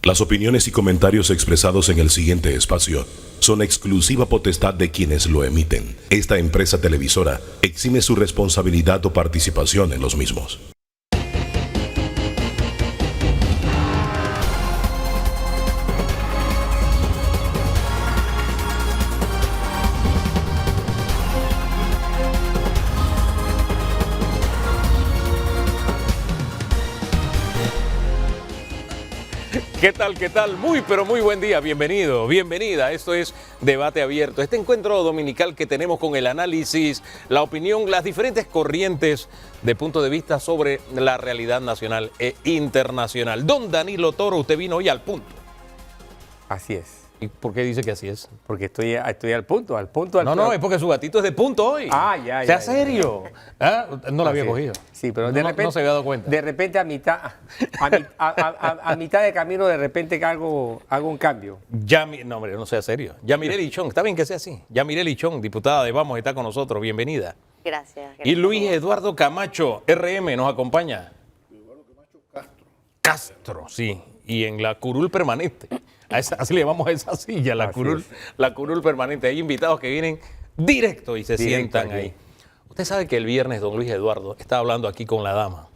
Las opiniones y comentarios expresados en el siguiente espacio son exclusiva potestad de quienes lo emiten. Esta empresa televisora exime su responsabilidad o participación en los mismos. ¿Qué tal? ¿Qué tal? Muy, pero muy buen día. Bienvenido, bienvenida. Esto es Debate Abierto. Este encuentro dominical que tenemos con el análisis, la opinión, las diferentes corrientes de punto de vista sobre la realidad nacional e internacional. Don Danilo Toro, usted vino hoy al punto. Así es. ¿Y por qué dice que así es? Porque estoy al punto. No, es porque su gatito es de punto hoy. Ya. Sea serio. ¿Ah? No lo había cogido. Sí, pero de repente no se había dado cuenta. De repente a mitad de camino, de repente que hago un cambio. No, hombre, no sea serio. Yamile Lichón, está bien que sea así. Yamile Lichón, diputada de Vamos, está con nosotros. Bienvenida. Gracias. Y Luis Eduardo Camacho, RM, nos acompaña. Eduardo Camacho Castro, sí. Y en la curul permanente. Así le llamamos a esa silla, la curul permanente. Hay invitados que vienen directo y se sientan aquí. ahí. Usted sabe que el viernes don Luis Eduardo estaba hablando aquí con la dama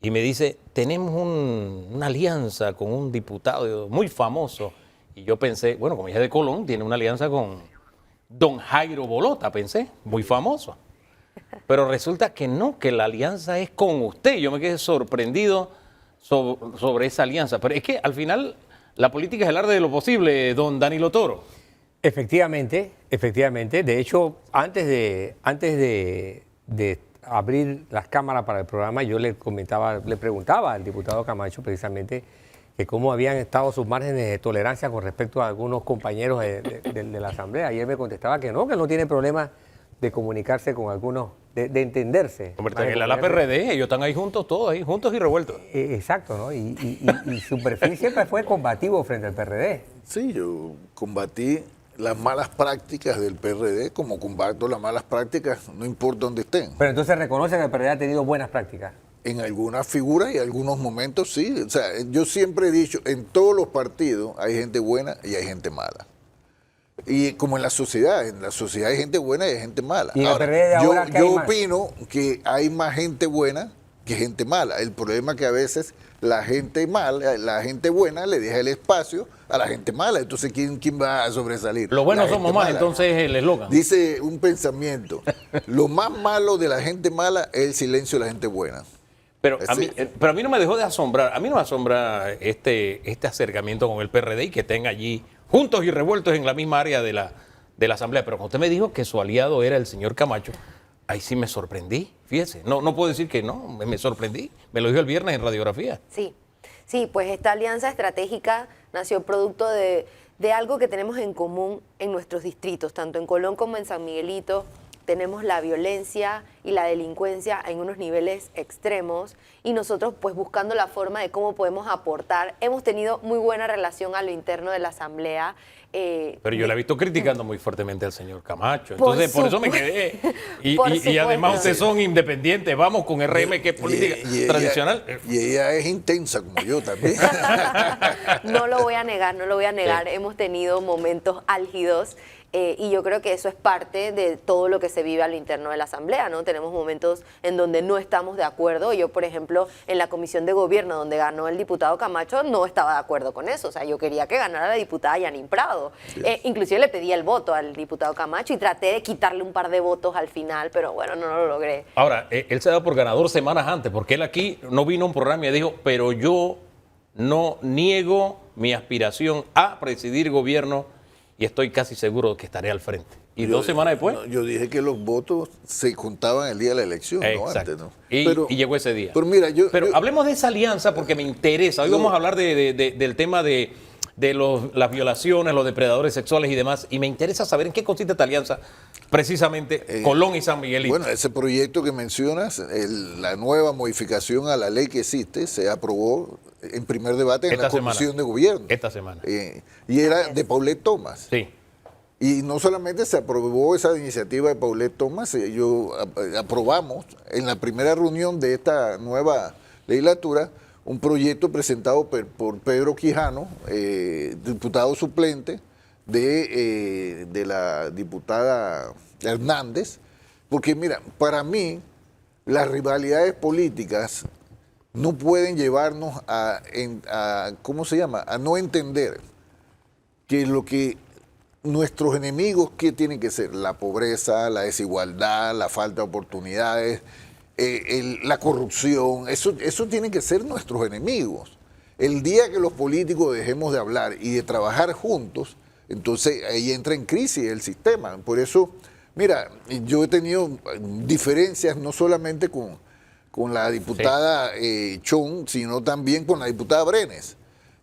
y me dice, tenemos una alianza con un diputado muy famoso. Y yo pensé, bueno, como ella es de Colón, tiene una alianza con don Jairo Bolota, pensé, muy famoso. Pero resulta que no, que la alianza es con usted. Yo me quedé sorprendido sobre esa alianza. Pero es que al final la política es el arte de lo posible, don Danilo Toro. Efectivamente. De hecho, antes de abrir las cámaras para el programa, yo le preguntaba al diputado Camacho precisamente que cómo habían estado sus márgenes de tolerancia con respecto a algunos compañeros de la Asamblea. Y él me contestaba que no tiene problema de comunicarse con algunos, de entenderse. Hombre, están en la PRD, ellos están ahí juntos, todos ahí, juntos y revueltos. Exacto, ¿no? Y su perfil siempre fue combativo frente al PRD. Sí, yo combatí las malas prácticas del PRD como combato las malas prácticas, no importa dónde estén. Pero entonces reconoce que el PRD ha tenido buenas prácticas. En algunas figuras y algunos momentos sí. O sea, yo siempre he dicho, en todos los partidos hay gente buena y hay gente mala. Y como en la sociedad hay gente buena y hay gente mala. Y ahora, el PRD de ahora, yo opino que hay más gente buena que gente mala. El problema es que a veces la gente mala, la gente buena le deja el espacio a la gente mala. Entonces, ¿quién va a sobresalir? Los buenos somos más, entonces es el eslogan. Dice un pensamiento, lo más malo de la gente mala es el silencio de la gente buena. Pero a mí no me dejó de asombrar, a mí no me asombra este acercamiento con el PRD y que estén allí juntos y revueltos en la misma área de la Asamblea. Pero cuando usted me dijo que su aliado era el señor Camacho, ahí sí me sorprendí, fíjese. No puedo decir que no, me sorprendí. Me lo dijo el viernes en Radiografía. Sí, pues esta alianza estratégica nació producto de algo que tenemos en común en nuestros distritos, tanto en Colón como en San Miguelito. Tenemos la violencia y la delincuencia en unos niveles extremos y nosotros pues buscando la forma de cómo podemos aportar. Hemos tenido muy buena relación a lo interno de la Asamblea. Pero yo la he visto criticando muy fuertemente al señor Camacho. Entonces, por eso me quedé. Y además ustedes son independientes. Vamos con RM, que es política tradicional. Y ella es intensa como yo también. No lo voy a negar. Sí. Hemos tenido momentos álgidos. Y yo creo que eso es parte de todo lo que se vive al interno de la Asamblea, ¿no? Tenemos momentos en donde no estamos de acuerdo. Yo, por ejemplo, en la Comisión de Gobierno, donde ganó el diputado Camacho, no estaba de acuerdo con eso. O sea, yo quería que ganara la diputada Yanin Prado. Inclusive le pedí el voto al diputado Camacho y traté de quitarle un par de votos al final, pero bueno, no lo logré. Ahora, él se da por ganador semanas antes, porque él aquí no vino a un programa y dijo, pero yo no niego mi aspiración a presidir gobierno y estoy casi seguro que estaré al frente. Y 2 semanas después. Yo dije que los votos se contaban el día de la elección, no antes, ¿no? Y llegó ese día. Pero mira, hablemos de esa alianza porque me interesa. Hoy vamos a hablar del tema de las violaciones, los depredadores sexuales y demás. Y me interesa saber en qué consiste esta alianza, precisamente Colón y San Miguelito. Bueno, ese proyecto que mencionas, la nueva modificación a la ley que existe, se aprobó en primer debate en la Comisión de Gobierno. Esta semana. Y era de Paulette Thomas. Sí. Y no solamente se aprobó esa iniciativa de Paulette Thomas, aprobamos en la primera reunión de esta nueva legislatura un proyecto presentado por Pedro Quijano, diputado suplente de la diputada Hernández, porque mira, para mí las rivalidades políticas no pueden llevarnos ¿cómo se llama?, a no entender que lo que nuestros enemigos, ¿qué tienen que ser? La pobreza, la desigualdad, la falta de oportunidades, la corrupción, eso tienen que ser nuestros enemigos. El día que los políticos dejemos de hablar y de trabajar juntos, entonces ahí entra en crisis el sistema. Por eso, mira, yo he tenido diferencias no solamente con la diputada Chong, sino también con la diputada Brenes.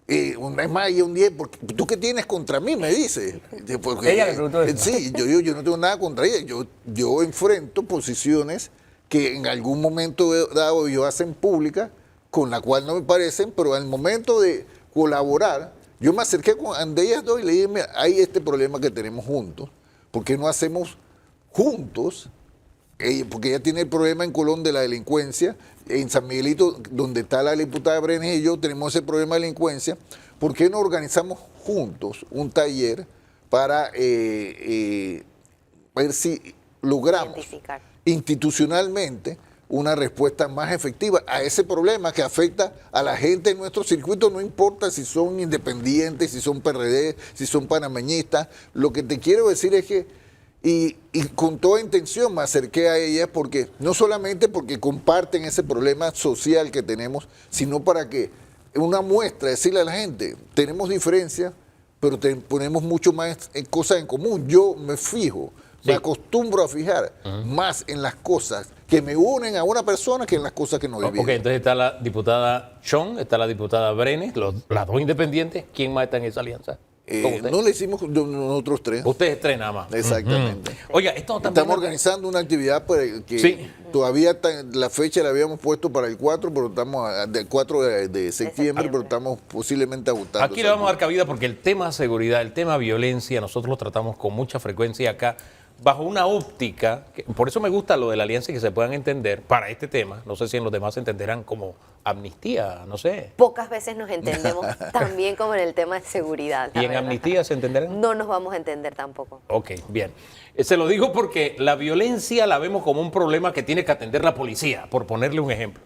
Es más, y un día, ¿tú qué tienes contra mí? Me dice. Porque, ella le preguntó eso. Sí, yo no tengo nada contra ella. Yo enfrento posiciones que en algún momento dado ellos hacen pública, con la cual no me parecen, pero al momento de colaborar, yo me acerqué ante ellas dos y le dije, mira, hay este problema que tenemos juntos, ¿por qué no hacemos juntos? Porque ella tiene el problema en Colón de la delincuencia, en San Miguelito, donde está la diputada Brenes y yo, tenemos ese problema de delincuencia. ¿Por qué no organizamos juntos un taller para ver si logramos institucionalmente una respuesta más efectiva a ese problema que afecta a la gente en nuestro circuito? No importa si son independientes, si son PRD, si son panameñistas. Lo que te quiero decir es que y con toda intención me acerqué a ellas, porque no solamente porque comparten ese problema social que tenemos, sino para que una muestra, decirle a la gente, tenemos diferencias, pero ponemos mucho más cosas en común. Yo me fijo, me acostumbro a fijar más en las cosas que me unen a una persona que en las cosas que nos dividen. Ok, entonces está la diputada Chong, está la diputada Brenes, las dos independientes. ¿Quién más está en esa alianza? No le hicimos nosotros tres. Ustedes tres nada más. Exactamente. Oiga, esto estamos organizando una actividad que todavía la fecha la habíamos puesto para el 4, pero estamos del 4 de septiembre, pero estamos posiblemente agotando. Aquí le vamos a dar cabida porque el tema seguridad, el tema violencia, nosotros lo tratamos con mucha frecuencia acá, bajo una óptica, por eso me gusta lo de la alianza y que se puedan entender para este tema. No sé si en los demás se entenderán como amnistía, no sé. Pocas veces nos entendemos también como en el tema de seguridad. ¿Y en amnistía se entenderán? No nos vamos a entender tampoco. Ok, bien. Se lo digo porque la violencia la vemos como un problema que tiene que atender la policía, por ponerle un ejemplo.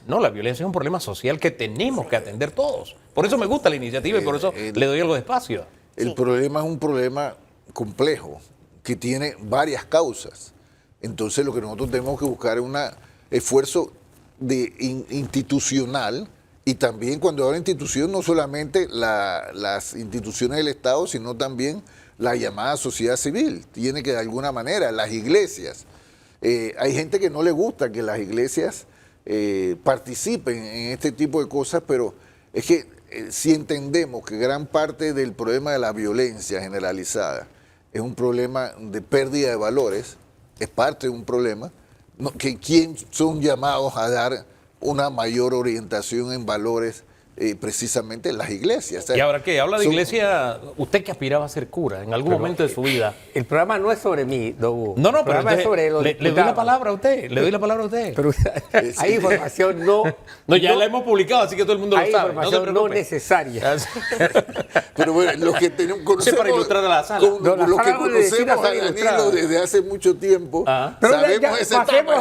No, la violencia es un problema social que tenemos que atender todos. Por eso me gusta la iniciativa y por eso le doy algo de espacio. El problema es un problema complejo, que tiene varias causas. Entonces lo que nosotros tenemos que buscar es un esfuerzo institucional, y también cuando hablo de institución, no solamente las instituciones del Estado, sino también la llamada sociedad civil. Tiene que de alguna manera, las iglesias. Hay gente que no le gusta que las iglesias participen en este tipo de cosas, pero es que si entendemos que gran parte del problema de la violencia generalizada es un problema de pérdida de valores, es parte de un problema, que quién son llamados a dar una mayor orientación en valores, precisamente las iglesias. ¿Y ahora qué? Habla de iglesia, usted que aspiraba a ser cura en algún momento de su vida. El programa no es sobre mí, Dogu. No, el programa es sobre los le doy la palabra a usted, le doy la palabra a usted. Pero hay información no... No, ya la hemos publicado, así que todo el mundo lo sabe. Hay información no necesaria. Pero bueno, los que conocemos... Sí, para ilustrar a la sala. Los que conocemos a Danilo desde hace mucho tiempo, sabemos esa etapa.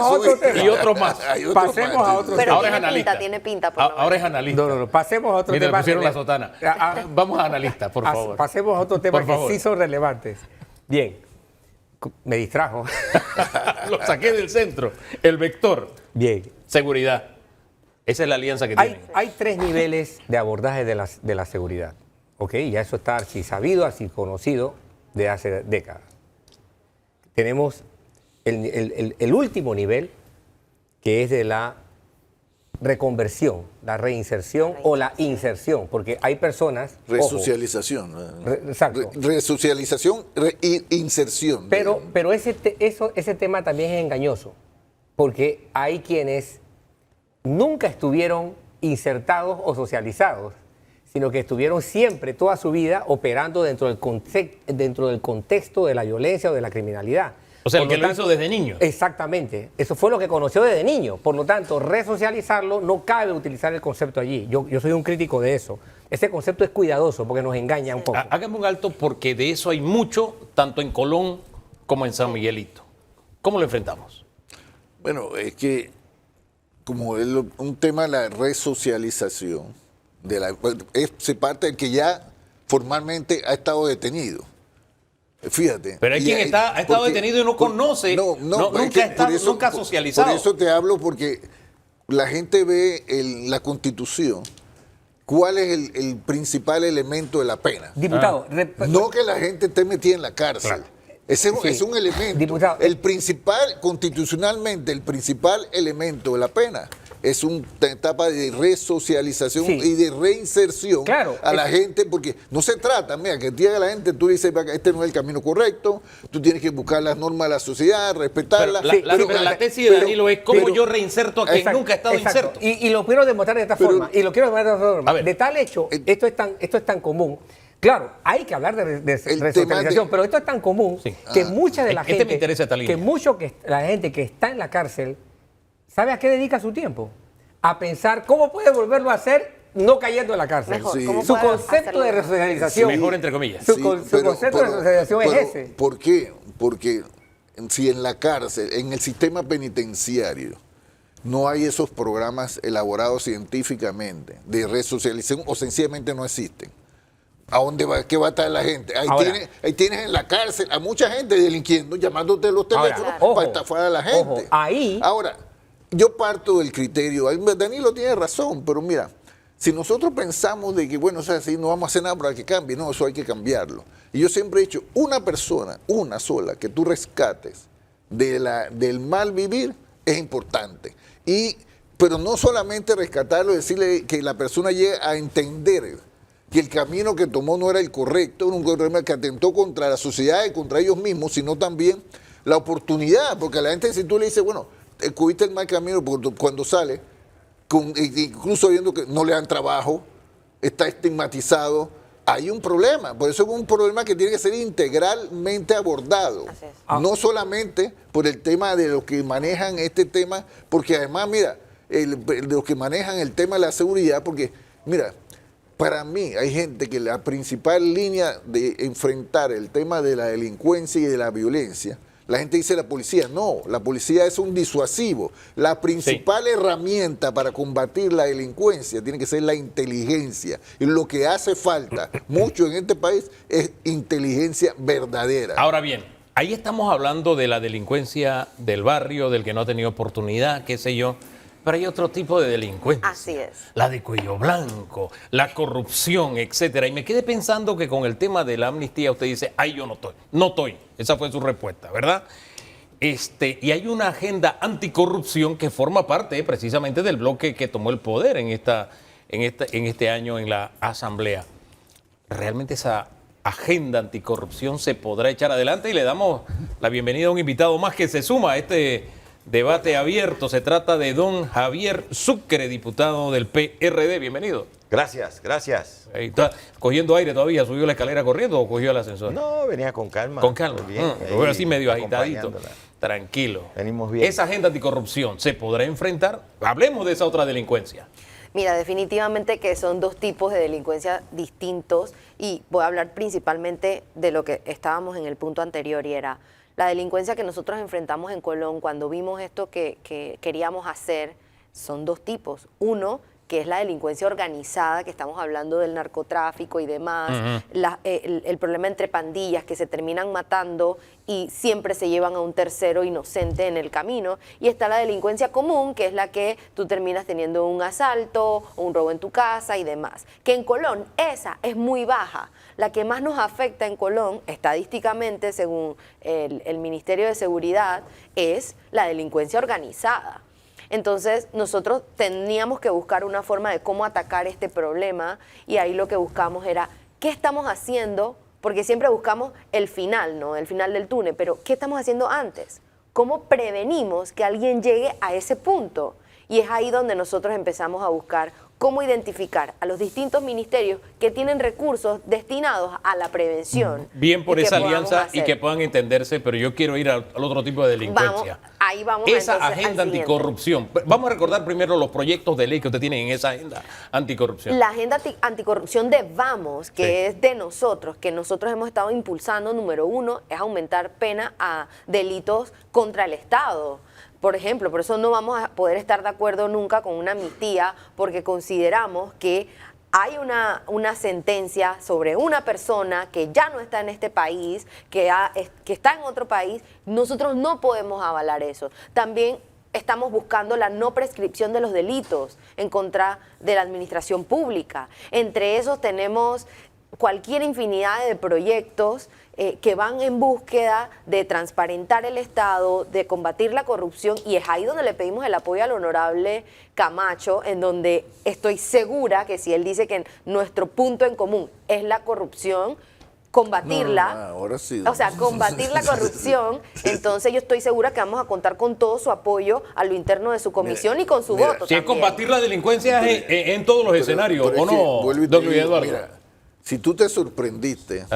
Y otros más. Pasemos a otro tema. Pero ahora es analista. tiene pinta. Por ahora es analista. No, pasemos a otro Mira, tema. le pusieron la sotana. Vamos a analista, por favor. Pasemos a otro tema que sí son relevantes. Bien, me distrajo. Lo saqué del centro. El vector. Bien. Seguridad. Esa es la alianza que tienen. Hay tres niveles de abordaje de la seguridad. ¿Ok? Ya eso está así sabido, así conocido de hace décadas. Tenemos el último nivel, que es de la reconversión, la reinserción o la inserción, porque hay personas... Resocialización. Exacto. Resocialización, inserción. Pero ese tema también es engañoso, porque hay quienes nunca estuvieron insertados o socializados, sino que estuvieron siempre, toda su vida, operando dentro del contexto de la violencia o de la criminalidad. O sea, el Por que lo lo hizo desde niño. Exactamente. Eso fue lo que conoció desde niño. Por lo tanto, resocializarlo, no cabe utilizar el concepto allí. Yo soy un crítico de eso. Ese concepto es cuidadoso porque nos engaña un poco. Hágame un alto porque de eso hay mucho, tanto en Colón como en San Miguelito. ¿Cómo lo enfrentamos? Bueno, es que como es un tema de la resocialización, se parte del que ya formalmente ha estado detenido. Fíjate. Pero hay quien ha estado detenido y no conoce, nunca ha socializado. Por eso te hablo, porque la gente ve la Constitución. ¿Cuál es el principal elemento de la pena? Diputado, No que la gente esté metida en la cárcel. Claro. Ese es un elemento. Diputado, Constitucionalmente, el principal elemento de la pena es una etapa de resocialización Sí. y de reinserción Claro, a la gente, porque no se trata, mira, que diga la gente, tú dices, este no es el camino correcto, tú tienes que buscar las normas de la sociedad, respetarlas. Pero la tesis de Danilo es cómo yo reinserto a quien Exacto, nunca ha estado exacto. inserto. Y lo quiero demostrar de esta forma. A ver. De tal hecho, esto es tan común. Claro, hay que hablar de resocialización, pero esto es tan común que mucha de la gente, me interesa esta línea. la gente que está en la cárcel, ¿sabe a qué dedica su tiempo? A pensar cómo puede volverlo a hacer no cayendo en la cárcel. Mejor, Sí. ¿cómo Su puedo concepto hacerlo de mejor? resocialización. Mejor entre comillas. Su concepto de resocialización es ese. ¿Por qué? Porque si en la cárcel, en el sistema penitenciario, no hay esos programas elaborados científicamente de resocialización o sencillamente no existen. ¿A dónde va? ¿Qué va a estar la gente? Ahí tienes en la cárcel a mucha gente delinquiendo, llamándote los teléfonos Ojo, para estafar a la gente. ojo, ahí- Ahora, yo parto del criterio, Danilo tiene razón, pero mira, si nosotros pensamos de que, bueno, o sea, si no vamos a hacer nada para que cambie, no, eso hay que cambiarlo. Y yo siempre he dicho, una persona, una sola, que tú rescates del mal vivir es importante. Pero no solamente rescatarlo, decirle que la persona llegue a entender que el camino que tomó no era el correcto, era un problema que atentó contra la sociedad y contra ellos mismos, sino también la oportunidad, porque a la gente, si tú le dices, bueno, cogiste el mal camino, porque cuando sale, incluso viendo que no le dan trabajo, está estigmatizado, hay un problema. Por eso es un problema que tiene que ser integralmente abordado. Así es. No solamente por el tema de los que manejan este tema, porque además, mira, de los que manejan el tema de la seguridad, porque, mira, para mí hay gente que la principal línea de enfrentar el tema de la delincuencia y de la violencia, la gente dice la policía, no, la policía es un disuasivo. La principal herramienta para combatir la delincuencia tiene que ser la inteligencia. Y lo que hace falta mucho en este país es inteligencia verdadera. Ahora bien, ahí estamos hablando de la delincuencia del barrio, del que no ha tenido oportunidad, qué sé yo. Pero hay otro tipo de delincuencia. Así es. La de cuello blanco, la corrupción, etcétera. Y me quedé pensando que con el tema de la amnistía usted dice, ay, yo no estoy. No estoy. Esa fue su respuesta, ¿verdad? Y hay una agenda anticorrupción que forma parte precisamente del bloque que tomó el poder en este año en la Asamblea. ¿Realmente esa agenda anticorrupción se podrá echar adelante? Y le damos la bienvenida a un invitado más que se suma a este debate abierto. Se trata de don Javier Sucre, diputado del PRD. Bienvenido. Gracias, gracias. Ahí está cogiendo aire todavía. ¿Subió la escalera corriendo o cogió el ascensor? No, venía con calma. Con calma. Muy bien. Lo veo así medio agitadito. Acompañándola. Tranquilo. Venimos bien. Esa agenda anticorrupción se podrá enfrentar. Hablemos de esa otra delincuencia. Mira, definitivamente que son dos tipos de delincuencia distintos y voy a hablar principalmente de lo que estábamos en el punto anterior y era la delincuencia que nosotros enfrentamos en Colón cuando vimos esto que queríamos hacer. Son dos tipos. Uno, que es la delincuencia organizada, que estamos hablando del narcotráfico y demás, el problema entre pandillas que se terminan matando y siempre se llevan a un tercero inocente en el camino. Y está la delincuencia común, que es la que tú terminas teniendo un asalto o un robo en tu casa y demás. Que en Colón esa es muy baja. La que más nos afecta en Colón, estadísticamente, según el Ministerio de Seguridad, es la delincuencia organizada. Entonces, nosotros teníamos que buscar una forma de cómo atacar este problema y ahí lo que buscamos era, ¿qué estamos haciendo? Porque siempre buscamos el final, ¿no? El final del túnel, pero ¿qué estamos haciendo antes? ¿Cómo prevenimos que alguien llegue a ese punto? Y es ahí donde nosotros empezamos a buscar cómo identificar a los distintos ministerios que tienen recursos destinados a la prevención. Bien por y que esa podamos alianza y hacer. que puedan entenderse, pero yo quiero ir al otro tipo de delincuencia. Ahí vamos Esa entonces al agenda siguiente. anticorrupción. Vamos a recordar primero los proyectos de ley que usted tiene en esa agenda anticorrupción. La agenda anticorrupción de Vamos, que Sí. es de nosotros, que nosotros hemos estado impulsando, número uno, es aumentar pena a delitos contra el Estado. Por ejemplo, por eso no vamos a poder estar de acuerdo nunca con una amnistía, porque consideramos que hay una sentencia sobre una persona que ya no está en este país, que está en otro país. Nosotros no podemos avalar eso. También estamos buscando la no prescripción de los delitos en contra de la administración pública. Entre esos tenemos cualquier infinidad de proyectos que van en búsqueda de transparentar el Estado, de combatir la corrupción, y es ahí donde le pedimos el apoyo al honorable Camacho, en donde estoy segura que si él dice que nuestro punto en común es la corrupción, combatirla, No, ahora sí. o sea, combatir la corrupción, entonces yo estoy segura que vamos a contar con todo su apoyo a lo interno de su comisión y con su mira, voto Si es también. combatir la delincuencia en todos los escenarios, Pero ¿o es que, no, vuelvo y te don Luis digo, Eduardo? mira, si tú te sorprendiste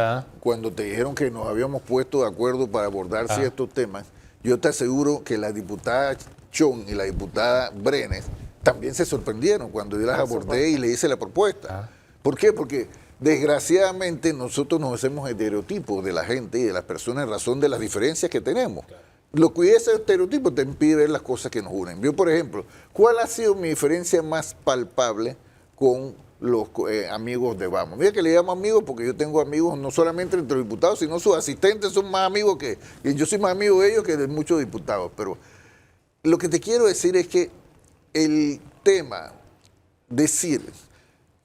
cuando te dijeron que nos habíamos puesto de acuerdo para abordar ciertos temas, yo te aseguro que la diputada Chon y la diputada Brenes también se sorprendieron cuando yo las abordé y le hice la propuesta. ¿Por qué? Porque desgraciadamente nosotros nos hacemos estereotipos de la gente y de las personas en razón de las diferencias que tenemos. Lo que ese estereotipo te impide ver las cosas que nos unen. Yo, por ejemplo, ¿cuál ha sido mi diferencia más palpable con los amigos de Vamos? Mira que le llamo amigos porque yo tengo amigos no solamente entre los diputados, sino sus asistentes son más amigos que... Y yo soy más amigo de ellos que de muchos diputados. Pero lo que te quiero decir es que el tema, decir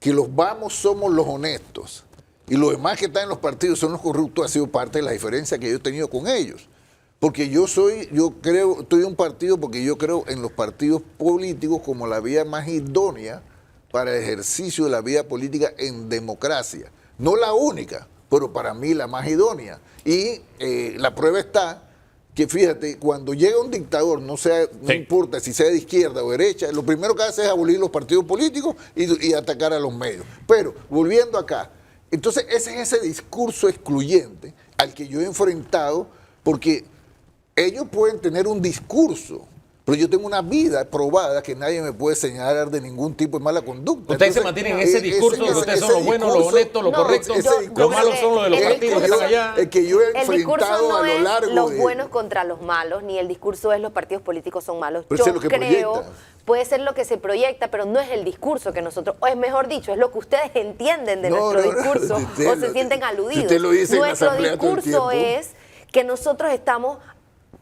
que los Vamos somos los honestos y los demás que están en los partidos son los corruptos, ha sido parte de la diferencia que yo he tenido con ellos. Porque estoy en un partido porque yo creo en los partidos políticos como la vía más idónea para el ejercicio de la vida política en democracia. No la única, pero para mí la más idónea. Y la prueba está que, fíjate, cuando llega un dictador, no importa si sea de izquierda o derecha, lo primero que hace es abolir los partidos políticos y atacar a los medios. Pero, volviendo acá, entonces ese es ese discurso excluyente al que yo he enfrentado, porque ellos pueden tener un discurso, pero yo tengo una vida probada que nadie me puede señalar de ningún tipo de mala conducta. Ustedes se mantienen en ese discurso de que ustedes son los buenos, los honestos, los correctos. Los malos son los de los partidos que están allá. El que yo he El discurso enfrentado no a lo es largo los de... buenos contra los malos, ni el discurso es los partidos políticos son malos. Pero eso Yo es lo que creo, proyecta. puede ser lo que se proyecta, pero no es el discurso que nosotros, o es mejor dicho, es lo que ustedes entienden de nuestro discurso o se sienten aludidos. Usted lo dice en la Nuestro asamblea todo el discurso tiempo. es que nosotros estamos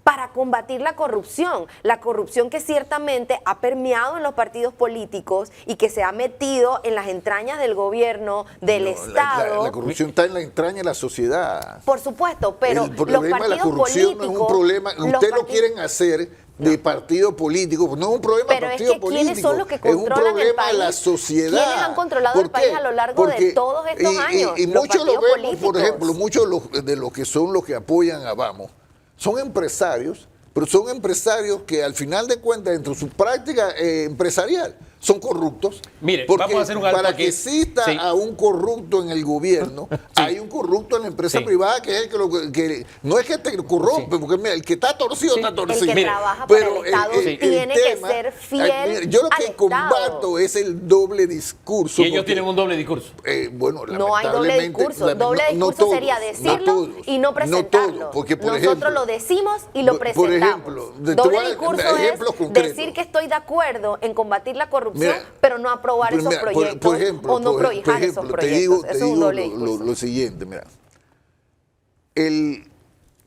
para combatir la corrupción que ciertamente ha permeado en los partidos políticos y que se ha metido en las entrañas del gobierno, del Estado. La corrupción está en la entraña de la sociedad. Por supuesto, pero El problema los de la partidos corrupción políticos... no es un problema, ustedes lo quieren hacer de partido político, no es un problema Pero de es partido que político, ¿quiénes son los que es un controlan el problema país? de la sociedad. ¿Quiénes han controlado el ¿Por país qué? a lo largo de todos estos años? Y Los muchos lo partidos vemos, por políticos. ejemplo, muchos de los que son los que apoyan a Vamos, son empresarios, pero son empresarios que al final de cuentas, dentro de su práctica empresarial, son corruptos. Mire, porque vamos a hacer un alto para aquí. que exista Sí. a un corrupto en el gobierno, hay un corrupto en la empresa Sí. privada que es el que no es que te corrompe, porque mira, el que está torcido está torcido. El que Mire, trabaja para el Estado el tiene que tema- ser fiel mira, yo lo que al combato Estado. es el doble discurso. Y ellos porque, tienen un doble discurso. bueno, No hay doble lamentablemente, discurso. Doble no discurso todos, sería no decirlo todos, y no presentarlo. todos, porque, por Nosotros ejemplo, lo decimos y lo por presentamos. ejemplo, te voy doble a dar discurso ejemplos es concretos. decir que estoy de acuerdo en combatir la corrupción, Mira, pero no aprobar pues esos mira, proyectos por ejemplo, o no por prohijar esos ejemplo, proyectos. te Eso es un digo doble discurso. lo siguiente, mira.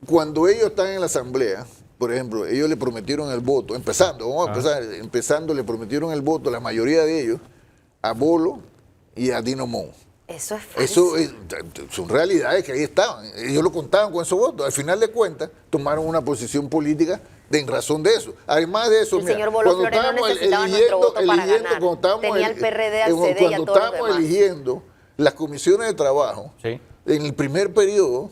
Cuando ellos están en la asamblea, por ejemplo, ellos le prometieron el voto, empezando, le prometieron el voto, la mayoría de ellos, a Bolo y a Dino Mon. Eso es falso. Son realidades que ahí estaban. Ellos lo contaban con esos votos. Al final de cuentas, tomaron una posición política en razón de eso. Además de eso, El señor Bolo cuando Flores no estábamos necesitaba nuestro voto para eligiendo, ganar. cuando estábamos Tenía el PRD al CD y a cuando todos los estábamos demás. eligiendo las comisiones de trabajo, Sí. en el primer periodo,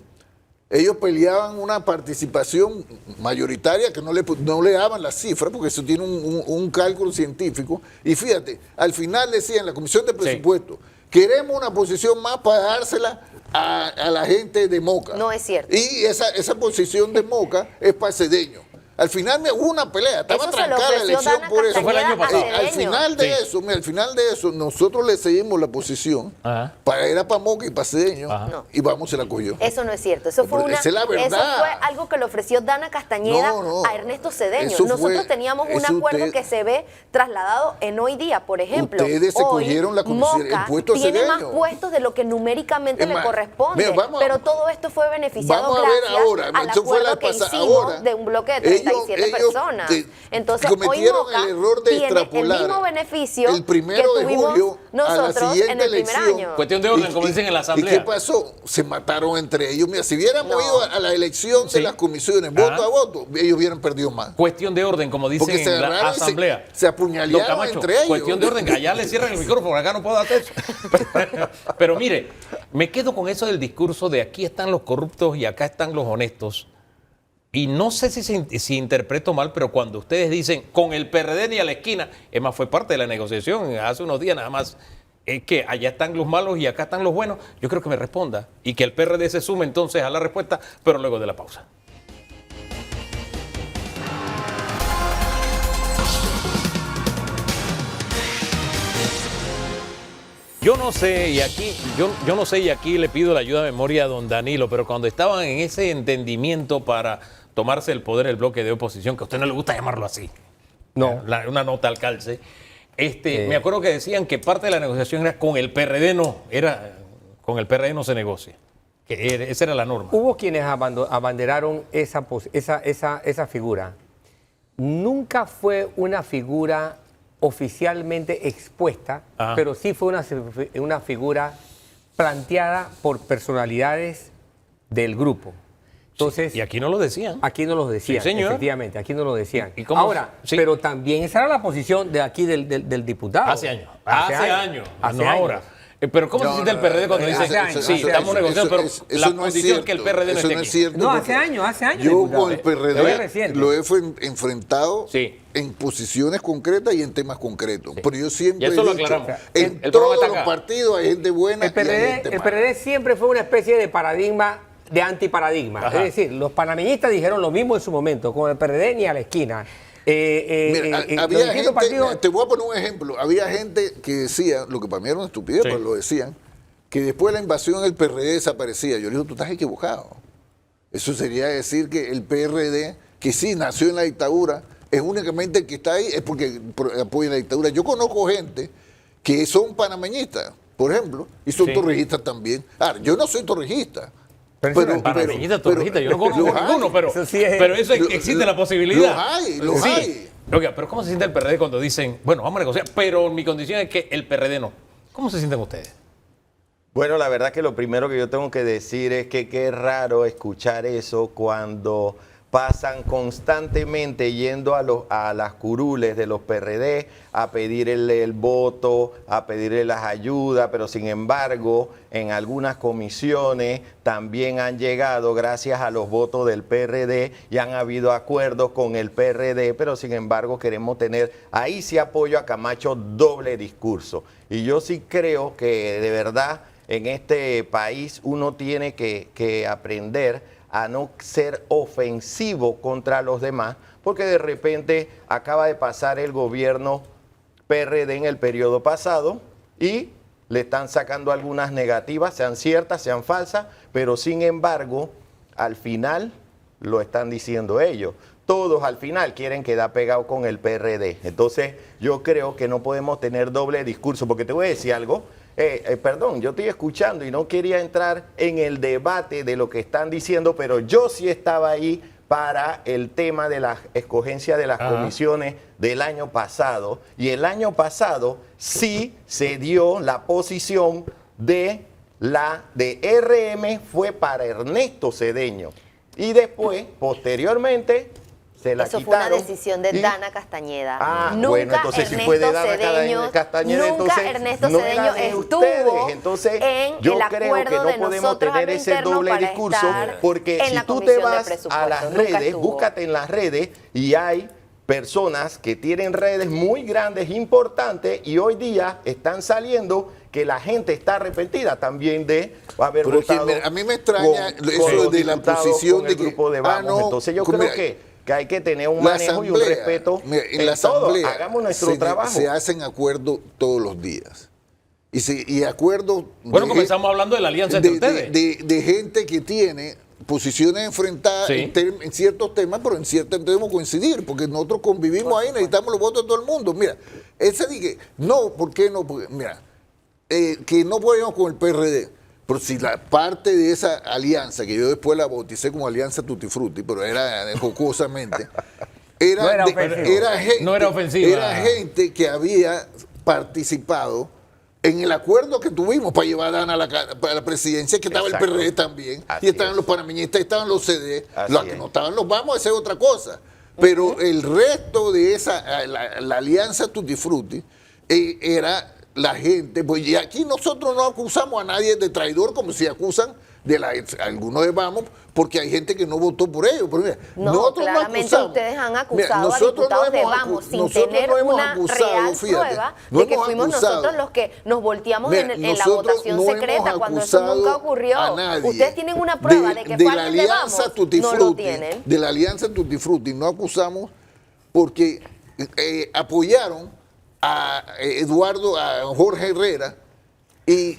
Ellos peleaban una participación mayoritaria que no le daban las cifras, porque eso tiene un cálculo científico. Y fíjate, al final decían en la Comisión de Presupuesto, queremos una posición más para dársela a la gente de Moca. No es cierto. Y esa posición de Moca es para Cedeño. Al final hubo una pelea, estaba Eso se lo trancada la ofreció elección Dana por eso. Eso fue el año Castañeda pasado. a Al Cedeño. final de Sí. eso, mira, al final de eso, nosotros le seguimos la posición Ajá. era para Moca y para Cedeño, Ajá. No. y vamos, se la cogió. Eso no es cierto. Eso fue, Pero esa es la verdad. eso fue algo que le ofreció Dana Castañeda No, a Ernesto Cedeño. eso Nosotros fue- teníamos un eso acuerdo usted- que se ve trasladado en hoy día. Por ejemplo, Ustedes se hoy cogieron la comisión, el Moca puesto tiene Cedeño. más puestos de lo que numéricamente Es le más, corresponde. mira, vamos a- pero todo esto fue beneficiado Vamos a ver gracias ahora, al eso fue la acuerdo que pasada- hicimos ahora, de un bloque de 37 ellos personas. cometieron Entonces, hoy Moca el error de tiene extrapolar el mismo beneficio el 1 que de tuvimos julio a la nosotros siguiente en el primer elección. año. Cuestión de orden, como dicen en la asamblea. ¿Y qué pasó? Se mataron entre ellos. Mira, si hubiéramos No. ido a la elección Sí. de las comisiones, voto Ajá. a voto, ellos hubieran perdido más. Cuestión de orden, como dicen Porque se en la agarraron y asamblea. se apuñalearon Don Camacho, entre ellos. cuestión de orden, allá le cierran el micrófono, acá no puedo hacer eso. Pero mire, me quedo con eso del discurso de aquí están los corruptos y acá están los honestos. Y no sé si interpreto mal, pero cuando ustedes dicen con el PRD ni a la esquina, es más, fue parte de la negociación hace unos días nada más, es que allá están los malos y acá están los buenos, yo creo que me responda y que el PRD se sume entonces a la respuesta, pero luego de la pausa. Yo no sé, y aquí, yo no sé, y aquí le pido la ayuda de memoria a don Danilo, pero cuando estaban en ese entendimiento para tomarse el poder el bloque de oposición, que a usted no le gusta llamarlo así, No. una nota al calce, me acuerdo que decían que parte de la negociación era con el PRD con el PRD no se negocia, esa era la norma. Hubo quienes abanderaron esa figura. Nunca fue una figura oficialmente expuesta, Ajá. pero sí fue una figura planteada por personalidades del grupo. Entonces, Y aquí no lo decían. aquí no los decían, Sí, señor. efectivamente, aquí no lo decían. ¿Y cómo? Ahora, Sí. pero también esa era la posición de aquí del diputado. Hace años. Hace años. Hace No años. ahora. Pero ¿cómo se siente el PRD cuando dice, hace años, sí, hace estamos años. negociando, pero la no es condición es que el cierto, PRD no eso esté no aquí? es cierto. No, porque hace años. Yo diputado. con el Muy PRD reciente. lo he enfrentado Sí. en posiciones concretas y en temas concretos. Pero yo Y siempre eso lo he dicho, aclaramos. en El programa todos está los acá. partidos hay gente buena El y hay PRD, gente el mala. PRD siempre fue una especie de paradigma, de antiparadigma. Ajá. Es decir, los panameñistas dijeron lo mismo en su momento, con el PRD ni a la esquina. Mira, Los había distintos gente, partidos- te voy a poner un ejemplo, había gente que decía, lo que para mí era una estupidez, Sí. pero lo decían, que después de la invasión el PRD desaparecía. Yo le digo, tú estás equivocado. Eso sería decir que el PRD, que sí nació en la dictadura, es únicamente el que está ahí, es porque apoya la dictadura. Yo conozco gente que son panameñistas, por ejemplo, y son Sí. torrijistas también. Ahora, yo no soy torrijista. Pero eso no es Panameñista, torrijista, yo no conozco los hay. ninguno, pero Eso sí es- pero eso Lo- existe la posibilidad. los Sí. hay. Oiga, pero ¿cómo se siente el PRD cuando dicen, bueno, vamos a negociar, pero mi condición es que el PRD no? ¿Cómo se sienten ustedes? Bueno, la verdad que lo primero que yo tengo que decir es que qué raro escuchar eso cuando pasan constantemente yendo a las curules de los PRD a pedir el voto, a pedirle las ayudas, pero sin embargo en algunas comisiones también han llegado gracias a los votos del PRD y han habido acuerdos con el PRD, pero sin embargo queremos tener, ahí sí apoyo a Camacho, doble discurso. Y yo sí creo que de verdad en este país uno tiene que aprender a no ser ofensivo contra los demás, porque de repente acaba de pasar el gobierno PRD en el periodo pasado y le están sacando algunas negativas, sean ciertas, sean falsas, pero sin embargo, al final lo están diciendo ellos. Todos al final quieren quedar pegados con el PRD. Entonces, yo creo que no podemos tener doble discurso, porque te voy a decir algo. Perdón, yo estoy escuchando y no quería entrar en el debate de lo que están diciendo, pero yo sí estaba ahí para el tema de la escogencia de las comisiones del año pasado. Y el año pasado sí se dio la posición de RM fue para Ernesto Cedeño. Y después, posteriormente, se la Eso quitaron. fue una decisión de y- Dana Castañeda. Ah, nunca bueno, entonces si Ernesto fue de Dana Cedeño, Castañeda, nunca entonces Ernesto no Cedeño era de estuvo ustedes. Entonces, en yo el creo que acuerdo no de podemos nosotros a tener lo ese interno doble para discurso, estar porque en si la tú te Comisión de vas a Presupuesto. las Nunca redes, estuvo. búscate en las redes y hay personas que tienen redes muy grandes, importantes, y hoy día están saliendo que la gente está arrepentida también de haber Pero es que, votado. mira, a mí me extraña eso los de la diputados posición con el de que, grupo de Vamos. no, Entonces yo mira, creo que hay que tener un la manejo y un asamblea, respeto mira, en la todo. asamblea Hagamos nuestro trabajo. se hacen acuerdos todos los días. Y acuerdos Bueno, de- comenzamos hablando de la alianza entre ustedes. de gente que tiene posiciones enfrentadas Sí. en ciertos temas, pero en ciertos debemos coincidir, porque nosotros convivimos ahí, necesitamos los votos de todo el mundo. Mira, ese dije, no, ¿por qué no? Porque, mira, que no podemos con el PRD, pero si la parte de esa alianza, que yo después la bauticé como Alianza Tutti Frutti, pero era jocosamente, No era ofensivo. No era ofensiva. era gente que había participado en el acuerdo que tuvimos para llevar a Dana para la presidencia, que estaba Exacto. el PRD también, Así y estaban es. los panameñistas, estaban los CD, Así los que es. no estaban los Vamos, esa es otra cosa. Pero el resto de esa, la alianza Tutti Frutti, era la gente, pues y aquí nosotros no acusamos a nadie de traidor como si acusan algunos de Vamos, porque hay gente que no votó por ellos. Pero mira, No, nosotros claramente acusamos. ustedes han Mira, acusado a nosotros diputados de hemos Vamos sin nosotros tener no hemos una acusado, real fíjate, prueba no de que hemos fuimos acusado. nosotros los que nos volteamos Mira, en la nosotros votación no hemos secreta cuando eso acusado nunca ocurrió. a nadie Ustedes tienen una prueba de que de fue la alguien de alianza Vamos, Tutti no lo Frutti, tienen. de la alianza Tutti Frutti, no acusamos porque apoyaron a Eduardo, a Jorge Herrera y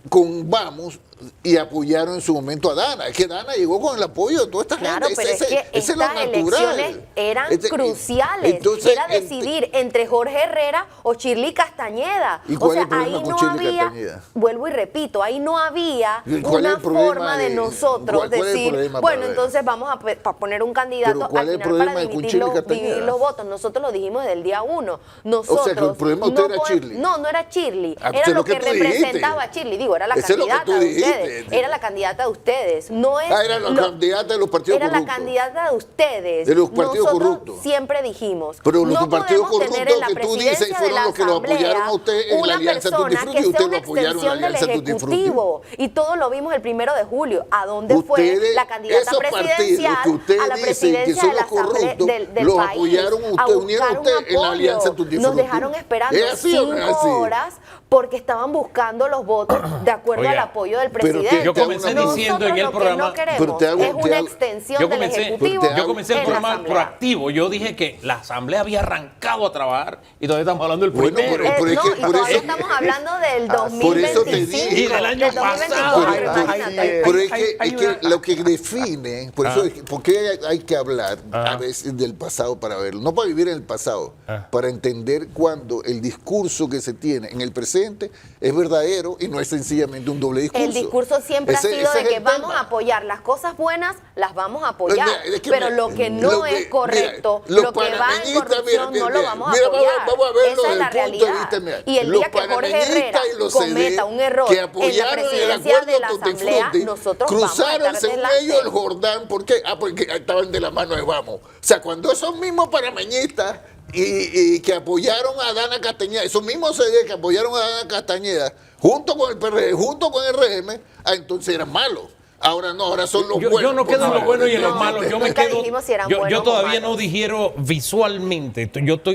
con Vamos y apoyaron en su momento a Dana. Es que Dana llegó con el apoyo de toda esta Claro, gente. pero es que ese es lo estas natural. elecciones eran Este- cruciales. entonces, Era decidir entre Jorge Herrera o Shirley Castañeda. ¿Y o cuál sea, es el problema ahí con no Shirley había, Castañeda? vuelvo y repito, ahí no había ¿Y cuál es una el problema forma de nosotros cuál es el decir, problema bueno, para ver? entonces vamos a poner un candidato Pero ¿cuál al es el final para problema con dividir Shirley los, Castañeda? los votos. Nosotros lo dijimos desde el día 1. Nosotros sea, que el problema de usted era Shirley. No, no era Shirley. Ah, era eso es lo lo que que tú dijiste. representaba a Shirley. Digo, era la Eso es lo que candidata tú de dijiste. ustedes. Era la candidata de ustedes. No es Era la candidata de los partidos era corruptos. la candidata de ustedes. De los partidos Nosotros corruptos. siempre dijimos, Pero los no partidos podemos tener en la corruptos que tú dices presidencia de fueron la los que lo apoyaron a asamblea usted en la una alianza Tutti persona Frutti, que sea usted lo una apoyaron en la extensión del alianza Tutti Frutti. Ejecutivo. Y todo lo vimos el 1 de julio. ¿A dónde fue Ustedes, la candidata esos partidos presidencial que ustedes a la dicen presidencia que son de la los asamblea corruptos, del los país? apoyaron A ustedes, unieron buscar un ustedes en la apoyo. alianza Tutti Nos Frutti. dejaron esperando ¿Es así o no es 5 así? horas porque estaban buscando los votos de acuerdo Oiga, al apoyo del pero que presidente. yo comencé Nosotros diciendo en el lo que programa- no queremos Pero te hago- es te una hago- extensión Yo del comencé, Ejecutivo pero te yo hago- comencé el en la programa Asamblea. proactivo. Yo dije que la Asamblea había arrancado a trabajar y todavía estamos hablando del Bueno, primero. pero es No, que y por todavía eso- estamos hablando del por eso te 2025. dije. Y del año del 2024, pasado. imagínate. Pero es hay que una- lo que define, por eso, ¿por qué hay que hablar a veces del pasado para verlo? No para vivir en el pasado, para entender cuando el discurso que se tiene en el presente es verdadero y no es sencillamente un doble discurso. El discurso siempre ha sido ese de es que el vamos tema. a apoyar las cosas buenas, las vamos a apoyar. Mira, es que pero mira, lo que no lo que- es correcto, mira, lo que va en panameñistas, corrupción, mira, no lo vamos a mira, apoyar. vamos a verlo Esa es desde la el punto de realidad. vista, mira, Y el los día que Jorge panameñistas Herrera y los cometa un error que en la apoyaron el presidencia acuerdo de la Tutti Asamblea, Frutti, nosotros vamos a cruzaron estar según delante. ellos el Jordán, ¿por qué? Porque estaban de la mano de Vamos. O sea, cuando esos mismos panameñistas y que apoyaron a Dana Castañeda, esos mismos CD que apoyaron a Dana Castañeda, junto con el PRD, junto con el RM, entonces eran malos. Ahora no, ahora son los buenos. Yo no por quedo en lo favor. bueno y en lo No, malo. Yo me nunca quedo. dijimos si eran Yo buenos o todavía no malos. digiero visualmente.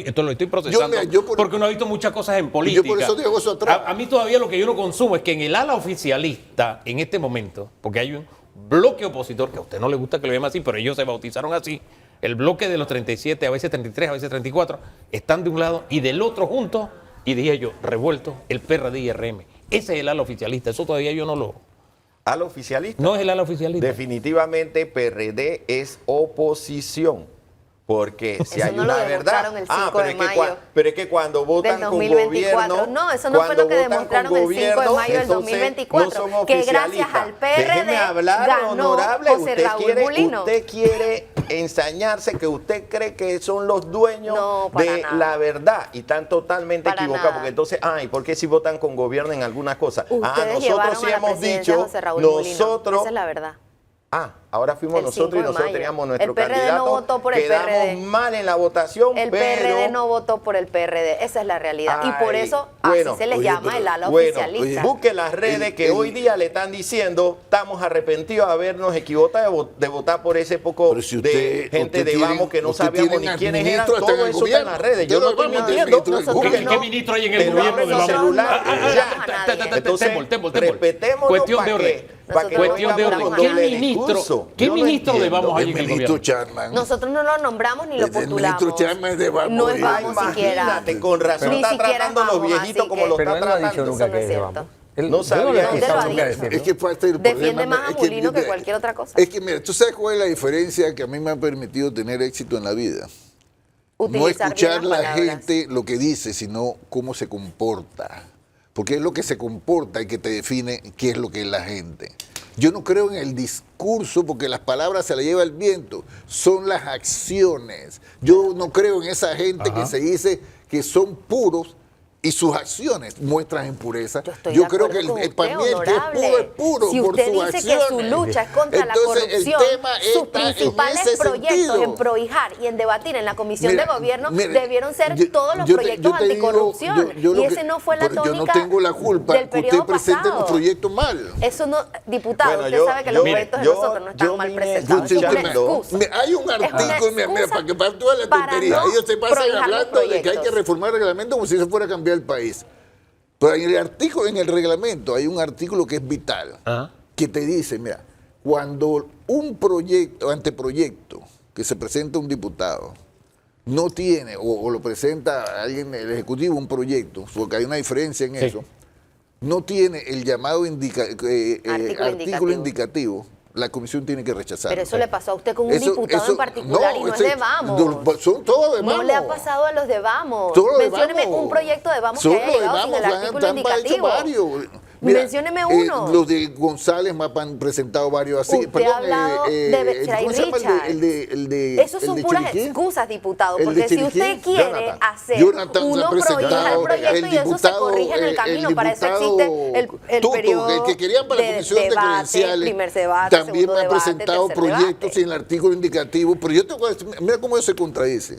Esto lo estoy procesando. Mira, yo por- porque uno ha visto muchas cosas en política. por eso dejo eso atrás. A mí todavía lo que yo no consumo es que en el ala oficialista, en este momento, porque hay un bloque opositor, que a usted no le gusta que lo llamen así, pero ellos se bautizaron así. El bloque de los 37, a veces 33, a veces 34, están de un lado y del otro juntos, y dije yo, revueltos, el PRD y RM. Ese es el ala oficialista. Eso todavía yo no lo. Al oficialista. No es el ala oficialista. Definitivamente PRD es oposición. Porque si Eso hay no lo una verdad. demostraron el 5 pero, de es que mayo pero es que cuando votan del con 2024. gobierno. No, eso no fue cuando lo que votan demostraron con el 5 de gobierno, mayo del entonces 2024, no son que gracias oficialistas. al PRD Déjeme hablar, ganó honorable. José Raúl Mulino. Usted quiere ensañarse que usted cree que son los dueños No, para de nada. la verdad y están totalmente Para equivocados. nada. Porque entonces, ¿por qué si votan con gobierno en algunas cosas? Ustedes Nosotros llevaron sí a la hemos presidencia a dicho, José Raúl Mulino. nosotros Esa es la verdad. Ahora fuimos El 5 nosotros y de nosotros mayo. teníamos nuestro El PRD candidato. no votó por el Quedamos PRD. mal en la votación, El pero... PRD no votó por el PRD, esa es la realidad. Y por Ay, eso bueno, así se les oye, llama pero- el ala Bueno, oficialista. busque las redes que hoy día le están diciendo, estamos arrepentidos de habernos equivocado de votar por ese poco Pero si de usted- gente usted de tiene- Vamos que no usted sabíamos tiene ni quiénes eran, ministro hasta en todo el eso está en las gobierno. redes. Yo Usted no estoy lo vamos a mintiendo. ministro del Nosotros gobierno. ¿Qué ministro hay en el Pero gobierno de vamos a Vamos? celular, ya. Entonces, respetémonos Cuestión de orden. para que Cuestión de vengamos orden. con ¿Qué doble ministro, discurso. qué Yo no ministro de entiendo. Vamos hay El en el ministro gobierno? Chapman. Nosotros no lo nombramos ni lo El ministro postulamos. Chapman es de Vamos. No es Ay, Vamos siquiera. Imagínate, con razón Ni está siquiera tratando a los Vamos, viejitos así como que- lo Pero está él no ha dicho tratando. nunca Eso no que es es de cierto. Vamos. Él- No yo sabía. lo he ¿Dónde escuchado lo ha nunca dicho? decirlo. Es que parte del Defiende problema. más a es que- Mulino que cualquier otra cosa. Es que, mira, tú sabes cuál es la diferencia que a mí me ha permitido tener éxito en la vida. No Utilizar bien escuchar las la palabras. gente lo que dice, sino cómo se comporta. Porque es lo que se comporta y que te define qué es lo que es la gente. Yo no creo en el discurso porque las palabras se las lleva el viento, son las acciones. Yo no creo en esa gente que se dice que son puros y sus acciones muestran impureza. Yo estoy Yo de creo acuerdo que con usted, para mí el que honorable. es puro Si por usted sus dice que acciones. su lucha es contra la Entonces, corrupción, el tema sus está en principales ese proyectos sentido. en prohijar y en debatir en la Comisión Mira, de Gobierno mira, debieron ser yo- todos los yo te- proyectos yo te digo, anticorrupción. yo y lo ese que- no fue la pero tónica yo no tengo la culpa del que usted periodo presente pasado. los proyectos mal. Eso no, diputado, Bueno, usted yo- sabe que yo- los mire, proyectos de yo- nosotros no están yo mal vine presentados. Eso es una escuchando- excusa. Mira, hay un Es una artículo, mira, excusa para que para toda la para tontería. no Ellos se pasan prohijar los hablando de que hay que proyectos. reformar el reglamento como si se fuera a cambiar el país. Pero en el artículo, en el reglamento, hay un artículo que es vital, que te dice, mira, cuando un proyecto, anteproyecto, que se presenta un diputado, no tiene, o lo presenta alguien del Ejecutivo un proyecto, porque hay una diferencia en eso, no tiene el llamado artículo indicativo, la comisión tiene que rechazarlo. Pero eso le pasó a usted con un diputado en particular y no es ese- de Vamos. Son todos de Vamos. No le ha pasado a los de Vamos. Solo de Mencióneme Vamos. un proyecto de Vamos Solo que haya de llegado sin Vamos, el han artículo hecho indicativo. varios. Mencióneme uno. Los de González me han presentado varios así. Usted ha hablado de Betray ¿cómo se llama Richard. el de Esos son el de puras Chiriquí? excusas, diputado, El de porque si Chiriquí, usted quiere Jonathan. hacer Jonathan uno ha presentado, prohíja el proyecto y eso se corrige en el camino. Para eso existe el Tuto, periodo que querían para la comisión de debate, credenciales. primer debate, También segundo me han debate, presentado tercer proyectos debate. sin el artículo indicativo. Pero yo te voy a decir, mira cómo ellos se contradicen.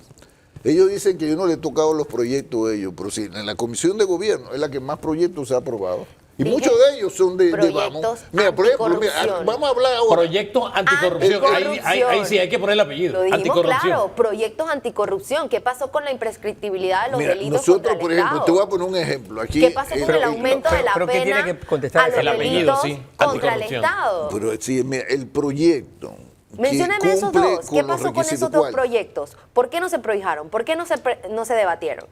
Ellos dicen que yo no le he tocado los proyectos de ellos, pero sí, en la comisión de gobierno es la que más proyectos se ha aprobado. Y Dije, muchos de ellos son de proyectos Vamos. Mira, por ejemplo, mira, anticorrupción. vamos a hablar ahora. Proyecto anticorrupción. Ahí sí hay que poner el apellido. Lo dijimos Anticorrupción. claro, proyectos anticorrupción. ¿Qué pasó con la imprescriptibilidad de los Mira, delitos contra nosotros, el por ejemplo, Estado? te voy a poner un ejemplo. Aquí, ¿Qué pasó con el aumento de la pero ¿qué pena tiene que contestar a los el apellido, delitos sí, contra el anticorrupción. Estado? Pero sí, mira, el proyecto. que Mencióneme esos cumple dos. ¿Qué con los pasó con esos requisitos, dos ¿cuál? proyectos? ¿Por qué no se prohijaron? ¿Por qué no se debatieron?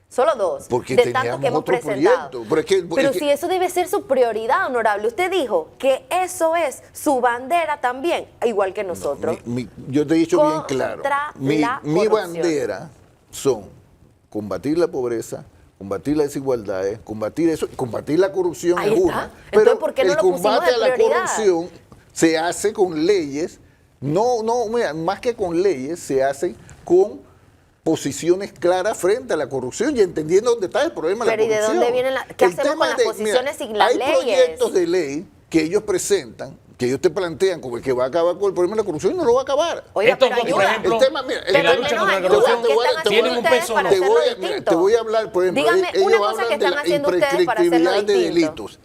Solo dos, Porque de tantos teníamos que hemos otro presentado. proyecto. Pero es que- Pero es que- si eso debe ser su prioridad, honorable. Usted dijo que eso es su bandera también, igual que nosotros. Yo te he dicho bien Contra claro. la Mi corrupción. bandera son combatir la pobreza, combatir las desigualdades, combatir eso, combatir la corrupción Ahí es está. una. Entonces, Pero ¿por qué no el lo pusimos combate de a la prioridad? corrupción se hace con leyes, mira, más que con leyes, se hace con posiciones claras frente a la corrupción y entendiendo dónde está el problema de Pero la ¿y de corrupción. dónde vienen qué El hacemos tema con las de- posiciones sin las hay leyes? proyectos de ley que ellos presentan, que ellos te plantean como el que va a acabar con el problema de la corrupción y no lo va a acabar. Oiga, Estos pero dos, por ayuda. ejemplo, El tema, mira, en Pero la al lucha menos contra la ayuda. corrupción, ¿Qué están tienen haciendo un ustedes peso. para te hacerlo voy, mira, distinto? te voy a hablar, por ejemplo, Dígame ellos una cosa hablan que de están la haciendo ustedes para hacerlo imprescriptibilidad de distinto. delitos.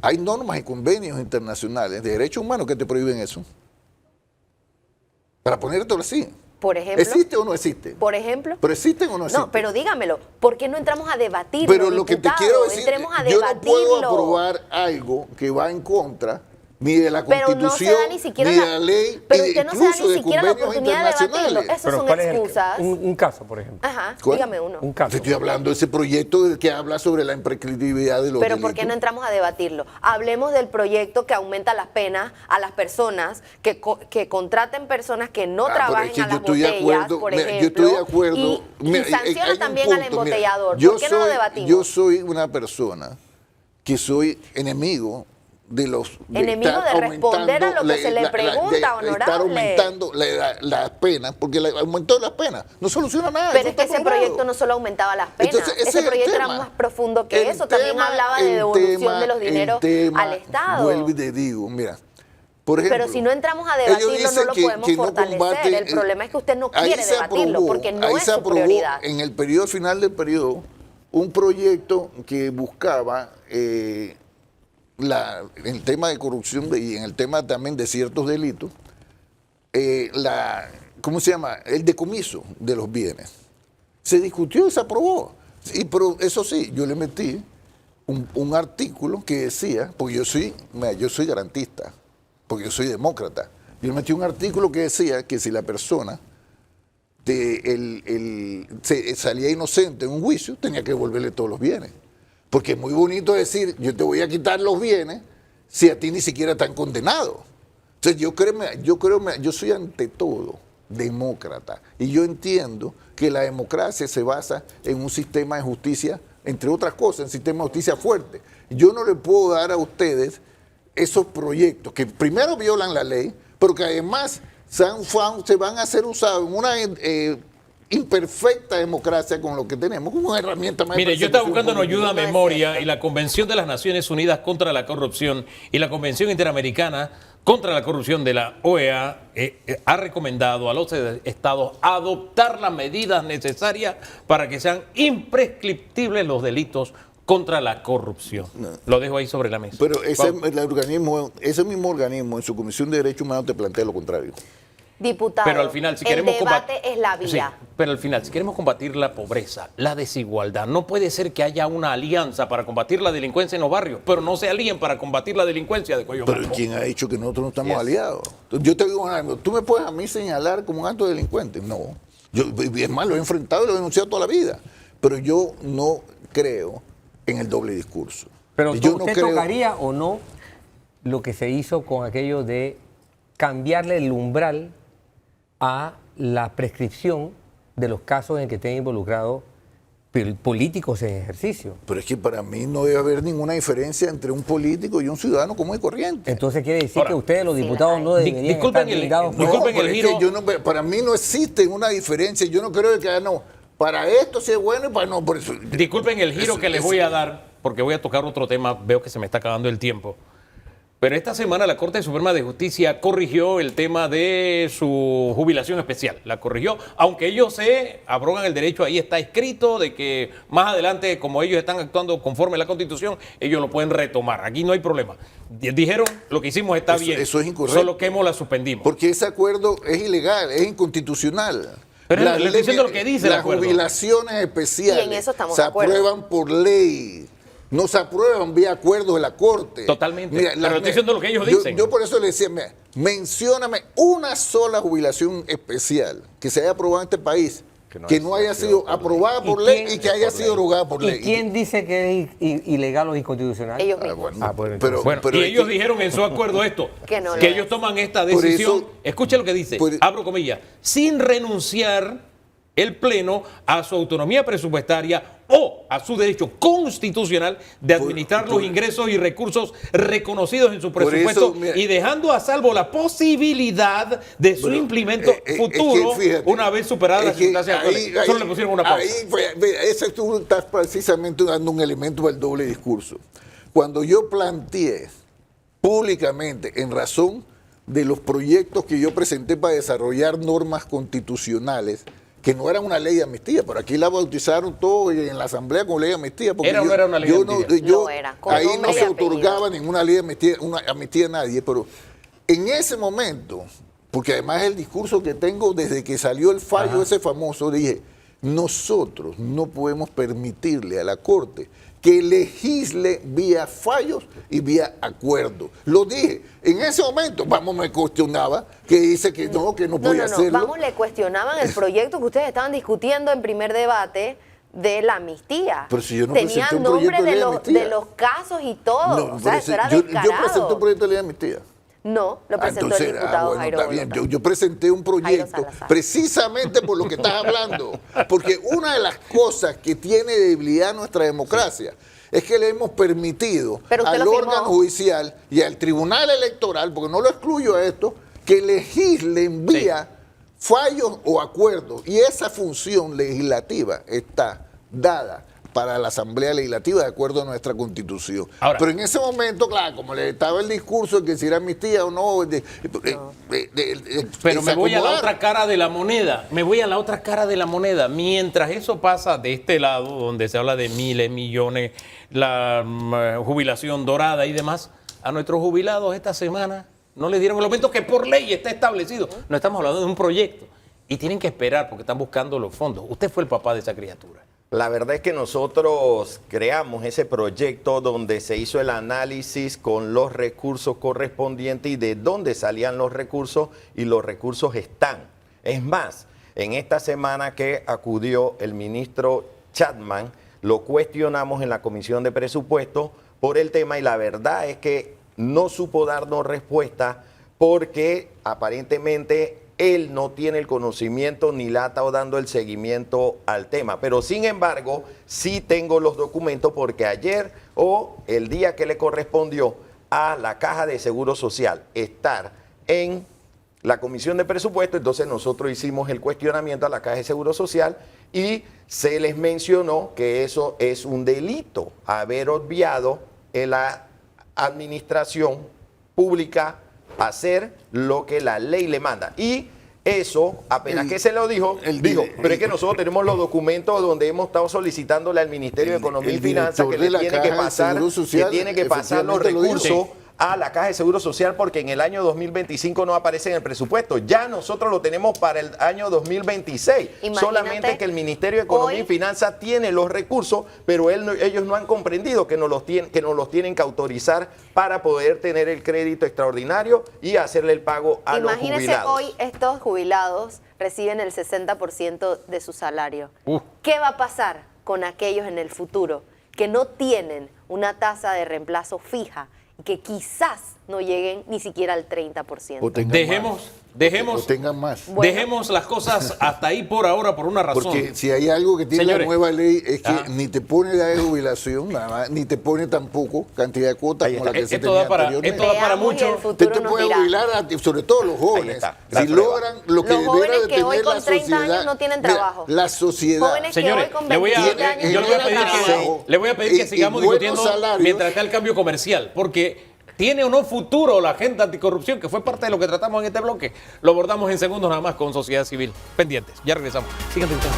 Hay normas y convenios internacionales de derechos humanos que te prohíben eso. Para ponértelo así. Por ejemplo. ¿Existe o no existe? Por ejemplo. ¿Pero existen o no existen? No, pero dígamelo. ¿Por qué no entramos a debatirlo, Pero lo que te diputado? quiero decir, Entremos a yo no puedo debatirlo. aprobar algo que va en contra ni de la Pero no se Constitución, da ni siquiera ni de la ley, pero y usted no se da incluso ni de siquiera la convenios oportunidad de debatirlo. internacionales. Esas Pero son ¿cuál es el- excusas. un caso, por ejemplo. Ajá, ¿Cuál? dígame uno. Un caso. Te estoy hablando de ese proyecto que habla sobre la imprescriptibilidad de los Pero delitos. ¿por qué no entramos a debatirlo? Hablemos del proyecto que aumenta las penas a las personas, que contraten personas que no pero trabajen es que a yo las estoy de botellas, acuerdo, por mira, ejemplo. yo estoy de acuerdo. Y Mira, sanciona hay un también al punto, mira, embotellador. yo ¿Por qué no lo soy- debatimos? Yo soy una persona que soy enemigo de los Enemigo estar de responder a aumentando lo que se le pregunta, de estar honorable. aumentando las penas, porque el aumento de las penas no soluciona nada. Pero eso es que está ese probado. proyecto no solo aumentaba las penas, Entonces, ese es ese el proyecto era tema. más profundo que El eso, también tema- hablaba de el devolución tema- de los dineros el tema, al Estado. Vuelvo y te digo, mira, Por ejemplo, pero si no entramos a ellos debatirlo, no dicen lo podemos que no fortalecer. combaten, El problema es que usted no ahí quiere se debatirlo aprobó, porque no ahí es se su aprobó prioridad. en el periodo final del periodo un proyecto que buscaba el tema de corrupción y en el tema también de ciertos delitos, ¿cómo se llama? El decomiso de los bienes. Se discutió y se aprobó. Pero eso sí, yo le metí un artículo que decía, porque yo soy garantista, porque yo soy demócrata. Yo le metí un artículo que decía que si la persona salía inocente en un juicio, tenía que devolverle todos los bienes. Porque es muy bonito decir, yo te voy a quitar los bienes si a ti ni siquiera están condenados. Entonces yo soy ante todo demócrata y yo entiendo que la democracia se basa en un sistema de justicia, entre otras cosas, en un sistema de justicia fuerte. Yo no le puedo dar a ustedes esos proyectos que primero violan la ley, pero que además se van a ser usados en una imperfecta democracia con lo que tenemos, como una herramienta más. Mire, yo estaba buscando una política. ayuda a memoria y la Convención de las Naciones Unidas contra la Corrupción y la Convención Interamericana contra la Corrupción de la OEA ha recomendado a los estados adoptar las medidas necesarias para que sean imprescriptibles los delitos contra la corrupción. No. Lo dejo ahí sobre la mesa. Pero ese mismo organismo en su Comisión de Derechos Humanos te plantea lo contrario. Diputado, pero al final, si queremos el debate es la vía. Sí, pero al final, si queremos combatir la pobreza, la desigualdad, no puede ser que haya una alianza para combatir la delincuencia en los barrios, pero no se alíen para combatir la delincuencia de cuello blanco. Pero ¿quién ha dicho que nosotros no estamos aliados? Yo te digo algo, ¿tú me puedes a mí señalar como un acto delincuente? No. Es más, lo he enfrentado y lo he denunciado toda la vida. Pero yo no creo en el doble discurso. Pero yo ¿usted tocaría o no lo que se hizo con aquello de cambiarle el umbral a la prescripción de los casos en que estén involucrados políticos en ejercicio? Pero es que para mí no debe haber ninguna diferencia entre un político y un ciudadano común y corriente. Entonces quiere decir que ustedes, los diputados, no deberían estar blindados. Disculpen el giro. Para mí no existe una diferencia. Yo no creo que para esto sí es bueno y para no. Por eso, disculpen el giro que les voy a dar, porque voy a tocar otro tema. Veo que se me está acabando el tiempo. Pero esta semana la Corte Suprema de Justicia corrigió el tema de su jubilación especial. La corrigió, aunque ellos se abrogan el derecho, ahí está escrito, de que más adelante, como ellos están actuando conforme a la Constitución, ellos lo pueden retomar. Aquí no hay problema. Dijeron, lo que hicimos está bien. Eso es incorrecto. Solo que la suspendimos. Porque ese acuerdo es ilegal, es inconstitucional. Pero le estoy diciendo lo que dice el acuerdo. Las jubilaciones especiales y en eso estamos se de acuerdo. aprueban por ley. No se aprueban vía acuerdos de la Corte. Totalmente. Mira, pero estoy diciendo lo que ellos dicen. Yo por eso le decía, mencióname una sola jubilación especial que se haya aprobado en este país, que no haya sido aprobada por ley y que haya sido derogada por ley. ¿Y quién dice que es ilegal o inconstitucional? Ellos mismos. Pero ellos dijeron en su acuerdo esto, que ellos toman esta decisión, escucha lo que dice, abro comillas, sin renunciar el Pleno a su autonomía presupuestaria o a su derecho constitucional de administrar los ingresos y recursos reconocidos en su presupuesto y dejando a salvo la posibilidad de su implemento futuro una vez superada la circunstancia actual. Solo le pusieron una pausa. Tú estás precisamente dando un elemento del doble discurso. Cuando yo planteé públicamente, en razón de los proyectos que yo presenté para desarrollar normas constitucionales, que no era una ley de amnistía, pero aquí la bautizaron todo en la Asamblea con ley de amnistía. ¿Era o no era una ley de amnistía? No era. Ahí no se otorgaba ninguna ley de amnistía, una amnistía a nadie, pero en ese momento, porque además es el discurso que tengo desde que salió el fallo ese famoso, dije, nosotros no podemos permitirle a la Corte que legisle vía fallos y vía acuerdos. Lo dije. En ese momento, me cuestionaba, que dice que no podía hacerlo. Le cuestionaban el proyecto que ustedes estaban discutiendo en primer debate de la amnistía. Pero si yo no tenían nombre de los casos y todo. No, o sea, eso era yo descarado. presenté un proyecto de ley de amnistía. No, lo presentó el diputado Jairo Bolota. Yo presenté un proyecto precisamente por lo que estás hablando. Porque una de las cosas que tiene debilidad nuestra democracia es que le hemos permitido al órgano judicial y al tribunal electoral, porque no lo excluyo a esto, que legislen vía fallos o acuerdos. Y esa función legislativa está dada para la Asamblea Legislativa, de acuerdo a nuestra Constitución. Ahora, pero en ese momento, claro, como le estaba el discurso de que si era amnistía o no, pero me voy a la desacomodar. otra cara de la moneda. Me voy a la otra cara de la moneda. Mientras eso pasa de este lado, donde se habla de miles, millones, la jubilación dorada y demás, a nuestros jubilados esta semana no les dieron el aumento que por ley está establecido. No estamos hablando de un proyecto. Y tienen que esperar porque están buscando los fondos. Usted fue el papá de esa criatura. La verdad es que nosotros creamos ese proyecto donde se hizo el análisis con los recursos correspondientes y de dónde salían los recursos, y los recursos están. Es más, en esta semana que acudió el ministro Chapman, lo cuestionamos en la Comisión de Presupuestos por el tema, y la verdad es que no supo darnos respuesta porque aparentemente él no tiene el conocimiento ni le ha estado dando el seguimiento al tema. Pero sin embargo, sí tengo los documentos porque ayer o el día que le correspondió a la Caja de Seguro Social estar en la Comisión de Presupuestos, entonces nosotros hicimos el cuestionamiento a la Caja de Seguro Social y se les mencionó que eso es un delito, haber obviado en la administración pública hacer lo que la ley le manda. Y eso, apenas que se lo dijo, pero es que nosotros tenemos los documentos donde hemos estado solicitándole al Ministerio de Economía y Finanzas que le tiene que pasar, los recursos a la Caja de Seguro Social, porque en el año 2025 no aparece en el presupuesto. Ya nosotros lo tenemos para el año 2026. Imagínate, solamente que el Ministerio de Economía y Finanzas tiene los recursos, pero ellos no han comprendido que nos los tienen que autorizar para poder tener el crédito extraordinario y hacerle el pago a los jubilados. Imagínese, hoy estos jubilados reciben el 60% de su salario. ¿Qué va a pasar con aquellos en el futuro que no tienen una tasa de reemplazo fija y que quizás no lleguen ni siquiera al 30%? O tengan más. Bueno. Dejemos las cosas hasta ahí por ahora por una razón. Porque si hay algo que tiene Señores, la nueva ley es que ni te pone edad de jubilación, nada más, ni te pone tampoco cantidad de cuotas como la que se Esto tenía da para anteriormente. para Veamos y mucho. el Usted futuro te nos puede dirá. jubilar, sobre todo los jóvenes, está, si la prueba. logran lo que Los debiera jóvenes de que hoy tener con la 30 sociedad. años no tienen Mira, trabajo. la sociedad. Jóvenes Señores, que hoy con le voy a 27 años yo no le voy a tienen pedir trabajo. le voy a pedir que Y sigamos buenos discutiendo salarios. mientras está el cambio comercial, porque ¿tiene o no futuro la agenda anticorrupción, que fue parte de lo que tratamos en este bloque? Lo abordamos en segundos nada más con Sociedad Civil. Pendientes, ya regresamos. Sigan disfrutando.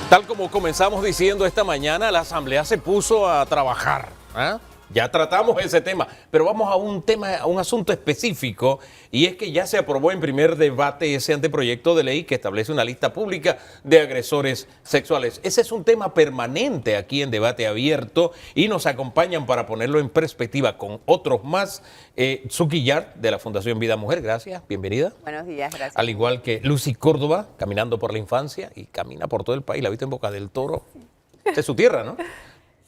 Tal como comenzamos diciendo esta mañana, la Asamblea se puso a trabajar. Ya tratamos ese tema, pero vamos a un asunto específico, y es que ya se aprobó en primer debate ese anteproyecto de ley que establece una lista pública de agresores sexuales. Ese es un tema permanente aquí en Debate Abierto, y nos acompañan para ponerlo en perspectiva con otros más. Suki Yard, de la Fundación Vida Mujer, gracias, bienvenida. Buenos días, gracias. Al igual que Lucy Córdoba, caminando por la infancia y camina por todo el país, la viste en Boca del Toro. Esa es su tierra, ¿no?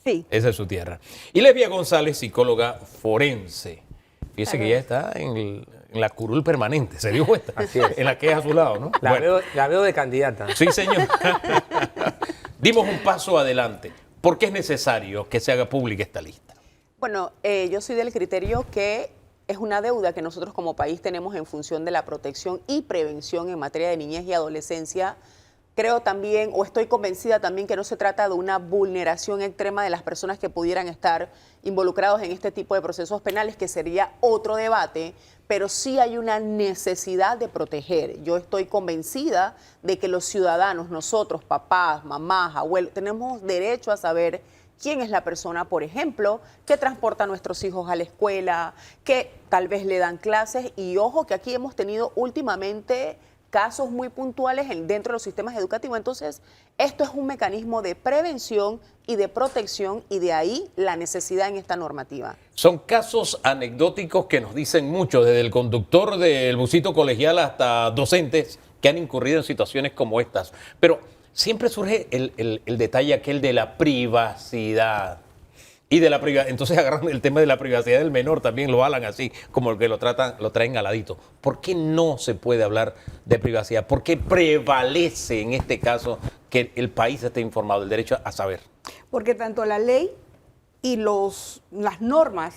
Sí. Esa es su tierra. Y Lesbia González, psicóloga forense. Fíjese que ya está en la curul permanente, se dio cuenta. Así es. En la que es a su lado, ¿no? La veo de candidata. Sí, señor. Dimos un paso adelante. ¿Por qué es necesario que se haga pública esta lista? Bueno, yo soy del criterio que es una deuda que nosotros como país tenemos en función de la protección y prevención en materia de niñez y adolescencia. Creo también, o estoy convencida también, que no se trata de una vulneración extrema de las personas que pudieran estar involucrados en este tipo de procesos penales, que sería otro debate, pero sí hay una necesidad de proteger. Yo estoy convencida de que los ciudadanos, nosotros, papás, mamás, abuelos, tenemos derecho a saber quién es la persona, por ejemplo, que transporta a nuestros hijos a la escuela, que tal vez le dan clases, y ojo que aquí hemos tenido últimamente casos muy puntuales dentro de los sistemas educativos. Entonces, esto es un mecanismo de prevención y de protección, y de ahí la necesidad en esta normativa. Son casos anecdóticos que nos dicen mucho, desde el conductor del busito colegial hasta docentes que han incurrido en situaciones como estas. Pero siempre surge el detalle aquel de la privacidad. Y de la privacidad, entonces agarran el tema de la privacidad del menor, también lo hablan así, como el que lo traen aladito. ¿Por qué no se puede hablar de privacidad? ¿Por qué prevalece en este caso que el país esté informado, el derecho a saber? Porque tanto la ley y las normas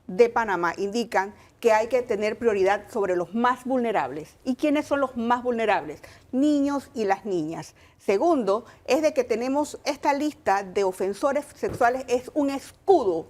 de Panamá indican que hay que tener prioridad sobre los más vulnerables. ¿Y quiénes son los más vulnerables? Niños y las niñas. Segundo, es de que tenemos esta lista de ofensores sexuales, es un escudo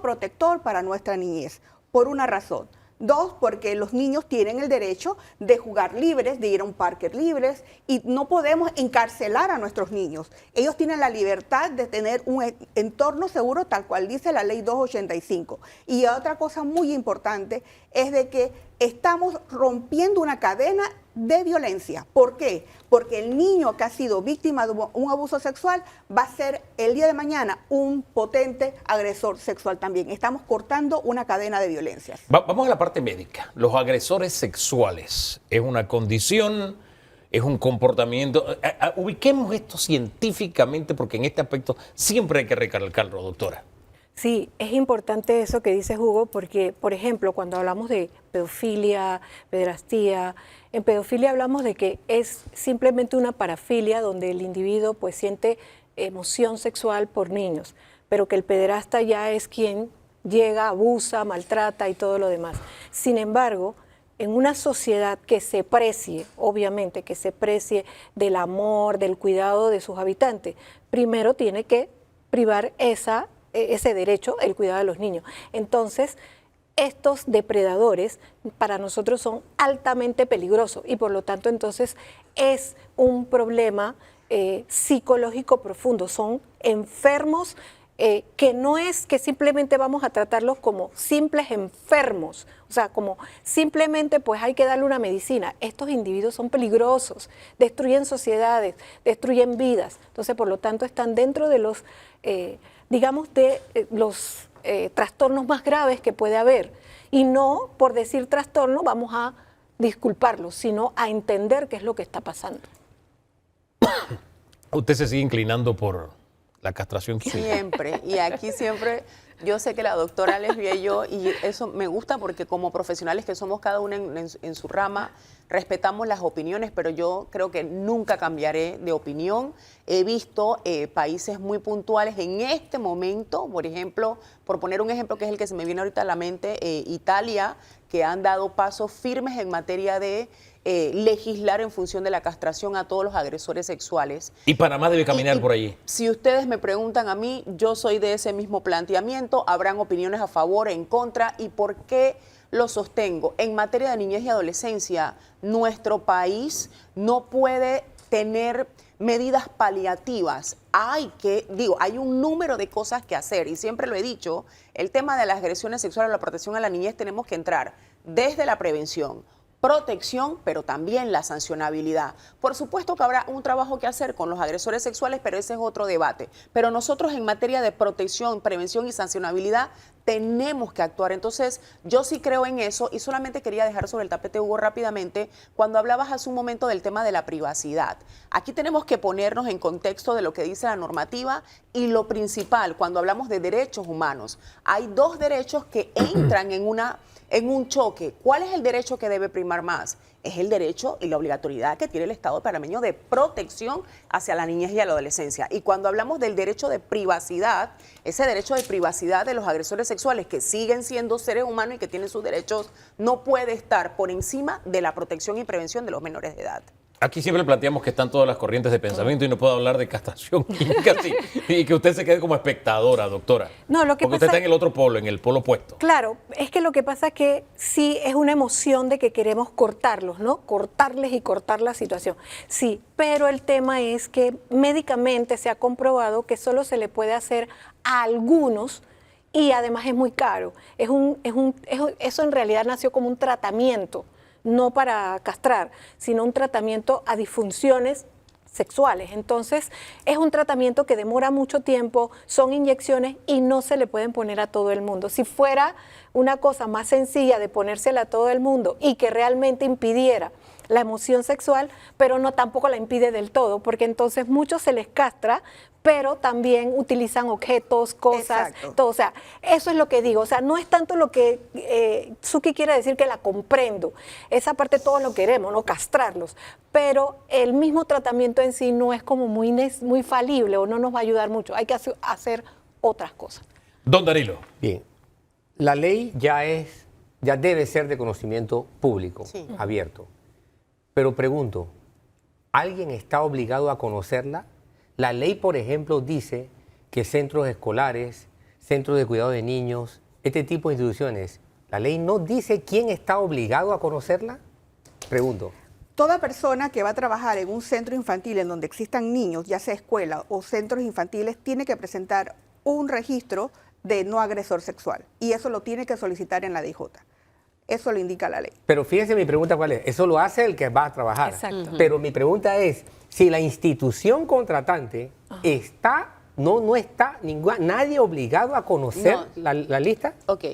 protector para nuestra niñez, por una razón. Dos, porque los niños tienen el derecho de jugar libres, de ir a un parque libres, y no podemos encarcelar a nuestros niños. Ellos tienen la libertad de tener un entorno seguro, tal cual dice la ley 285. Y otra cosa muy importante es de que estamos rompiendo una cadena de violencia. ¿Por qué? Porque el niño que ha sido víctima de un abuso sexual va a ser el día de mañana un potente agresor sexual también. Estamos cortando una cadena de violencias. Vamos a la parte médica. Los agresores sexuales, ¿es una condición? ¿Es un comportamiento? Ubiquemos esto científicamente, porque en este aspecto siempre hay que recalcarlo, doctora. Sí, es importante eso que dice Hugo, porque, por ejemplo, cuando hablamos de pedofilia, pederastía, en pedofilia hablamos de que es simplemente una parafilia donde el individuo pues siente emoción sexual por niños, pero que el pederasta ya es quien llega, abusa, maltrata y todo lo demás. Sin embargo, en una sociedad que se precie, obviamente, que se precie del amor, del cuidado de sus habitantes, primero tiene que privar ese derecho, el cuidado de los niños. Entonces, estos depredadores para nosotros son altamente peligrosos y por lo tanto entonces es un problema psicológico profundo. Son enfermos que no es que simplemente vamos a tratarlos como simples enfermos, o sea, como simplemente pues hay que darle una medicina. Estos individuos son peligrosos, destruyen sociedades, destruyen vidas. Entonces, por lo tanto, están dentro de los, digamos, de los trastornos más graves que puede haber. Y no por decir trastorno vamos a disculparlos, sino a entender qué es lo que está pasando. Usted se sigue inclinando por la castración química. Siempre, y aquí siempre, yo sé que la doctora Lesbia y yo, y eso me gusta porque como profesionales que somos cada una en su rama, respetamos las opiniones, pero yo creo que nunca cambiaré de opinión. He visto países muy puntuales en este momento, por ejemplo, por poner un ejemplo que es el que se me viene ahorita a la mente, Italia, que han dado pasos firmes en materia de legislar en función de la castración a todos los agresores sexuales. Y Panamá debe caminar por allí. Si ustedes me preguntan a mí, yo soy de ese mismo planteamiento, habrán opiniones a favor, en contra, y por qué lo sostengo. En materia de niñez y adolescencia, nuestro país no puede tener medidas paliativas. Hay un número de cosas que hacer y siempre lo he dicho, el tema de las agresiones sexuales o la protección a la niñez tenemos que entrar desde la prevención, protección, pero también la sancionabilidad. Por supuesto que habrá un trabajo que hacer con los agresores sexuales, pero ese es otro debate. Pero nosotros en materia de protección, prevención y sancionabilidad tenemos que actuar. Entonces, yo sí creo en eso y solamente quería dejar sobre el tapete, Hugo, rápidamente, cuando hablabas hace un momento del tema de la privacidad. Aquí tenemos que ponernos en contexto de lo que dice la normativa y lo principal, cuando hablamos de derechos humanos. Hay dos derechos que entran en un choque. ¿Cuál es el derecho que debe primar más? Es el derecho y la obligatoriedad que tiene el Estado panameño de protección hacia la niñez y la adolescencia. Y cuando hablamos del derecho de privacidad, ese derecho de privacidad de los agresores sexuales que siguen siendo seres humanos y que tienen sus derechos, no puede estar por encima de la protección y prevención de los menores de edad. Aquí siempre planteamos que están todas las corrientes de pensamiento y no puedo hablar de castración química y que usted se quede como espectadora, doctora. No, lo que porque usted está en el otro polo, en el polo opuesto. Claro, es que lo que pasa es que sí es una emoción de que queremos cortarlos, ¿no? Cortarles y cortar la situación. Sí, pero el tema es que médicamente se ha comprobado que solo se le puede hacer a algunos y además es muy caro. Eso en realidad nació como un tratamiento, no para castrar, sino un tratamiento a disfunciones sexuales. Entonces, es un tratamiento que demora mucho tiempo, son inyecciones y no se le pueden poner a todo el mundo. Si fuera una cosa más sencilla de ponérsela a todo el mundo y que realmente impidiera la emoción sexual, pero no tampoco la impide del todo, porque entonces muchos se les castra, pero también utilizan objetos, cosas, todo. O sea, eso es lo que digo. O sea, no es tanto lo que Suki quiere decir que la comprendo. Esa parte todos lo queremos, no castrarlos. Pero el mismo tratamiento en sí no es como muy falible o no nos va a ayudar mucho. Hay que hacer otras cosas. Don Danilo. Bien. La ley ya debe ser de conocimiento público, Sí. abierto. Pero pregunto, ¿alguien está obligado a conocerla? La ley, por ejemplo, dice que centros escolares, centros de cuidado de niños, este tipo de instituciones, ¿la ley no dice quién está obligado a conocerla? Pregunto. Toda persona que va a trabajar en un centro infantil en donde existan niños, ya sea escuela o centros infantiles, tiene que presentar un registro de no agresor sexual. Y eso lo tiene que solicitar en la DJ. Eso lo indica la ley. Pero fíjense mi pregunta cuál es. Eso lo hace el que va a trabajar. Exacto. Pero mi pregunta es, si la institución contratante está, no está nadie obligado a conocer No. la lista. Ok.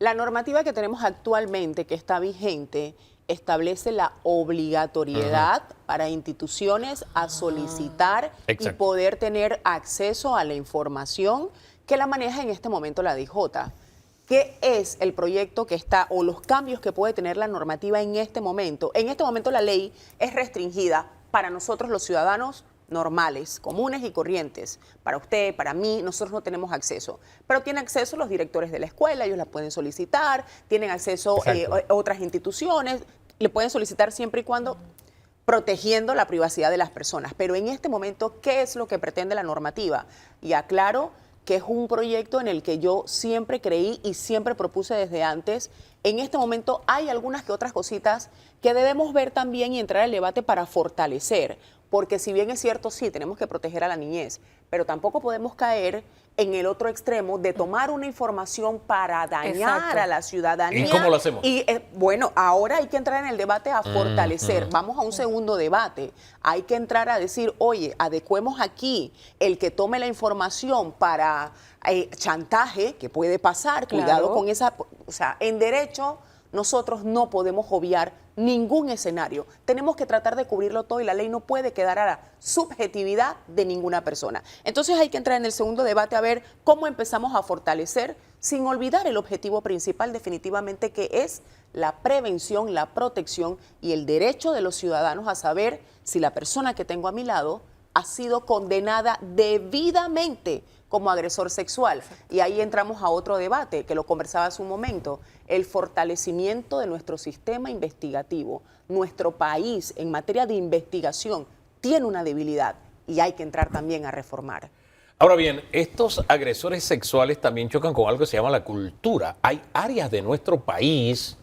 La normativa que tenemos actualmente, que está vigente, establece la obligatoriedad para instituciones a solicitar y Exacto. poder tener acceso a la información que la maneja en este momento la DJ. ¿Qué es el proyecto que está o los cambios que puede tener la normativa en este momento? En este momento la ley es restringida para nosotros los ciudadanos normales, comunes y corrientes. Para usted, para mí, nosotros no tenemos acceso. Pero tienen acceso los directores de la escuela, ellos la pueden solicitar, tienen acceso otras instituciones, le pueden solicitar siempre y cuando protegiendo la privacidad de las personas. Pero en este momento, ¿qué es lo que pretende la normativa? Y aclaro que es un proyecto en el que yo siempre creí y siempre propuse desde antes. En este momento hay algunas que otras cositas que debemos ver también y entrar al debate para fortalecer, porque si bien es cierto, sí, tenemos que proteger a la niñez, pero tampoco podemos caer en el otro extremo de tomar una información para dañar Exacto. a la ciudadanía. ¿Y cómo lo hacemos? Y bueno, ahora hay que entrar en el debate a fortalecer. Vamos a un segundo debate. Hay que entrar a decir, oye, adecuemos aquí el que tome la información para chantaje, que puede pasar, Claro. cuidado con esa. O sea, en derecho nosotros no podemos obviar ningún escenario. Tenemos que tratar de cubrirlo todo y la ley no puede quedar a la subjetividad de ninguna persona. Entonces hay que entrar en el segundo debate a ver cómo empezamos a fortalecer, sin olvidar el objetivo principal definitivamente, que es la prevención, la protección y el derecho de los ciudadanos a saber si la persona que tengo a mi lado ha sido condenada debidamente como agresor sexual. Y ahí entramos a otro debate, que lo conversaba hace un momento, el fortalecimiento de nuestro sistema investigativo. Nuestro país en materia de investigación tiene una debilidad y hay que entrar también a reformar. Ahora bien, estos agresores sexuales también chocan con algo que se llama la cultura. Hay áreas de nuestro país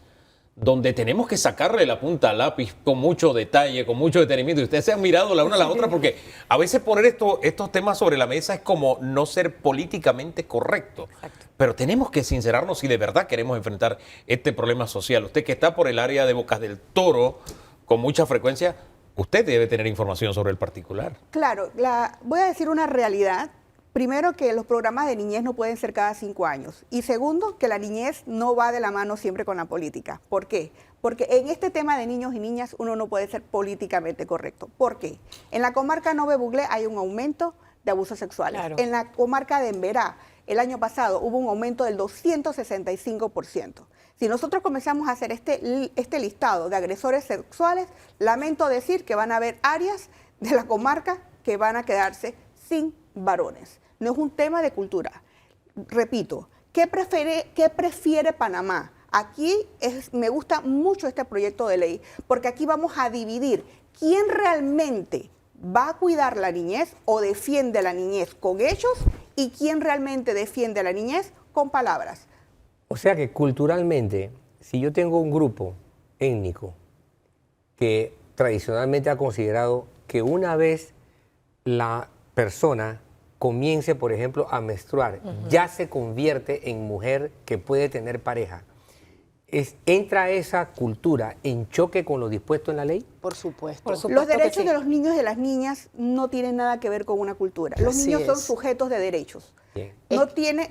donde tenemos que sacarle la punta al lápiz con mucho detalle, con mucho detenimiento. Y ustedes se han mirado la una a la otra porque a veces poner estos temas sobre la mesa es como no ser políticamente correcto. Pero tenemos que sincerarnos si de verdad queremos enfrentar este problema social. Usted que está por el área de Bocas del Toro con mucha frecuencia, usted debe tener información sobre el particular. Claro, voy a decir una realidad. Primero, que los programas de niñez no pueden ser cada 5 años. Y segundo, que la niñez no va de la mano siempre con la política. ¿Por qué? Porque en este tema de niños y niñas uno no puede ser políticamente correcto. ¿Por qué? En la comarca Nove Buglé hay un aumento de abusos sexuales. Claro. En la comarca de Emberá, el año pasado hubo un aumento del 265%. Si nosotros comenzamos a hacer este listado de agresores sexuales, lamento decir que van a haber áreas de la comarca que van a quedarse sin varones. No es un tema de cultura. Repito, ¿qué prefiere Panamá? Aquí me gusta mucho este proyecto de ley, porque aquí vamos a dividir quién realmente va a cuidar la niñez o defiende la niñez con hechos y quién realmente defiende la niñez con palabras. O sea que culturalmente, si yo tengo un grupo étnico que tradicionalmente ha considerado que una vez la persona comience, por ejemplo, a menstruar, ya se convierte en mujer que puede tener pareja. ¿Entra esa cultura en choque con lo dispuesto en la ley? Por supuesto. Por supuesto Los que derechos sí. de los niños y de las niñas no tienen nada que ver con una cultura. Los Así niños son es. sujetos de derechos. Bien. No tiene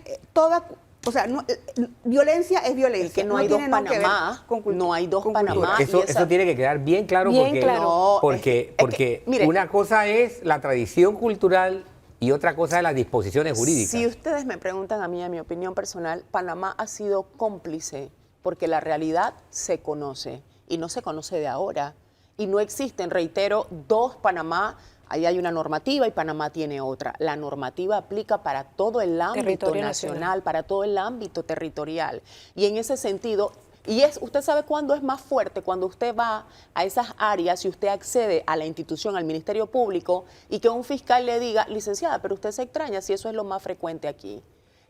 violencia es violencia. Es que no hay dos tiene nada que ver Panamá, con cultura. no hay dos con Panamá. cultura. y Eso esa- tiene que quedar bien claro Bien porque, claro. No, porque, es que, mire, una cosa es la tradición cultural y otra cosa es las disposiciones jurídicas. Si ustedes me preguntan a mí, a mi opinión personal, Panamá ha sido cómplice porque la realidad se conoce y no se conoce de ahora. Y no existen, reitero, dos Panamá. Ahí hay una normativa y Panamá tiene otra. La normativa aplica para todo el ámbito Territorio nacional, nacional. para todo el ámbito territorial. Y en ese sentido, usted sabe cuándo es más fuerte, cuando usted va a esas áreas y usted accede a la institución, al Ministerio Público, y que un fiscal le diga, licenciada, pero usted se extraña si eso es lo más frecuente aquí.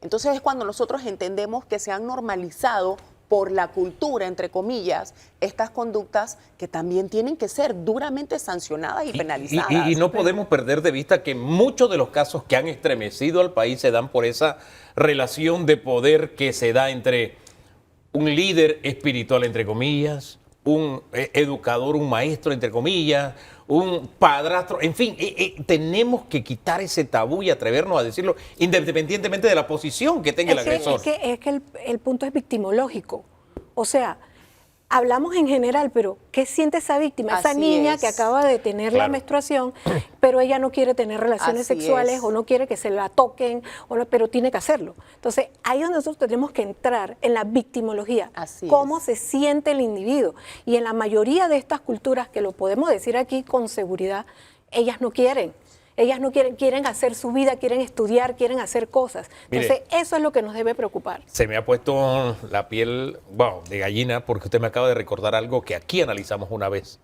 Entonces es cuando nosotros entendemos que se han normalizado por la cultura, entre comillas, estas conductas que también tienen que ser duramente sancionadas y penalizadas. Y no podemos perder de vista que muchos de los casos que han estremecido al país se dan por esa relación de poder que se da entre un líder espiritual, entre comillas, un educador, un maestro, entre comillas, un padrastro, en fin, tenemos que quitar ese tabú y atrevernos a decirlo independientemente de la posición que tenga el agresor. Es que el punto es victimológico. O sea, hablamos en general, pero ¿qué siente esa víctima? Esa Así niña es. que acaba de tener la Claro. menstruación, pero ella no quiere tener relaciones Así sexuales es. o no quiere que se la toquen, pero tiene que hacerlo. Entonces, ahí es donde nosotros tenemos que entrar en la victimología. Así cómo es. se siente el individuo. Y en la mayoría de estas culturas, que lo podemos decir aquí con seguridad, ellas no quieren. Ellas no quieren hacer su vida, quieren estudiar, quieren hacer cosas. Entonces, Mire, eso es lo que nos debe preocupar. Se me ha puesto la piel, de gallina, porque usted me acaba de recordar algo que aquí analizamos una vez.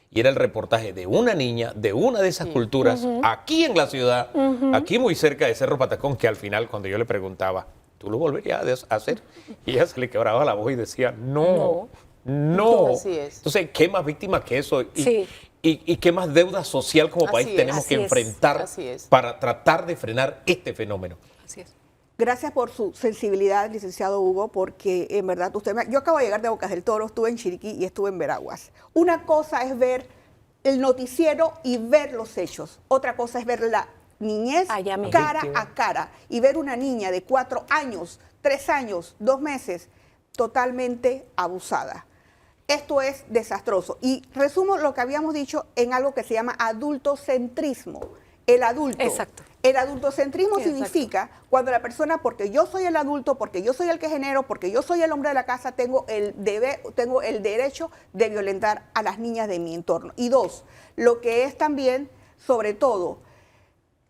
Y era el reportaje de una niña de una de esas culturas, aquí en la ciudad, aquí muy cerca de Cerro Patacón, que al final, cuando yo le preguntaba, ¿tú lo volverías a hacer? Y ella se le quebraba la voz y decía, no. Así es. Entonces, ¿qué más víctima que eso? Sí. Y qué más deuda social como Así país es. tenemos que Así es. enfrentar Así es. para tratar de frenar este fenómeno. Así es. Gracias por su sensibilidad, licenciado Hugo, porque en verdad yo acabo de llegar de Bocas del Toro, estuve en Chiriquí y estuve en Veraguas. Una cosa es ver el noticiero y ver los hechos. Otra cosa es ver la niñez Allá mismo. cara a cara y ver una niña de 4 años, 3 años, 2 meses, totalmente abusada. Esto es desastroso. Y resumo lo que habíamos dicho en algo que se llama adultocentrismo. El adulto. Exacto. El adultocentrismo Exacto. significa cuando la persona, porque yo soy el adulto, porque yo soy el que genero, porque yo soy el hombre de la casa, tengo el derecho de violentar a las niñas de mi entorno. Y 2, lo que es también, sobre todo,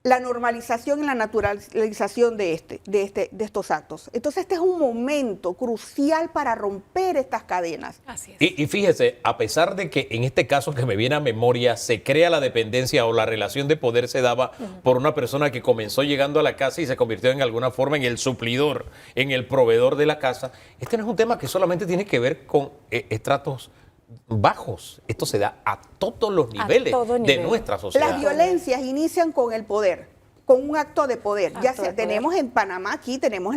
la normalización y la naturalización de estos actos. Entonces, este es un momento crucial para romper estas cadenas. Así es. Y fíjese, a pesar de que en este caso que me viene a memoria, se crea la dependencia o la relación de poder se daba por una persona que comenzó llegando a la casa y se convirtió en alguna forma en el suplidor, en el proveedor de la casa, este no es un tema que solamente tiene que ver con estratos bajos. Esto se da a todos los niveles todo de nivel. nuestra sociedad. Las violencias inician con el poder, con un acto de poder. Acto Ya de poder. tenemos en Panamá, aquí tenemos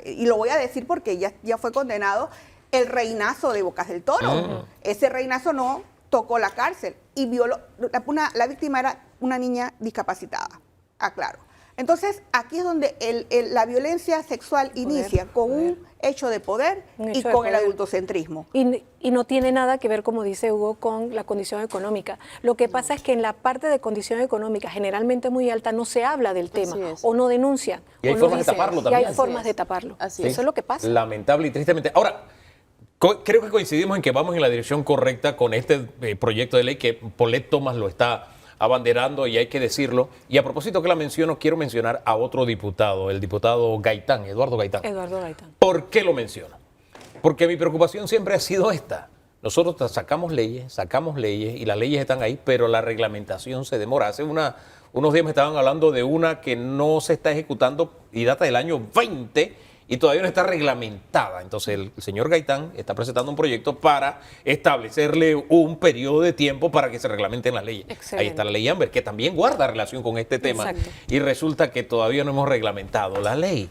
y lo voy a decir porque ya fue condenado, el reinazo de Bocas del Toro. Ese reinazo no tocó la cárcel y violó, la víctima era una niña discapacitada, aclaro. Entonces, aquí es donde la violencia sexual inicia con un hecho de poder Un y hecho de con el poder. adultocentrismo. Y no tiene nada que ver, como dice Hugo, con la condición económica. Lo que pasa es que en la parte de condición económica, generalmente muy alta, no se habla del tema es. o no denuncian. Y hay o no formas de dicen. taparlo Y también. hay Así formas es. de taparlo. Así Eso es lo que pasa. Lamentable y tristemente. Ahora, creo que coincidimos en que vamos en la dirección correcta con este proyecto de ley que Paulette Thomas lo está abanderando y hay que decirlo. Y a propósito que la menciono, quiero mencionar a otro diputado, el diputado Gaitán, Eduardo Gaitán. Eduardo Gaitán. ¿Por qué lo menciono? Porque mi preocupación siempre ha sido esta. Nosotros sacamos leyes y las leyes están ahí, pero la reglamentación se demora. Hace unos días me estaban hablando de una que no se está ejecutando y data del año 20 y todavía no está reglamentada. Entonces el señor Gaitán está presentando un proyecto para establecerle un periodo de tiempo para que se reglamenten las leyes. Excelente. Ahí está la ley Amber, que también guarda relación con este tema. Exacto. Y resulta que todavía no hemos reglamentado la ley.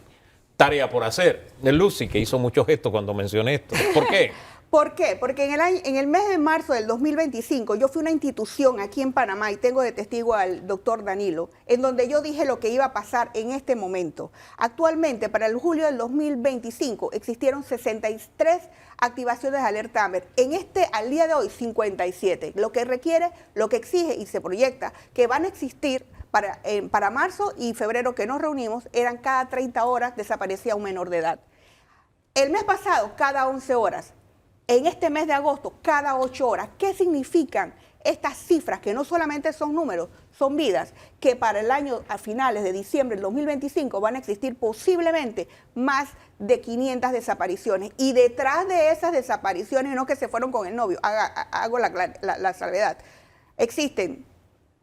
Tarea por hacer. Lucy, que hizo muchos gestos cuando mencioné esto. ¿Por qué? ¿Por qué? Porque en el mes de marzo del 2025 yo fui a una institución aquí en Panamá y tengo de testigo al doctor Danilo, en donde yo dije lo que iba a pasar en este momento. Actualmente, para el julio del 2025, existieron 63 activaciones de alerta Amber. Al día de hoy, 57. Lo que requiere, lo que exige y se proyecta que van a existir para marzo y febrero que nos reunimos, eran cada 30 horas desaparecía un menor de edad. El mes pasado, cada 11 horas. En este mes de agosto, cada 8 horas. ¿Qué significan estas cifras, que no solamente son números, son vidas, que para el año, a finales de diciembre del 2025, van a existir posiblemente más de 500 desapariciones. Y detrás de esas desapariciones, no que se fueron con el novio, hago la salvedad, existen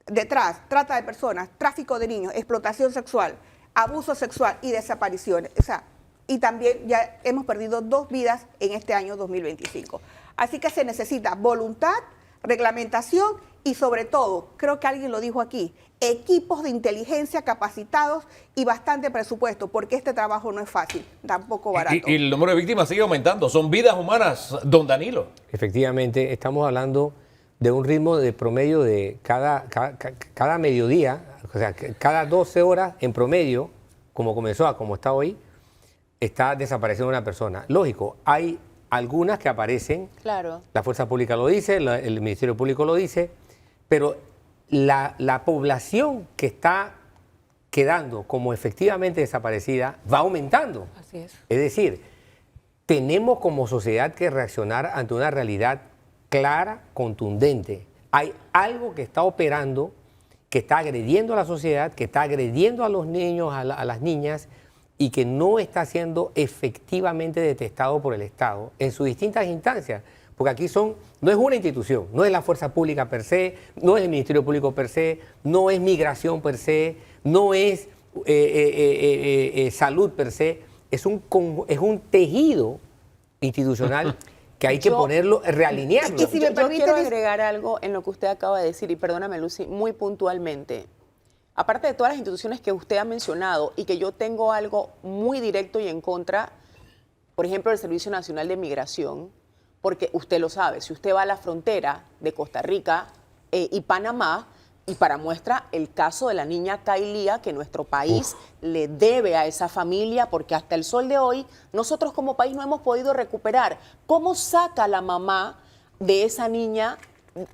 detrás trata de personas, tráfico de niños, explotación sexual, abuso sexual y desapariciones. O sea, y también ya hemos perdido 2 vidas en este año 2025. Así que se necesita voluntad, reglamentación y sobre todo, creo que alguien lo dijo aquí, equipos de inteligencia capacitados y bastante presupuesto, porque este trabajo no es fácil, tampoco barato. Y el número de víctimas sigue aumentando, son vidas humanas, don Danilo. Efectivamente, estamos hablando de un ritmo de promedio de cada mediodía, o sea, cada 12 horas en promedio, como comenzó a como está hoy, está desapareciendo una persona. Lógico, hay algunas que aparecen, Claro. la Fuerza Pública lo dice, el Ministerio Público lo dice, pero la población que está quedando como efectivamente desaparecida va aumentando. Así es. Es decir, tenemos como sociedad que reaccionar ante una realidad clara, contundente. Hay algo que está operando, que está agrediendo a la sociedad, que está agrediendo a los niños, a las niñas, y que no está siendo efectivamente detectado por el Estado en sus distintas instancias. Porque aquí no es una institución, no es la Fuerza Pública per se, no es el Ministerio Público per se, no es migración per se, no es salud per se, es un tejido institucional que hay que ponerlo, realinearlo. Y si me Yo permite, quiero agregar algo en lo que usted acaba de decir, y perdóname, Lucy, muy puntualmente. Aparte de todas las instituciones que usted ha mencionado y que yo tengo algo muy directo y en contra, por ejemplo, el Servicio Nacional de Migración, porque usted lo sabe, si usted va a la frontera de Costa Rica y Panamá, y para muestra el caso de la niña Kailía, que nuestro país le debe a esa familia, porque hasta el sol de hoy nosotros como país no hemos podido recuperar. ¿Cómo saca la mamá de esa niña,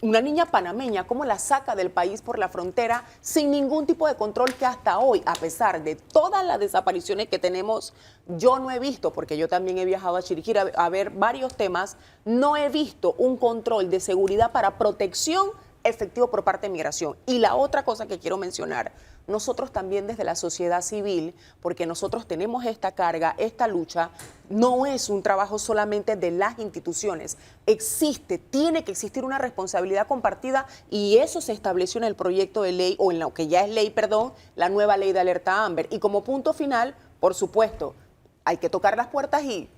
una niña panameña, cómo la saca del país por la frontera sin ningún tipo de control que hasta hoy, a pesar de todas las desapariciones que tenemos, yo no he visto, porque yo también he viajado a Chiriquí a ver varios temas, no he visto un control de seguridad para protección efectivo por parte de migración? Y la otra cosa que quiero mencionar, nosotros también desde la sociedad civil, porque nosotros tenemos esta carga, esta lucha, no es un trabajo solamente de las instituciones, tiene que existir una responsabilidad compartida y eso se estableció en el proyecto de ley, o en lo que ya es ley, perdón, la nueva ley de alerta Amber. Y como punto final, por supuesto, hay que tocar las puertas y,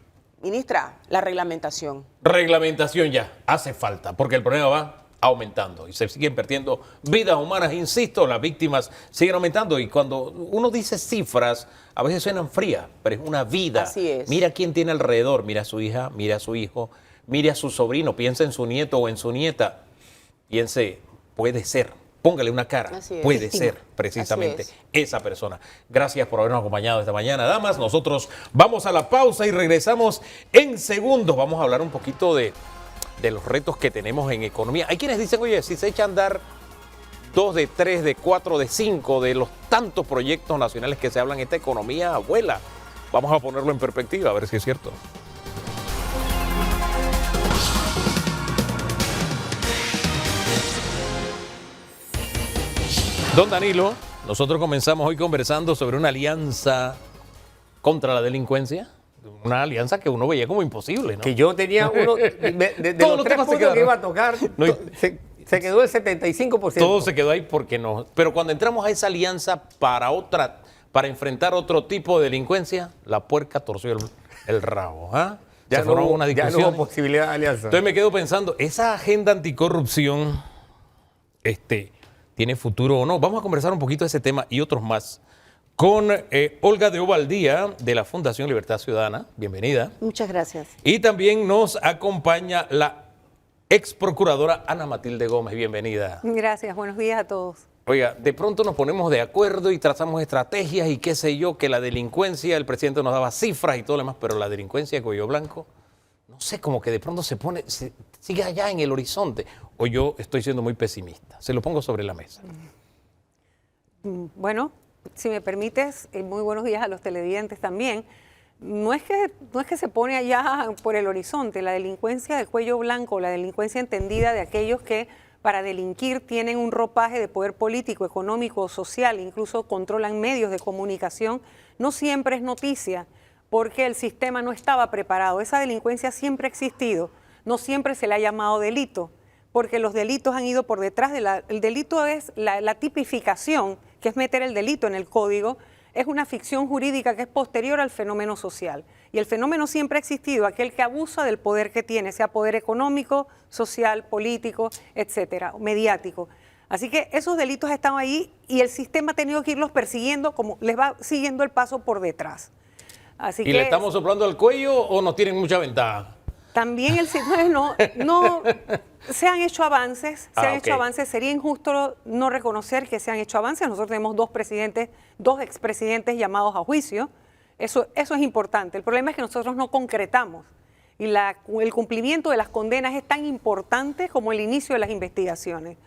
ministra, la reglamentación. Reglamentación ya, hace falta, porque el problema va aumentando y se siguen perdiendo vidas humanas, insisto, las víctimas siguen aumentando y cuando uno dice cifras, a veces suenan frías, pero es una vida. Así es. Mira quién tiene alrededor, mira a su hija, mira a su hijo, mira a su sobrino, piensa en su nieto o en su nieta, piense, puede ser, póngale una cara, Así es. puede ser precisamente Así esa persona. Gracias por habernos acompañado esta mañana, damas. Nosotros vamos a la pausa y regresamos en segundos. Vamos a hablar un poquito de los retos que tenemos en economía. Hay quienes dicen, oye, si se echa a andar 2 de 3, de 4, de 5, de los tantos proyectos nacionales que se hablan, esta economía vuela. Vamos a ponerlo en perspectiva, a ver si es cierto. Don Danilo, nosotros comenzamos hoy conversando sobre una alianza contra la delincuencia. Una alianza que uno veía como imposible, ¿no? Que yo tenía uno, de Todos los los 3 temas se puntos que quedaron. iba a tocar, No, se quedó el 75%. Todo se quedó ahí porque no. Pero cuando entramos a esa alianza para enfrentar otro tipo de delincuencia, la puerca torció el rabo. ¿Ah? Ya Se formó no hubo- una ya discusión. no hubo posibilidad de alianza. Entonces me quedo pensando, ¿esa agenda anticorrupción tiene futuro o no? Vamos a conversar un poquito de ese tema y otros más con Olga de Ovaldía de la Fundación Libertad Ciudadana. Bienvenida. Muchas gracias. Y también nos acompaña la ex procuradora Ana Matilde Gómez. Bienvenida. Gracias, buenos días a todos. Oiga, de pronto nos ponemos de acuerdo y trazamos estrategias y qué sé yo, que la delincuencia, el presidente nos daba cifras y todo lo demás, pero la delincuencia de cuello blanco, no sé, como que de pronto sigue allá en el horizonte. O yo estoy siendo muy pesimista. Se lo pongo sobre la mesa. Bueno, si me permites, muy buenos días a los televidentes también. No es que se pone allá por el horizonte. La delincuencia de cuello blanco, la delincuencia entendida de aquellos que para delinquir tienen un ropaje de poder político, económico, social, incluso controlan medios de comunicación, no siempre es noticia porque el sistema no estaba preparado. Esa delincuencia siempre ha existido, no siempre se le ha llamado delito, porque los delitos han ido por detrás el delito es la tipificación, que es meter el delito en el código, es una ficción jurídica que es posterior al fenómeno social. Y el fenómeno siempre ha existido, aquel que abusa del poder que tiene, sea poder económico, social, político, etcétera, mediático. Así que esos delitos están ahí y el sistema ha tenido que irlos persiguiendo, como les va siguiendo el paso por detrás. Así ¿Y le estamos soplando al cuello o nos tienen mucha ventaja? También el no se han hecho avances, sería injusto no reconocer que se han hecho avances. Nosotros tenemos dos expresidentes llamados a juicio, eso es importante. El problema es que nosotros no concretamos y el cumplimiento de las condenas es tan importante como el inicio de las investigaciones.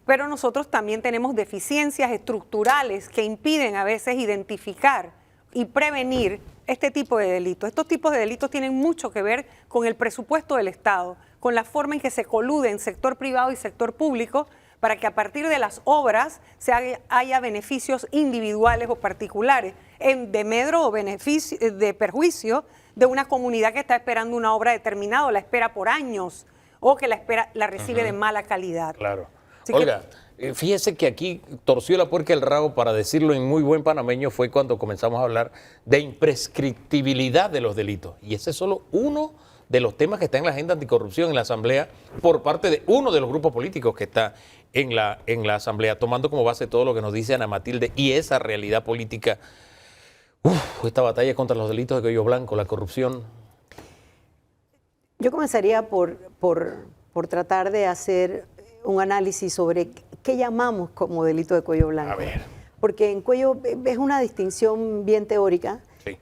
Pero nosotros también tenemos deficiencias estructurales que impiden a veces identificar y prevenir este tipo de delitos. Estos tipos de delitos tienen mucho que ver con el presupuesto del Estado, con la forma en que se coluden sector privado y sector público para que a partir de las obras haya beneficios individuales o particulares, en demedro o beneficio, de perjuicio de una comunidad que está esperando una obra determinada o la espera por años o que la recibe de mala calidad. Claro. Así Olga, fíjese que aquí torció la puerca el rabo, para decirlo en muy buen panameño, fue cuando comenzamos a hablar de imprescriptibilidad de los delitos. Y ese es solo uno de los temas que está en la agenda anticorrupción en la Asamblea por parte de uno de los grupos políticos que está en la Asamblea, tomando como base todo lo que nos dice Ana Matilde y esa realidad política. Esta batalla contra los delitos de cuello blanco, la corrupción. Yo comenzaría por tratar de hacer un análisis sobre qué llamamos como delito de cuello blanco. A ver. Porque en cuello es una distinción bien teórica, sí.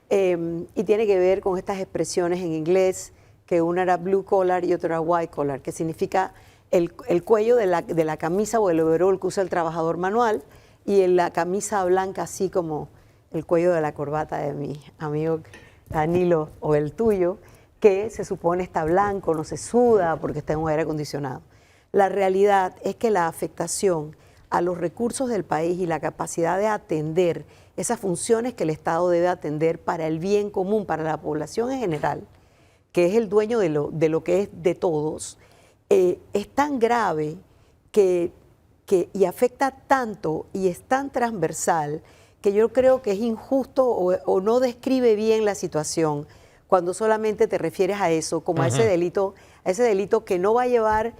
Y tiene que ver con estas expresiones en inglés, que una era blue collar y otra era white collar, que significa el cuello de la camisa o el overol que usa el trabajador manual y la camisa blanca, así como el cuello de la corbata de mi amigo Danilo o el tuyo, que se supone está blanco, no se suda porque está en un aire acondicionado. La realidad es que la afectación a los recursos del país y la capacidad de atender esas funciones que el Estado debe atender para el bien común, para la población en general, que es el dueño de lo que es de todos, es tan grave y afecta tanto y es tan transversal que yo creo que es injusto o no describe bien la situación cuando solamente te refieres a eso, como a ese delito que no va a llevar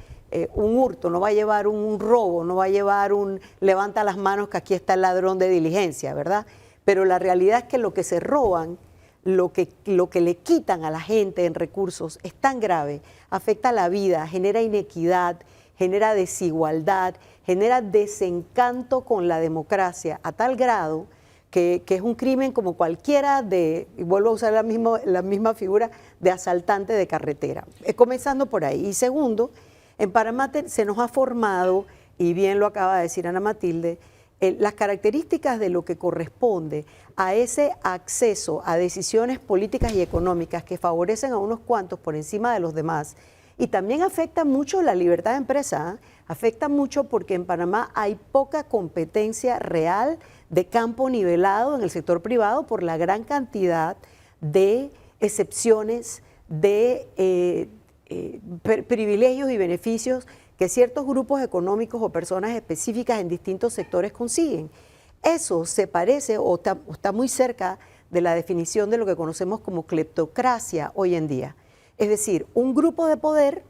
un hurto, no va a llevar un robo, no va a llevar un levanta las manos que aquí está el ladrón de diligencia, ¿verdad? Pero la realidad es que lo que se roban, lo que le quitan a la gente en recursos es tan grave, afecta la vida, genera inequidad, genera desigualdad, genera desencanto con la democracia a tal grado que es un crimen como cualquiera y vuelvo a usar la misma figura de asaltante de carretera. Comenzando por ahí. Y segundo, en Panamá se nos ha formado, y bien lo acaba de decir Ana Matilde, las características de lo que corresponde a ese acceso a decisiones políticas y económicas que favorecen a unos cuantos por encima de los demás. Y también afecta mucho la libertad de empresa, afecta mucho porque en Panamá hay poca competencia real de campo nivelado en el sector privado por la gran cantidad de excepciones, de privilegios y beneficios que ciertos grupos económicos o personas específicas en distintos sectores consiguen. Eso se parece o está muy cerca de la definición de lo que conocemos como cleptocracia hoy en día. Es decir, un grupo de poder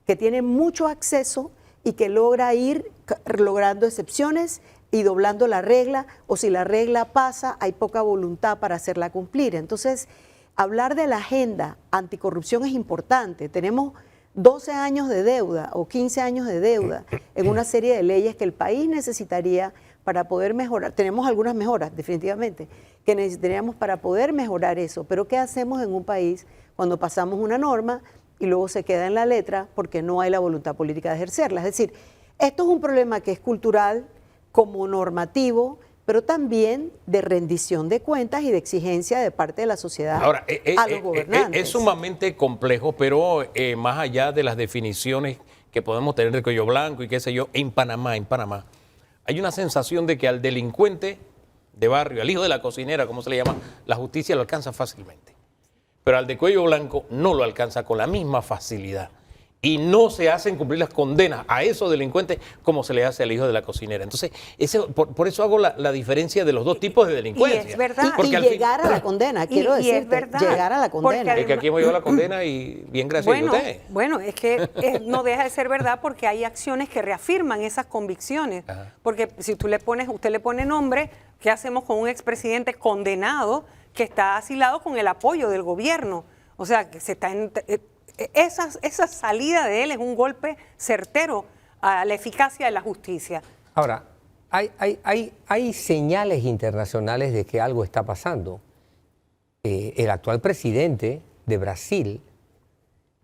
que tiene mucho acceso y que logra ir logrando excepciones y doblando la regla, o si la regla pasa, hay poca voluntad para hacerla cumplir. Entonces, hablar de la agenda anticorrupción es importante. Tenemos 12 años de deuda o 15 años de deuda en una serie de leyes que el país necesitaría para poder mejorar. Tenemos algunas mejoras, definitivamente, que necesitaríamos para poder mejorar eso. Pero ¿qué hacemos en un país cuando pasamos una norma y luego se queda en la letra porque no hay la voluntad política de ejercerla? Es decir, esto es un problema que es cultural, como normativo, pero también de rendición de cuentas y de exigencia de parte de la sociedad a los gobernantes. Es sumamente complejo, pero más allá de las definiciones que podemos tener de cuello blanco y qué sé yo, en Panamá, hay una sensación de que al delincuente de barrio, al hijo de la cocinera, como se le llama, la justicia lo alcanza fácilmente. Pero al de cuello blanco no lo alcanza con la misma facilidad. Y no se hacen cumplir las condenas a esos delincuentes como se le hace al hijo de la cocinera. Entonces, por eso hago la diferencia de los dos tipos de delincuencia. Y es verdad. Y llegar a la condena, quiero decirte, es verdad, llegar a la condena. Es que aquí hemos llegado a la condena y bien gracias a usted. Bueno, es que no deja de ser verdad porque hay acciones que reafirman esas convicciones. Ajá. Porque si usted le pone nombre, ¿qué hacemos con un expresidente condenado que está asilado con el apoyo del gobierno? O sea, que se está esa salida de él es un golpe certero a la eficacia de la justicia. Ahora, hay señales internacionales de que algo está pasando. El actual presidente de Brasil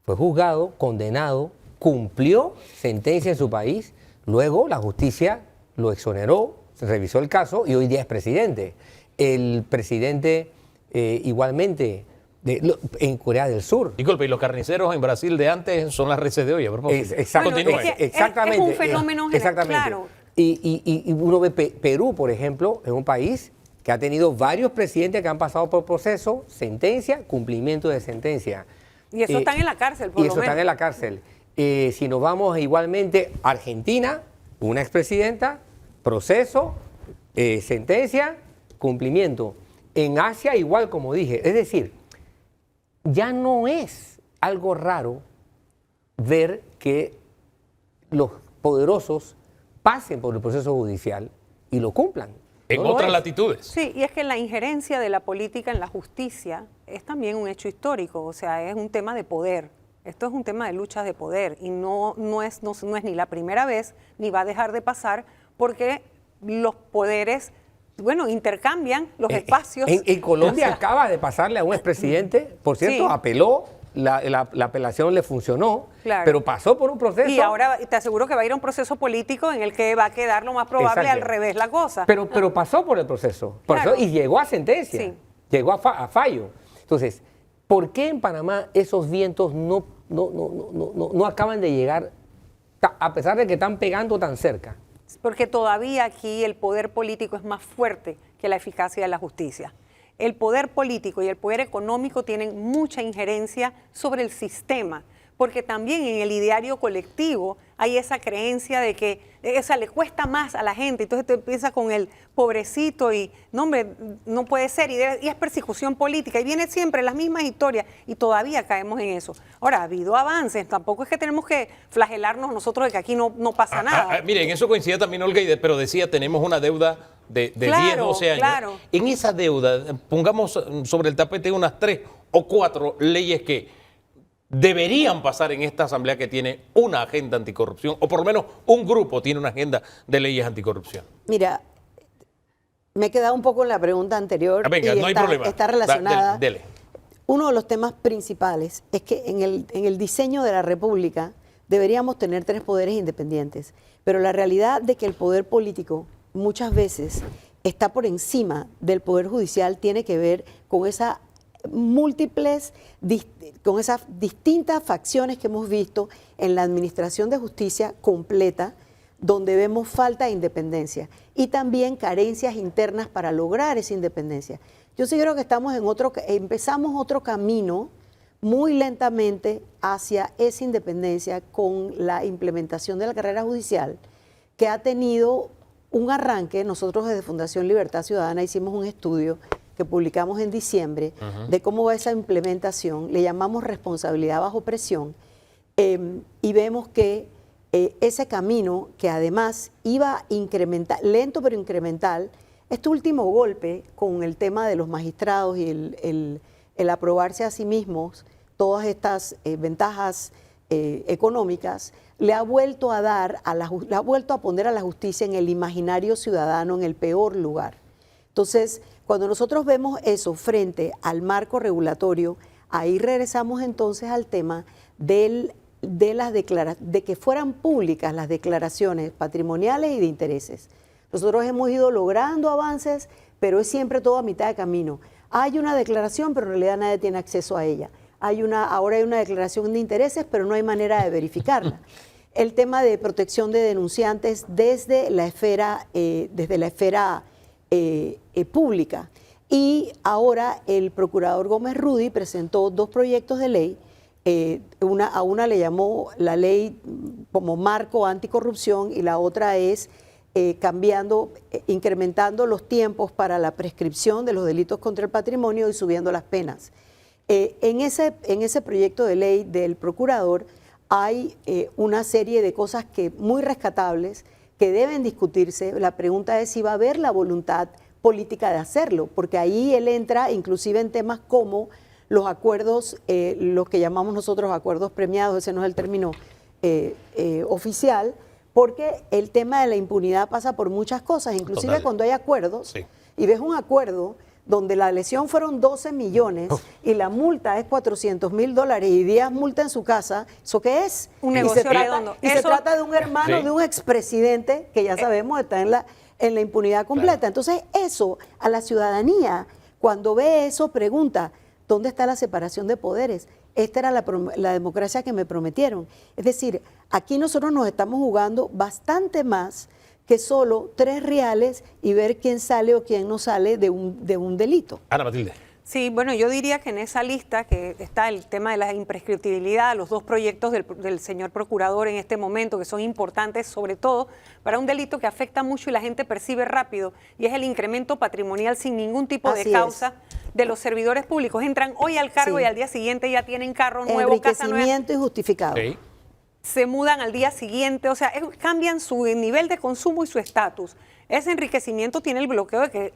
fue juzgado, condenado, cumplió sentencia en su país, luego la justicia lo exoneró, se revisó el caso y hoy día es presidente. El presidente igualmente en Corea del Sur. Disculpe, y los carniceros en Brasil de antes son las reses de hoy, a propósito. Exactamente. Es un fenómeno general, claro. Y uno ve Perú, por ejemplo, es un país que ha tenido varios presidentes que han pasado por proceso, sentencia, cumplimiento de sentencia. Y eso están en la cárcel, por Y lo eso menos. están en la cárcel. Si nos vamos igualmente a Argentina, una expresidenta, proceso, sentencia, cumplimiento. En Asia igual, como dije. Es decir, ya no es algo raro ver que los poderosos pasen por el proceso judicial y lo cumplan. En No lo otras es. latitudes. Sí, y es que la injerencia de la política en la justicia es también un hecho histórico, o sea, es un tema de poder. Esto es un tema de luchas de poder y no es ni la primera vez ni va a dejar de pasar porque los poderes, bueno, intercambian los espacios. En Colombia O sea, acaba de pasarle a un expresidente, por cierto, Sí. apeló, la apelación le funcionó, Claro. pero pasó por un proceso. y ahora te aseguro que va a ir a un proceso político en el que va a quedar lo más probable Exacto. al revés la cosa. Pero pasó por el proceso, Claro. y llegó a sentencia, Sí. llegó a fallo. Entonces, ¿por qué en Panamá esos vientos no acaban de llegar, a pesar de que están pegando tan cerca? Porque todavía aquí el poder político es más fuerte que la eficacia de la justicia. El poder político y el poder económico tienen mucha injerencia sobre el sistema, porque también en el ideario colectivo hay esa creencia de que le cuesta más a la gente, entonces te empieza con el pobrecito y no, hombre, no puede ser, y es persecución política, y viene siempre las mismas historias, y todavía caemos en eso. Ahora, ha habido avances, tampoco es que tenemos que flagelarnos nosotros de que aquí no pasa nada. Mire, en eso coincide también Olga, pero decía, tenemos una deuda de 10, Claro, 12 años. claro. En esa deuda, pongamos sobre el tapete unas 3 o 4 leyes que deberían pasar en esta asamblea que tiene una agenda anticorrupción, o por lo menos un grupo tiene una agenda de leyes anticorrupción. Mira, me he quedado un poco en la pregunta anterior. Venga, y no hay está, problema. está relacionada. Dele. Uno de los temas principales es que en el diseño de la República deberíamos tener 3 poderes independientes, pero la realidad de que el poder político muchas veces está por encima del poder judicial tiene que ver con esas distintas facciones que hemos visto en la administración de justicia completa, donde vemos falta de independencia y también carencias internas para lograr esa independencia. Yo sí creo que empezamos otro camino muy lentamente hacia esa independencia con la implementación de la carrera judicial, que ha tenido un arranque. Nosotros desde Fundación Libertad Ciudadana hicimos un estudio que publicamos en diciembre de cómo va esa implementación, le llamamos responsabilidad bajo presión, y vemos que ese camino, que además iba incremental, lento pero incremental, este último golpe con el tema de los magistrados y el aprobarse a sí mismos todas estas ventajas económicas, le ha vuelto a poner a la justicia en el imaginario ciudadano en el peor lugar. Entonces, cuando nosotros vemos eso frente al marco regulatorio, ahí regresamos entonces al tema de que fueran públicas las declaraciones patrimoniales y de intereses. Nosotros hemos ido logrando avances, pero es siempre todo a mitad de camino. Hay una declaración, pero en realidad nadie tiene acceso a ella. Ahora hay una declaración de intereses, pero no hay manera de verificarla. el tema de protección de denunciantes desde la esfera, pública. Y ahora el procurador Gómez Rudy presentó 2 proyectos de ley. A una le llamó la ley como marco anticorrupción y la otra es incrementando los tiempos para la prescripción de los delitos contra el patrimonio y subiendo las penas. En ese proyecto de ley del procurador hay una serie de cosas muy rescatables que deben discutirse. La pregunta es si va a haber la voluntad política de hacerlo, porque ahí él entra inclusive en temas como los acuerdos, los que llamamos nosotros acuerdos premiados, ese no es el término oficial, porque el tema de la impunidad pasa por muchas cosas, inclusive Total. cuando hay acuerdos, Sí. y ves un acuerdo donde la lesión fueron 12 millones y la multa es $400,000 y Díaz multa en su casa, ¿eso qué es? Un Y negocio se trata- redondo. Y se Eso- trata de un hermano Sí. de un expresidente que ya sabemos está en la impunidad completa. Entonces eso a la ciudadanía, cuando ve eso, pregunta, ¿dónde está la separación de poderes? Esta era la democracia que me prometieron. Es decir, aquí nosotros nos estamos jugando bastante más que solo 3 reales y ver quién sale o quién no sale de un delito. Ana Matilde. Sí, bueno, yo diría que en esa lista que está el tema de la imprescriptibilidad, los 2 proyectos del señor procurador en este momento, que son importantes sobre todo para un delito que afecta mucho y la gente percibe rápido, y es el incremento patrimonial sin ningún tipo de Así causa de los servidores públicos. Entran hoy al cargo Sí. y al día siguiente ya tienen carro nuevo, casa nueva. Enriquecimiento injustificado. Sí. Se mudan al día siguiente, o sea, cambian su nivel de consumo y su estatus. Ese enriquecimiento tiene el bloqueo de que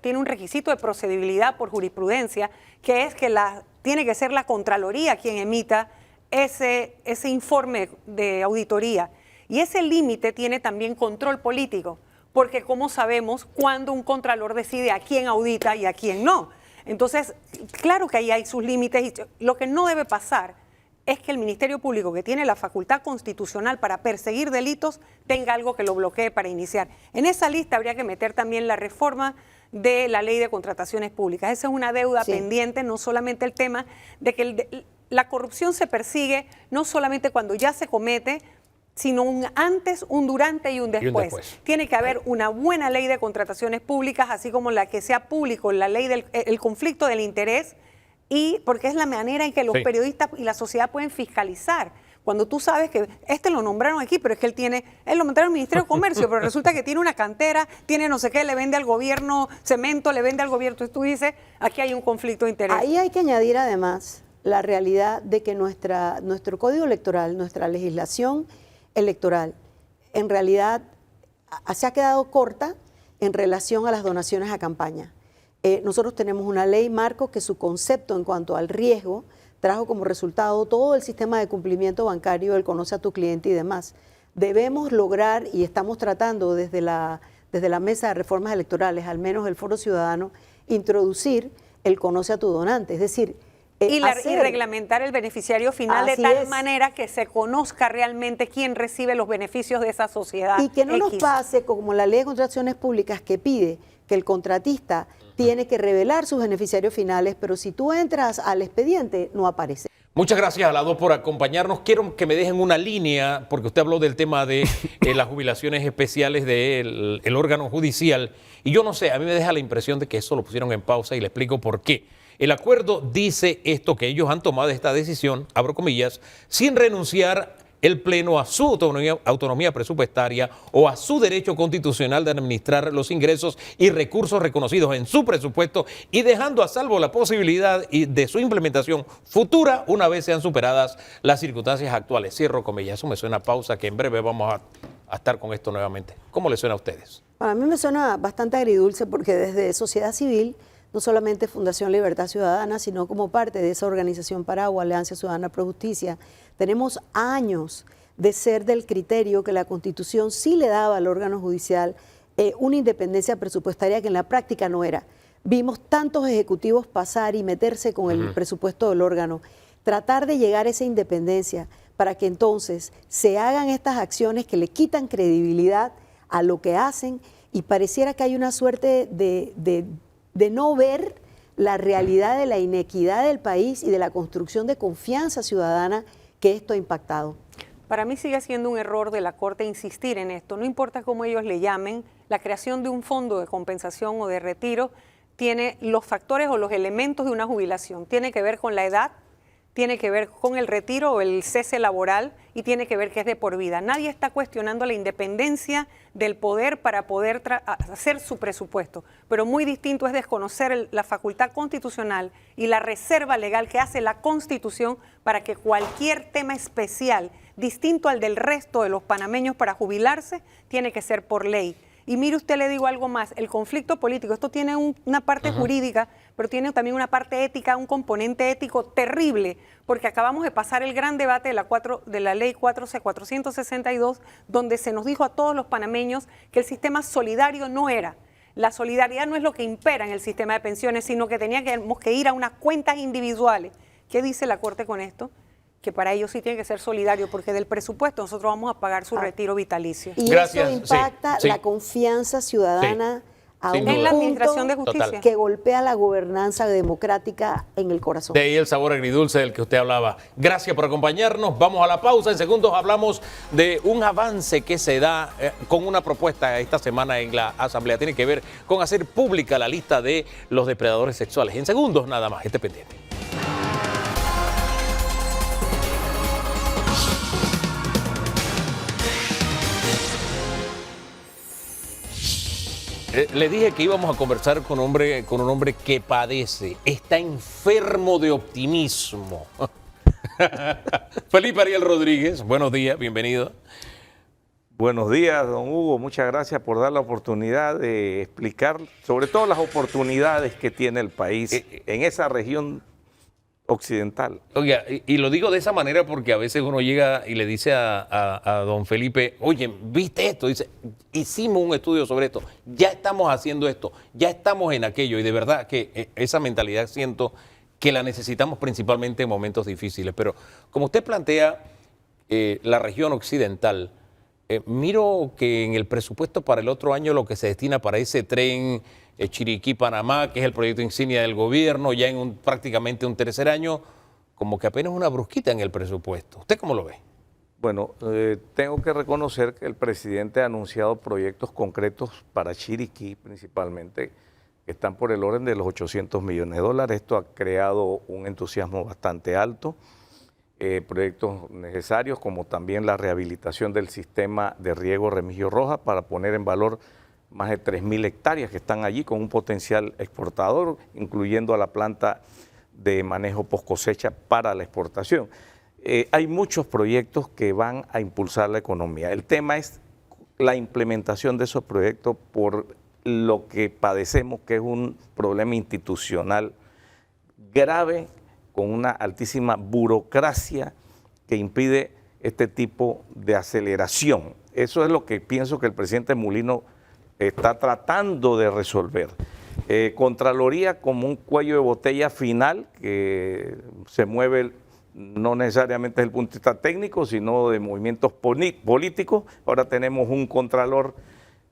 tiene un requisito de procedibilidad por jurisprudencia, que es que tiene que ser la Contraloría quien emita ese informe de auditoría. Y ese límite tiene también control político, porque como sabemos cuándo un contralor decide a quién audita y a quién no. Entonces, claro que ahí hay sus límites y lo que no debe pasar es que el Ministerio Público, que tiene la facultad constitucional para perseguir delitos, tenga algo que lo bloquee para iniciar. En esa lista habría que meter también la reforma de la ley de contrataciones públicas. Esa es una deuda Sí. pendiente, no solamente el tema de que la corrupción se persigue no solamente cuando ya se comete, sino un antes, un durante y un después. Tiene que haber una buena ley de contrataciones públicas, así como la que sea público, la ley del conflicto del interés, y porque es la manera en que los Sí. periodistas y la sociedad pueden fiscalizar. Cuando tú sabes que lo nombraron aquí, pero es que él lo nombraron al Ministerio de Comercio, pero resulta que tiene una cantera, tiene no sé qué, le vende al gobierno cemento, le vende al gobierno. Entonces tú dices, aquí hay un conflicto de interés. Ahí hay que añadir además la realidad de que nuestro código electoral, nuestra legislación electoral, en realidad se ha quedado corta en relación a las donaciones a campaña. Nosotros tenemos una ley marco que su concepto en cuanto al riesgo trajo como resultado todo el sistema de cumplimiento bancario, el conoce a tu cliente y demás. Debemos lograr, y estamos tratando desde la mesa de reformas electorales, al menos el Foro Ciudadano, introducir el conoce a tu donante. Es decir, Y reglamentar el beneficiario final de Así tal es. manera que se conozca realmente quién recibe los beneficios de esa sociedad. Y que no nos X. pase como la ley de contrataciones públicas que pide que el contratista tiene que revelar sus beneficiarios finales, pero si tú entras al expediente no aparece. Muchas gracias a las 2 por acompañarnos. Quiero que me dejen una línea, porque usted habló del tema de las jubilaciones especiales del órgano judicial. Y yo no sé, a mí me deja la impresión de que eso lo pusieron en pausa y le explico por qué. El acuerdo dice esto, que ellos han tomado esta decisión, abro comillas, sin renunciar el Pleno a su autonomía presupuestaria o a su derecho constitucional de administrar los ingresos y recursos reconocidos en su presupuesto y dejando a salvo la posibilidad de su implementación futura una vez sean superadas las circunstancias actuales. Cierro comillas. Eso me suena a pausa, que en breve vamos a estar con esto nuevamente. ¿Cómo les suena a ustedes? Para mí me suena bastante agridulce porque desde sociedad civil, no solamente Fundación Libertad Ciudadana, sino como parte de esa organización Paraguay, Alianza Ciudadana Pro Justicia, tenemos años de ser del criterio que la Constitución sí le daba al órgano judicial una independencia presupuestaria que en la práctica no era. Vimos tantos ejecutivos pasar y meterse con el presupuesto del órgano. Tratar de llegar a esa independencia para que entonces se hagan estas acciones que le quitan credibilidad a lo que hacen y pareciera que hay una suerte de no ver la realidad de la inequidad del país y de la construcción de confianza ciudadana que esto ha impactado. Para mí sigue siendo un error de la Corte insistir en esto. No importa cómo ellos le llamen, la creación de un fondo de compensación o de retiro tiene los factores o los elementos de una jubilación. Tiene que ver con la edad, tiene que ver con el retiro o el cese laboral y tiene que ver que es de por vida. Nadie está cuestionando la independencia del poder para poder hacer su presupuesto, pero muy distinto es desconocer la facultad constitucional y la reserva legal que hace la Constitución para que cualquier tema especial, distinto al del resto de los panameños para jubilarse, tiene que ser por ley. Y mire usted, le digo algo más, el conflicto político, esto tiene una parte jurídica, pero tiene también una parte ética, un componente ético terrible, porque acabamos de pasar el gran debate de la ley 462, donde se nos dijo a todos los panameños que el sistema solidario no era. La solidaridad no es lo que impera en el sistema de pensiones, sino que teníamos que ir a unas cuentas individuales. ¿Qué dice la Corte con esto? Que para ellos sí tiene que ser solidario, porque del presupuesto nosotros vamos a pagar su retiro vitalicio. Y Gracias. eso impacta Sí. la confianza ciudadana a Sin un duda. En la punto administración de justicia. Total. que golpea la gobernanza democrática en el corazón. De ahí el sabor agridulce del que usted hablaba. Gracias por acompañarnos. Vamos a la pausa. En segundos hablamos de un avance que se da con una propuesta esta semana en la Asamblea. Tiene que ver con hacer pública la lista de los depredadores sexuales. En segundos nada más. Esté pendiente. Le dije que íbamos a conversar con un hombre que padece, está enfermo de optimismo. Felipe Ariel Rodríguez, buenos días, bienvenido. Buenos días, don Hugo. Muchas gracias por dar la oportunidad de explicar sobre todo las oportunidades que tiene el país en esa región occidental. Oiga, y lo digo de esa manera porque a veces uno llega y le dice a don Felipe, oye, ¿viste esto? Dice, hicimos un estudio sobre esto, ya estamos haciendo esto, ya estamos en aquello. Y de verdad que esa mentalidad siento que la necesitamos principalmente en momentos difíciles. Pero como usted plantea la región occidental, miro que en el presupuesto para el otro año lo que se destina para ese tren Chiriquí-Panamá, que es el proyecto insignia del gobierno, ya en prácticamente un tercer año, como que apenas una brusquita en el presupuesto. ¿Usted cómo lo ve? Bueno, tengo que reconocer que el presidente ha anunciado proyectos concretos para Chiriquí principalmente, que están por el orden de los $800 millones. Esto ha creado un entusiasmo bastante alto. Proyectos necesarios como también la rehabilitación del sistema de riego Remigio Rojas para poner en valor más de 3.000 hectáreas que están allí con un potencial exportador, incluyendo a la planta de manejo post cosecha para la exportación. Hay muchos proyectos que van a impulsar la economía. El tema es la implementación de esos proyectos por lo que padecemos, que es un problema institucional grave, con una altísima burocracia que impide este tipo de aceleración. Eso es lo que pienso que el presidente Mulino está tratando de resolver. Contraloría como un cuello de botella final que se mueve no necesariamente desde el punto de vista técnico, sino de movimientos políticos. Ahora tenemos un contralor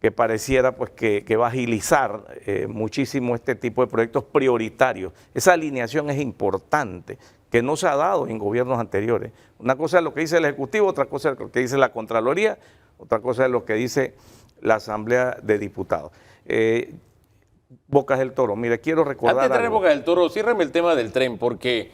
que pareciera pues que va a agilizar muchísimo este tipo de proyectos prioritarios. Esa alineación es importante, que no se ha dado en gobiernos anteriores. Una cosa es lo que dice el Ejecutivo, otra cosa es lo que dice la Contraloría, otra cosa es lo que dice la Asamblea de Diputados. Bocas del Toro, mire, quiero recordar Antes de algo. Bocas del Toro, ciérrame el tema del tren, porque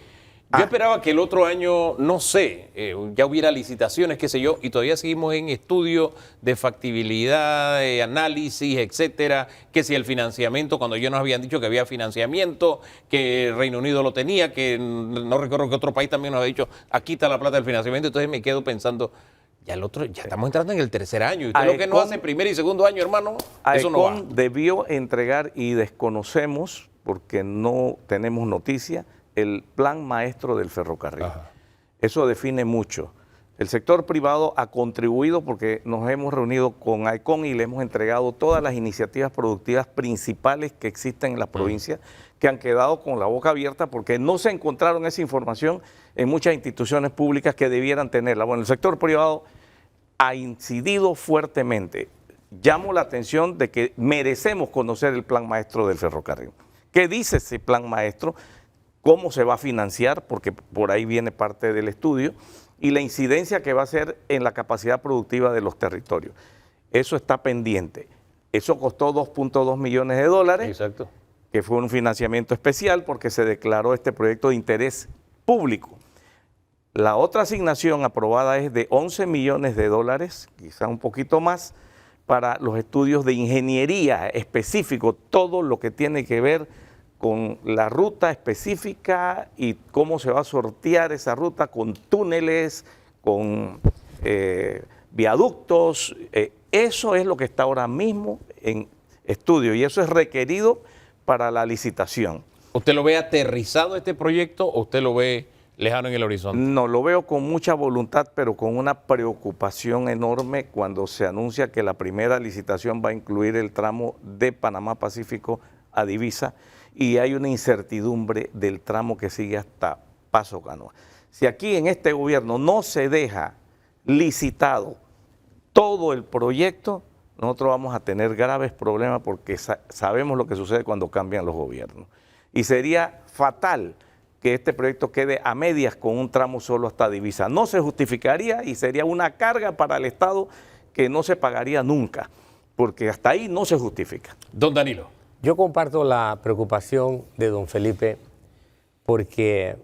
yo esperaba que el otro año, no sé, ya hubiera licitaciones, qué sé yo, y todavía seguimos en estudio de factibilidad, análisis, etcétera, que si el financiamiento, cuando ellos nos habían dicho que había financiamiento, que Reino Unido lo tenía, que no recuerdo que otro país también nos había dicho, aquí está la plata del financiamiento, entonces me quedo pensando, ya estamos entrando en el tercer año, y usted lo que no hace primer y segundo año, hermano, eso no va. AECOM debió entregar, y desconocemos, porque no tenemos noticia, el plan maestro del ferrocarril. Ajá. Eso define mucho. El sector privado ha contribuido porque nos hemos reunido con AECOM y le hemos entregado todas las iniciativas productivas principales que existen en la provincia, que han quedado con la boca abierta porque no se encontraron esa información en muchas instituciones públicas que debieran tenerla. Bueno, el sector privado ha incidido fuertemente. Llamo la atención de que merecemos conocer el plan maestro del ferrocarril. ¿Qué dice ese plan maestro? ¿Cómo se va a financiar? Porque por ahí viene parte del estudio. y la incidencia que va a hacer en la capacidad productiva de los territorios. Eso está pendiente. Eso costó 2.2 millones de dólares, Exacto. que fue un financiamiento especial porque se declaró este proyecto de interés público. La otra asignación aprobada es de 11 millones de dólares, quizá un poquito más, para los estudios de ingeniería específico, todo lo que tiene que ver con la ruta específica y cómo se va a sortear esa ruta con túneles, con viaductos. Eso es lo que está ahora mismo en estudio y eso es requerido para la licitación. ¿Usted lo ve aterrizado este proyecto o usted lo ve lejano en el horizonte? No, lo veo con mucha voluntad, pero con una preocupación enorme cuando se anuncia que la primera licitación va a incluir el tramo de Panamá Pacífico a Divisa y hay una incertidumbre del tramo que sigue hasta Paso Canoa. Si aquí en este gobierno no se deja licitado todo el proyecto, nosotros vamos a tener graves problemas porque sabemos lo que sucede cuando cambian los gobiernos. Y sería fatal que este proyecto quede a medias con un tramo solo hasta Divisa. No se justificaría y sería una carga para el Estado que no se pagaría nunca, porque hasta ahí no se justifica. Don Danilo. Yo comparto la preocupación de don Felipe porque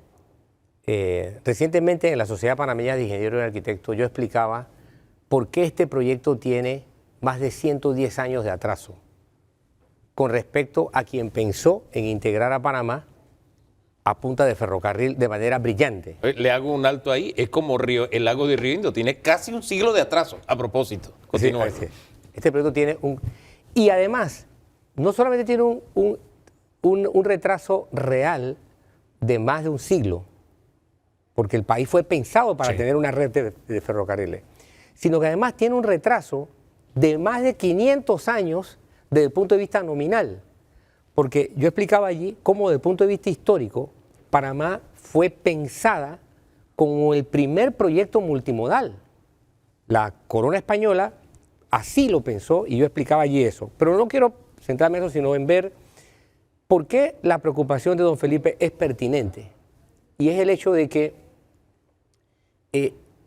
recientemente en la Sociedad Panameña de Ingenieros y Arquitectos yo explicaba por qué este proyecto tiene más de 110 años de atraso con respecto a quien pensó en integrar a Panamá a punta de ferrocarril de manera brillante. Le hago un alto ahí, es como el lago de Río Indo, tiene casi un siglo de atraso. A propósito, continúa. Sí, este proyecto tiene un... Y además, no solamente tiene un retraso real de más de un siglo, porque el país fue pensado para tener una red de ferrocarriles, sino que además tiene un retraso de más de 500 años desde el punto de vista nominal. Porque yo explicaba allí cómo desde el punto de vista histórico, Panamá fue pensada como el primer proyecto multimodal. La corona española así lo pensó y yo explicaba allí eso. Pero no quiero centrarme en eso, sino en ver por qué la preocupación de don Felipe es pertinente. Y es el hecho de que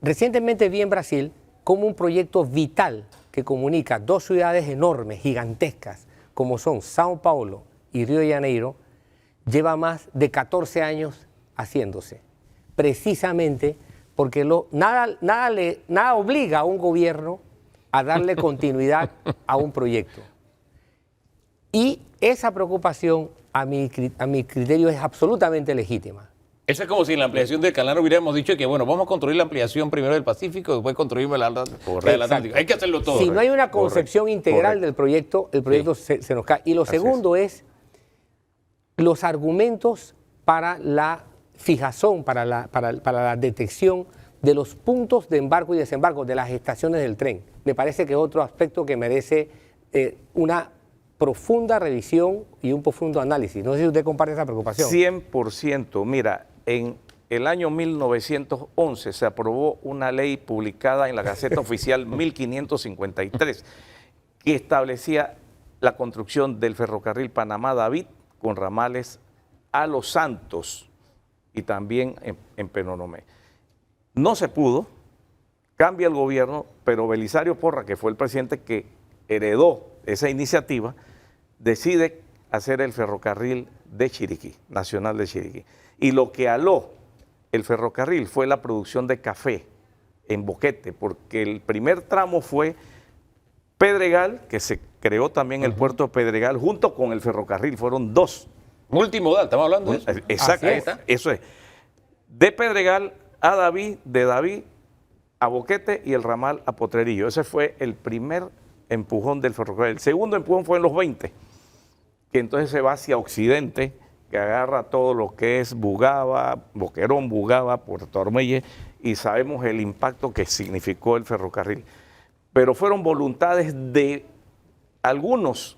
recientemente vi en Brasil como un proyecto vital que comunica dos ciudades enormes, gigantescas, como son Sao Paulo y Río de Janeiro, lleva más de 14 años haciéndose, precisamente porque nada obliga a un gobierno a darle continuidad a un proyecto. Y esa preocupación, a mi criterio, es absolutamente legítima. Eso es como si en la ampliación del canal hubiéramos dicho que, bueno, vamos a construir la ampliación primero del Pacífico, después construir el Atlántico. Hay que hacerlo todo. Si no hay una concepción integral del proyecto, el proyecto se nos cae. Y lo segundo es los argumentos para la fijación, para la detección de los puntos de embarco y desembarco de las estaciones del tren. Me parece que es otro aspecto que merece una profunda revisión y un profundo análisis. No sé si usted comparte esa preocupación. 100%. Mira, en el año 1911 se aprobó una ley publicada en la Gaceta Oficial 1553 que establecía la construcción del ferrocarril Panamá-David con ramales a Los Santos y también en Penonomé. No se pudo, cambia el gobierno, pero Belisario Porras, que fue el presidente que heredó esa iniciativa, decide hacer el ferrocarril de Chiriquí, Nacional de Chiriquí. Y lo que aló el ferrocarril fue la producción de café en Boquete, porque el primer tramo fue Pedregal, que se creó también el puerto de Pedregal, junto con el ferrocarril, fueron dos. Multimodal, estamos hablando de eso. Exacto, eso es. De Pedregal a David, de David a Boquete y el ramal a Potrerillo. Ese fue el primer empujón del ferrocarril. El segundo empujón fue en los 20, que entonces se va hacia occidente, que agarra todo lo que es Bugaba, Boquerón, Bugaba, Puerto Armuelle, y sabemos el impacto que significó el ferrocarril. Pero fueron voluntades de algunos,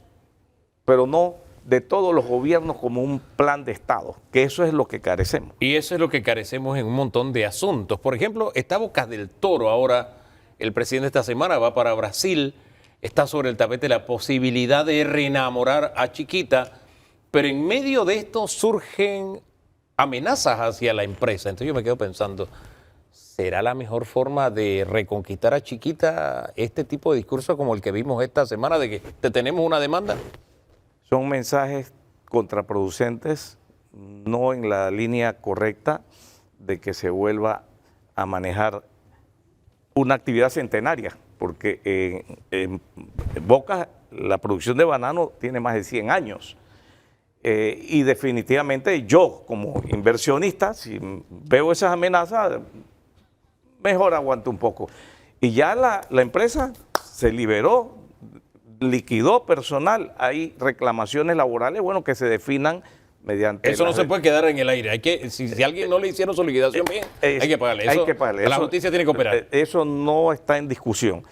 pero no de todos los gobiernos como un plan de Estado, que eso es lo que carecemos. Y eso es lo que carecemos en un montón de asuntos. Por ejemplo, está Bocas del Toro ahora, el presidente esta semana va para Brasil, está sobre el tapete la posibilidad de reenamorar a Chiquita, pero en medio de esto surgen amenazas hacia la empresa. Entonces yo me quedo pensando, ¿será la mejor forma de reconquistar a Chiquita este tipo de discurso como el que vimos esta semana de que te tenemos una demanda? Son mensajes contraproducentes, no en la línea correcta de que se vuelva a manejar una actividad centenaria, porque en Boca la producción de banano tiene más de 100 años. Y definitivamente yo, como inversionista, si veo esas amenazas, mejor aguanto un poco. Y ya la empresa se liberó, liquidó personal. Hay reclamaciones laborales, bueno, que se definan mediante... Eso no se puede quedar en el aire. Hay que, si alguien no le hicieron su liquidación bien, hay que pagarle. Eso, hay que pagarle. La justicia tiene que operar. Eso no está en discusión.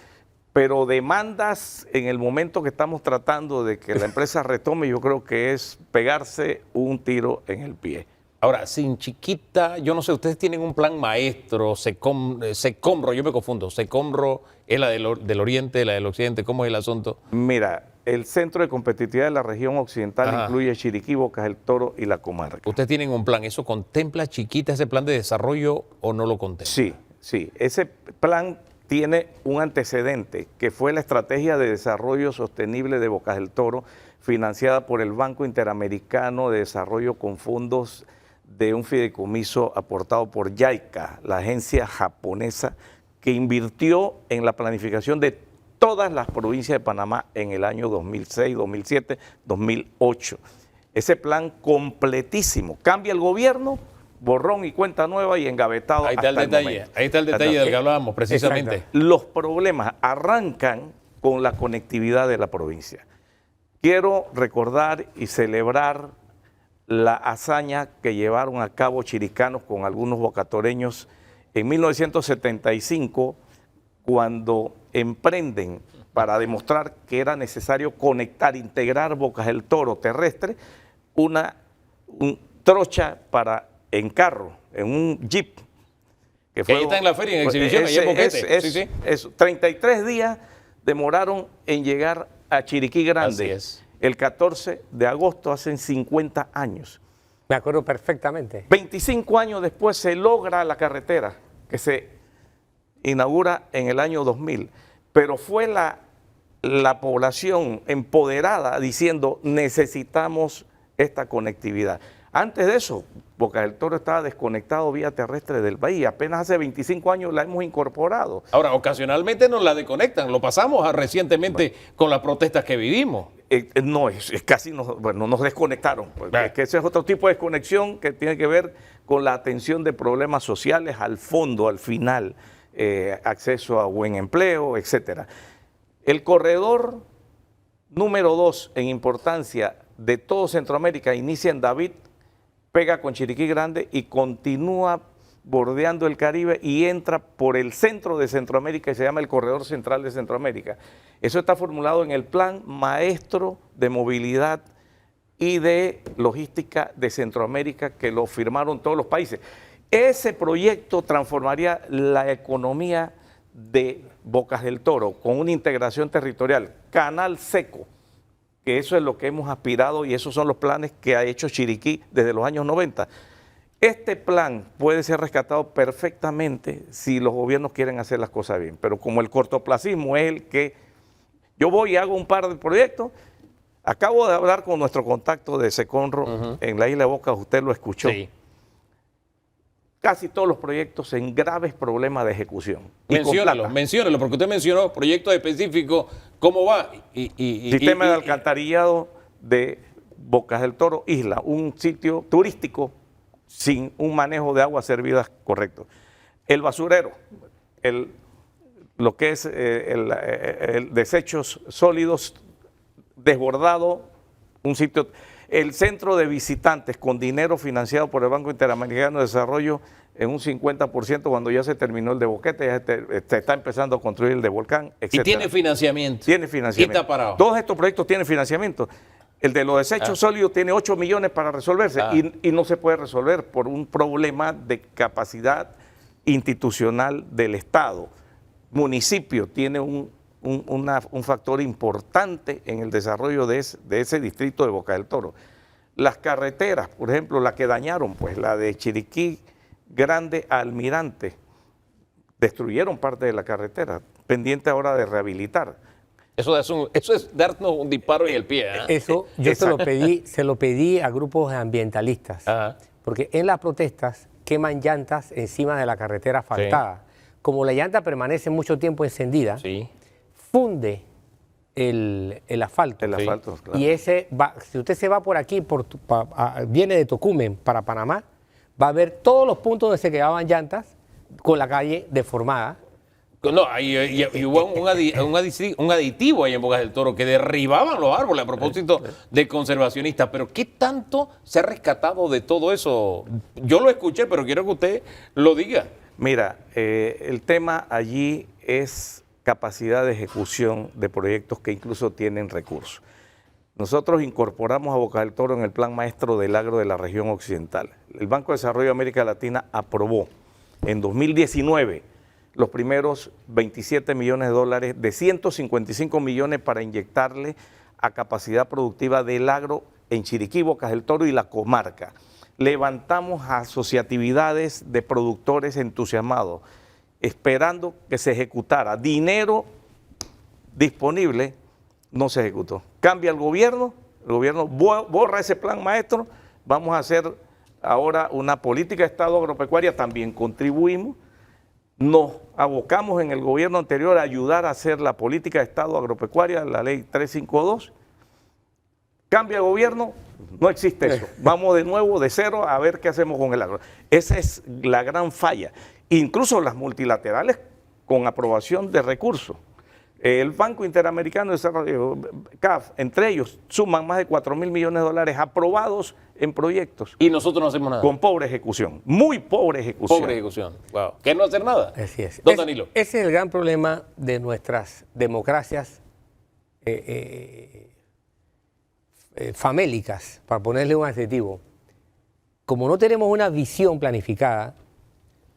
Pero demandas en el momento que estamos tratando de que la empresa retome, yo creo que es pegarse un tiro en el pie. Ahora, sin Chiquita, yo no sé, ustedes tienen un plan maestro, Secomro, yo me confundo, Secomro es la del oriente, la del occidente, ¿cómo es el asunto? Mira, el Centro de Competitividad de la Región Occidental incluye Chiriquí, Bocas del Toro y la comarca. Ustedes tienen un plan, ¿eso contempla, Chiquita, ese plan de desarrollo o no lo contempla? Sí, sí, ese plan tiene un antecedente, que fue la Estrategia de Desarrollo Sostenible de Bocas del Toro, financiada por el Banco Interamericano de Desarrollo con fondos de un fideicomiso aportado por JICA, la agencia japonesa que invirtió en la planificación de todas las provincias de Panamá en el año 2006, 2007, 2008. Ese plan completísimo. Cambia el gobierno, borrón y cuenta nueva y engavetado. Ahí está el detalle, ahí está el detalle del que hablábamos precisamente. Exacto. Los problemas arrancan con la conectividad de la provincia. Quiero recordar y celebrar la hazaña que llevaron a cabo chiricanos con algunos bocatoreños en 1975, cuando emprenden para demostrar que era necesario conectar, integrar Bocas del Toro terrestre, una trocha en carro, en un jeep. Que ahí está en la feria, en exhibición, ahí en Boquete. Sí. 33 días demoraron en llegar a Chiriquí Grande. Así es. El 14 de agosto, hace 50 años. Me acuerdo perfectamente. 25 años después se logra la carretera, que se inaugura en el año 2000. Pero fue la población empoderada diciendo, necesitamos esta conectividad. Antes de eso, Bocas del Toro estaba desconectado vía terrestre del país. Apenas hace 25 años la hemos incorporado. Ahora, ocasionalmente nos la desconectan. Lo pasamos recientemente con las protestas que vivimos. No, es casi nos desconectaron. Es que ese es otro tipo de desconexión que tiene que ver con la atención de problemas sociales al fondo, al final, acceso a buen empleo, etcétera. El corredor número 2 en importancia de todo Centroamérica inicia en David, pega con Chiriquí Grande y continúa bordeando el Caribe y entra por el centro de Centroamérica y se llama el Corredor Central de Centroamérica. Eso está formulado en el Plan Maestro de Movilidad y de Logística de Centroamérica, que lo firmaron todos los países. Ese proyecto transformaría la economía de Bocas del Toro con una integración territorial, canal seco, que eso es lo que hemos aspirado y esos son los planes que ha hecho Chiriquí desde los años 90. Este plan puede ser rescatado perfectamente si los gobiernos quieren hacer las cosas bien, pero como el cortoplacismo es el que yo voy y hago un par de proyectos, acabo de hablar con nuestro contacto de Secomro en la isla de Boca, usted lo escuchó. Sí. Casi todos los proyectos en graves problemas de ejecución. Menciónelo, porque usted mencionó proyectos específicos, ¿cómo va? Sistema de alcantarillado de Bocas del Toro, isla, un sitio turístico sin un manejo de aguas servidas correcto. El basurero, lo que es el desechos sólidos desbordado, un sitio... El centro de visitantes con dinero financiado por el Banco Interamericano de Desarrollo en un 50% cuando ya se terminó el de Boquete, ya se está empezando a construir el de Volcán, etc. Y tiene financiamiento. Tiene financiamiento. Y está parado. Todos estos proyectos tienen financiamiento. El de los desechos sólidos tiene 8 millones para resolverse y no se puede resolver por un problema de capacidad institucional del Estado. Municipio tiene un factor importante en el desarrollo de ese distrito de Bocas del Toro. Las carreteras, por ejemplo, la que dañaron, pues la de Chiriquí Grande a Almirante, destruyeron parte de la carretera, pendiente ahora de rehabilitar. Eso es darnos un disparo en el pie. ¿eh? Eso yo se lo pedí a grupos ambientalistas, porque en las protestas queman llantas encima de la carretera asfaltada. Sí. Como la llanta permanece mucho tiempo encendida, sí, funde el asfalto. El asfalto, sí, claro. Y ese va, si usted se va por aquí, viene de Tocumen para Panamá, va a ver todos los puntos donde se quedaban llantas con la calle deformada. No, y hubo un aditivo ahí en Bocas del Toro que derribaban los árboles a propósito de conservacionistas. Pero ¿qué tanto se ha rescatado de todo eso? Yo lo escuché, pero quiero que usted lo diga. Mira, el tema allí es capacidad de ejecución de proyectos que incluso tienen recursos. Nosotros incorporamos a Bocas del Toro en el Plan Maestro del Agro de la región occidental. El Banco de Desarrollo de América Latina aprobó en 2019 los primeros 27 millones de dólares de 155 millones para inyectarle a capacidad productiva del agro en Chiriquí, Bocas del Toro y la comarca. Levantamos asociatividades de productores entusiasmados, esperando que se ejecutara. Dinero disponible, no se ejecutó. Cambia el gobierno borra ese plan maestro, vamos a hacer ahora una política de Estado agropecuaria, también contribuimos. Nos abocamos en el gobierno anterior a ayudar a hacer la política de Estado agropecuaria, la ley 352. Cambia el gobierno, no existe eso. Vamos de nuevo, de cero, a ver qué hacemos con el agro. Esa es la gran falla. Incluso las multilaterales con aprobación de recursos. El Banco Interamericano de Desarrollo, CAF, entre ellos, suman más de 4.000 millones de dólares aprobados en proyectos. Y nosotros no hacemos nada. Con pobre ejecución, muy pobre ejecución. Pobre ejecución, wow. ¿Qué no hacer nada? Así es. Don Danilo. Ese es el gran problema de nuestras democracias famélicas, para ponerle un adjetivo. Como no tenemos una visión planificada,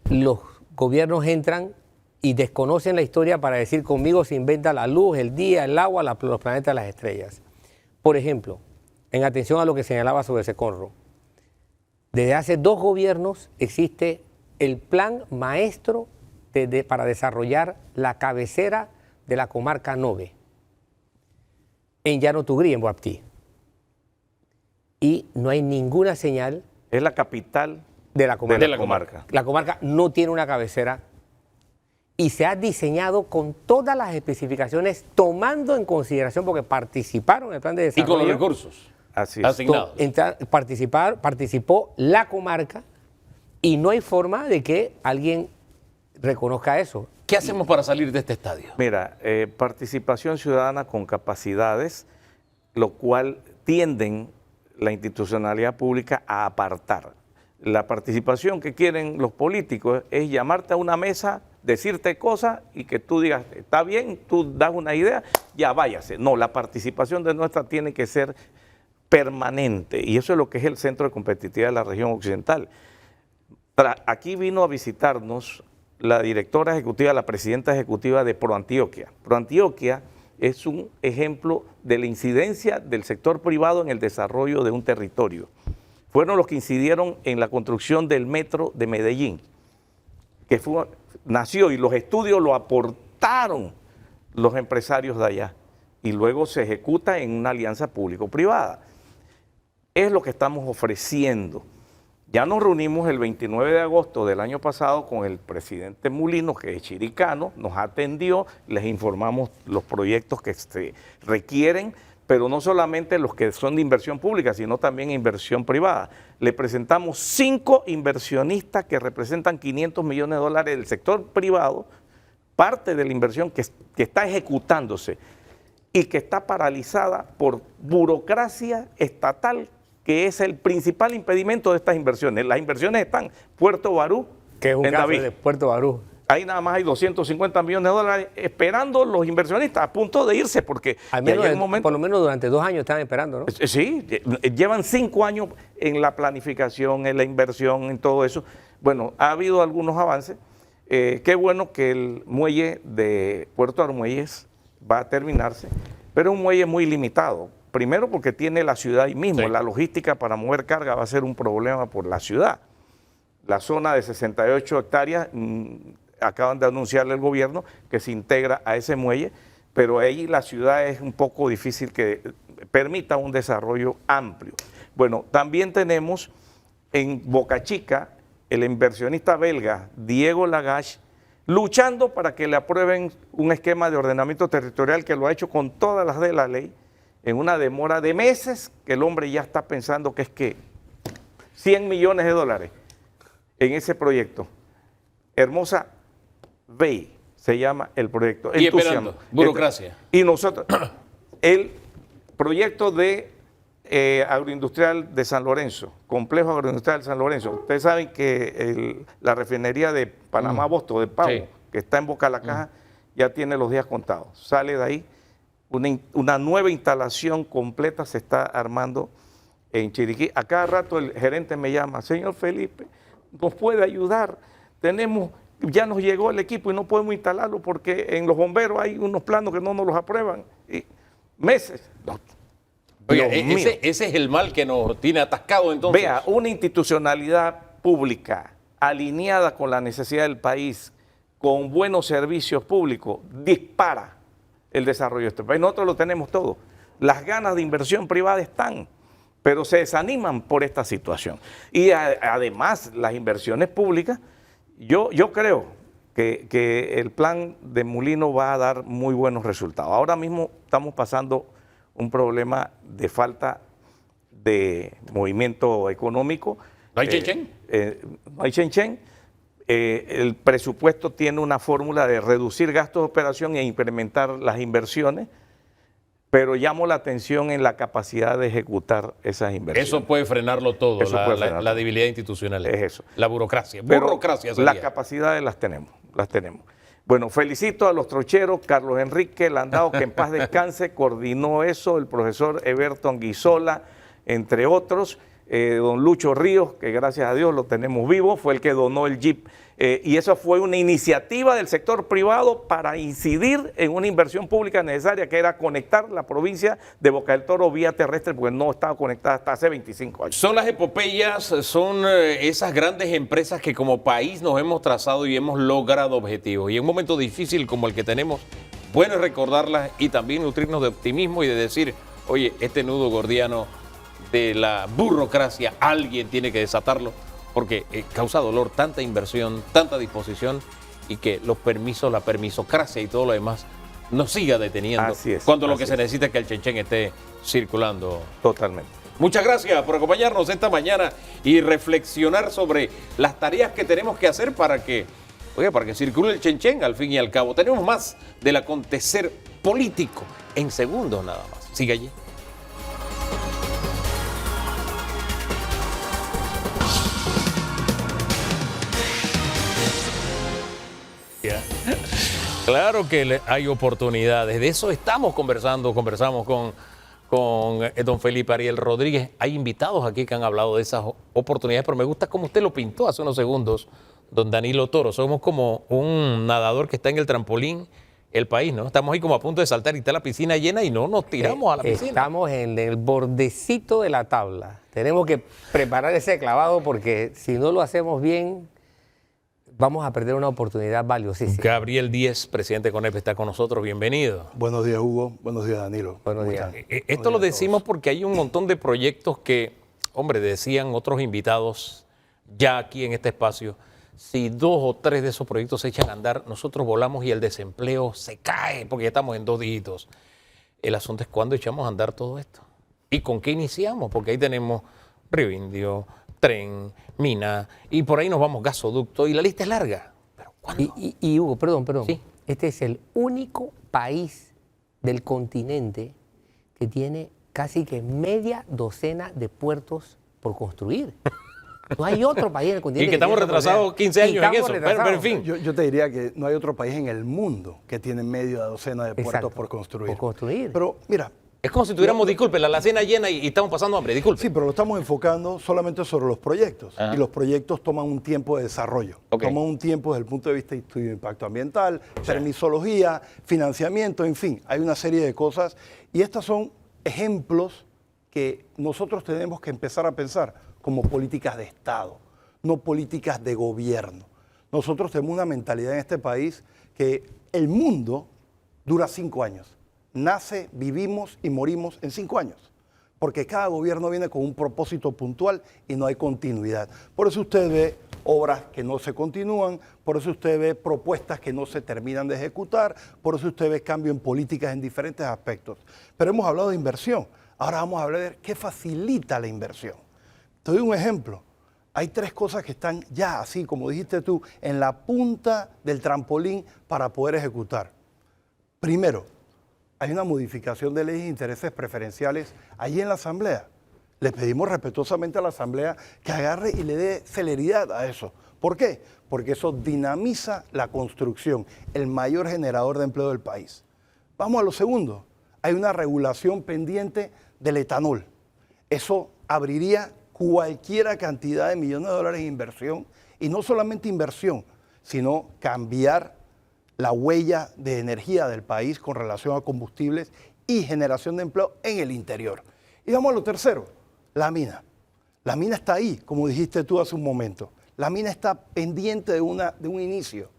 los gobiernos entran y desconocen la historia para decir conmigo se inventa la luz, el día, el agua, los planetas, las estrellas. Por ejemplo, en atención a lo que señalaba sobre Seconro, desde hace 2 gobiernos existe el plan maestro para desarrollar la cabecera de la comarca Nove, en Llano Tugrí, en Boabtí. Y no hay ninguna señal. Es la capital de la comarca. La comarca no tiene una cabecera y se ha diseñado con todas las especificaciones, tomando en consideración, porque participaron en el plan de desarrollo. Y con los recursos asignados. Participó la comarca y no hay forma de que alguien reconozca eso. ¿Qué hacemos para salir de este estadio? Mira, participación ciudadana con capacidades, lo cual tienden la institucionalidad pública a apartar. La participación que quieren los políticos es llamarte a una mesa, decirte cosas y que tú digas, está bien, tú das una idea, ya váyase. No, la participación de nuestra tiene que ser permanente y eso es lo que es el Centro de Competitividad de la región occidental. Aquí vino a visitarnos la directora ejecutiva, la presidenta ejecutiva de ProAntioquia. ProAntioquia es un ejemplo de la incidencia del sector privado en el desarrollo de un territorio. Fueron los que incidieron en la construcción del metro de Medellín, que nació y los estudios lo aportaron los empresarios de allá y luego se ejecuta en una alianza público-privada. Es lo que estamos ofreciendo. Ya nos reunimos el 29 de agosto del año pasado con el presidente Mulino, que es chiricano, nos atendió, les informamos los proyectos que se requieren, pero no solamente los que son de inversión pública, sino también inversión privada. Le presentamos 5 inversionistas que representan 500 millones de dólares del sector privado, parte de la inversión que está ejecutándose y que está paralizada por burocracia estatal, que es el principal impedimento de estas inversiones. Las inversiones están Puerto Barú, que es un caso de Puerto Barú. Ahí nada más hay 250 millones de dólares esperando los inversionistas a punto de irse porque al menos por lo menos durante 2 años están esperando, ¿no? Sí, llevan 5 años en la planificación, en la inversión, en todo eso. Bueno, ha habido algunos avances. Qué bueno que el muelle de Puerto Armuelles va a terminarse, pero es un muelle muy limitado. Primero porque tiene la ciudad ahí mismo, sí. La logística para mover carga va a ser un problema por la ciudad. La zona de 68 hectáreas acaban de anunciarle al gobierno que se integra a ese muelle, pero ahí la ciudad es un poco difícil que permita un desarrollo amplio. Bueno, también tenemos en Boca Chica el inversionista belga Diego Lagache luchando para que le aprueben un esquema de ordenamiento territorial que lo ha hecho con todas las de la ley, en una demora de meses, que el hombre ya está pensando que es que 100 millones de dólares en ese proyecto. Hermosa Bay se llama el proyecto. Y esperando, burocracia. Y nosotros, el proyecto de agroindustrial de San Lorenzo, complejo agroindustrial de San Lorenzo. Ustedes saben que la refinería de Panamá Bosto, de Pau, sí, que está en Boca de la Caja, ya tiene los días contados. Sale de ahí, una nueva instalación completa se está armando en Chiriquí. A cada rato el gerente me llama, señor Felipe, ¿nos puede ayudar? Ya nos llegó el equipo y no podemos instalarlo porque en los bomberos hay unos planos que no nos los aprueban. Y meses. Oiga, ese es el mal que nos tiene atascado entonces. Vea, una institucionalidad pública alineada con la necesidad del país, con buenos servicios públicos, dispara el desarrollo de este país. Nosotros lo tenemos todo. Las ganas de inversión privada están, pero se desaniman por esta situación. Y además, las inversiones públicas, yo creo que el plan de Mulino va a dar muy buenos resultados. Ahora mismo estamos pasando un problema de falta de movimiento económico. ¿No hay chen-chen? No hay chen-chen. El presupuesto tiene una fórmula de reducir gastos de operación e incrementar las inversiones, pero llamo la atención en la capacidad de ejecutar esas inversiones. Eso puede frenarlo todo, la debilidad institucional. Es eso. La burocracia. Burocracia sería. Las capacidades las tenemos. Bueno, felicito a los trocheros, Carlos Enrique Landao, que en paz descanse, coordinó eso, el profesor Eberton Guizola, entre otros, don Lucho Ríos, que gracias a Dios lo tenemos vivo, fue el que donó el Jeep, y eso fue una iniciativa del sector privado para incidir en una inversión pública necesaria, que era conectar la provincia de Boca del Toro vía terrestre, porque no estaba conectada hasta hace 25 años. Son las epopeyas, son esas grandes empresas que como país nos hemos trazado y hemos logrado objetivos. Y en un momento difícil como el que tenemos, bueno es recordarlas y también nutrirnos de optimismo y de decir, oye, este nudo gordiano de la burocracia, alguien tiene que desatarlo, porque causa dolor tanta inversión, tanta disposición, y que los permisos, la permisocracia y todo lo demás nos siga deteniendo. Así es, cuando lo que se necesita es que el chen-chen esté circulando. Totalmente. Muchas gracias por acompañarnos esta mañana y reflexionar sobre las tareas que tenemos que hacer para que circule el chen-chen al fin y al cabo. Tenemos más del acontecer político en segundos nada más. Sigue allí. Claro que hay oportunidades, de eso estamos conversamos con don Felipe Ariel Rodríguez. Hay invitados aquí que han hablado de esas oportunidades, pero me gusta como usted lo pintó hace unos segundos, don Danilo Toro. Somos como un nadador que está en el trampolín, el país, ¿no? Estamos ahí como a punto de saltar y está la piscina llena y no nos tiramos a la piscina. Estamos en el bordecito de la tabla. Tenemos que preparar ese clavado porque si no lo hacemos bien, vamos a perder una oportunidad valiosísima. Gabriel Díez, presidente de CONEP, está con nosotros. Bienvenido. Buenos días, Hugo. Buenos días, Danilo. Buenos días. Esto lo decimos porque hay un montón de proyectos que, hombre, decían otros invitados ya aquí en este espacio, si 2 o 3 de esos proyectos se echan a andar, nosotros volamos y el desempleo se cae porque ya estamos en 2 dígitos. El asunto es cuándo echamos a andar todo esto y con qué iniciamos, porque ahí tenemos Río Indio, tren, mina, y por ahí nos vamos gasoducto, y la lista es larga. ¿Pero cuándo? Y Hugo, perdón. ¿Sí? Este es el único país del continente que tiene casi que media docena de puertos por construir. No hay otro país en el continente. Y que estamos retrasados 15 años en eso, pero en fin. Yo te diría que no hay otro país en el mundo que tiene media docena de puertos por construir. Pero mira, es como si tuviéramos, disculpe, la alacena llena y estamos pasando hambre, disculpe. Sí, pero lo estamos enfocando solamente sobre los proyectos. Y los proyectos toman un tiempo de desarrollo. Toman un tiempo desde el punto de vista de estudio de impacto ambiental, permisología, financiamiento, en fin. Hay una serie de cosas. Y estos son ejemplos que nosotros tenemos que empezar a pensar como políticas de Estado, no políticas de gobierno. Nosotros tenemos una mentalidad en este país que el mundo dura 5 años. Nace, vivimos y morimos en 5 años. Porque cada gobierno viene con un propósito puntual y no hay continuidad. Por eso usted ve obras que no se continúan, por eso usted ve propuestas que no se terminan de ejecutar, por eso usted ve cambio en políticas en diferentes aspectos. Pero hemos hablado de inversión. Ahora vamos a hablar de qué facilita la inversión. Te doy un ejemplo. Hay 3 cosas que están ya, así como dijiste tú, en la punta del trampolín para poder ejecutar. Primero, hay una modificación de leyes de intereses preferenciales allí en la Asamblea. Le pedimos respetuosamente a la Asamblea que agarre y le dé celeridad a eso. ¿Por qué? Porque eso dinamiza la construcción, el mayor generador de empleo del país. Vamos a lo segundo. Hay una regulación pendiente del etanol. Eso abriría cualquier cantidad de millones de dólares en inversión, y no solamente inversión, sino cambiar la huella de energía del país con relación a combustibles y generación de empleo en el interior. Y vamos a lo tercero, la mina. La mina está ahí, como dijiste tú hace un momento. La mina está pendiente de un inicio.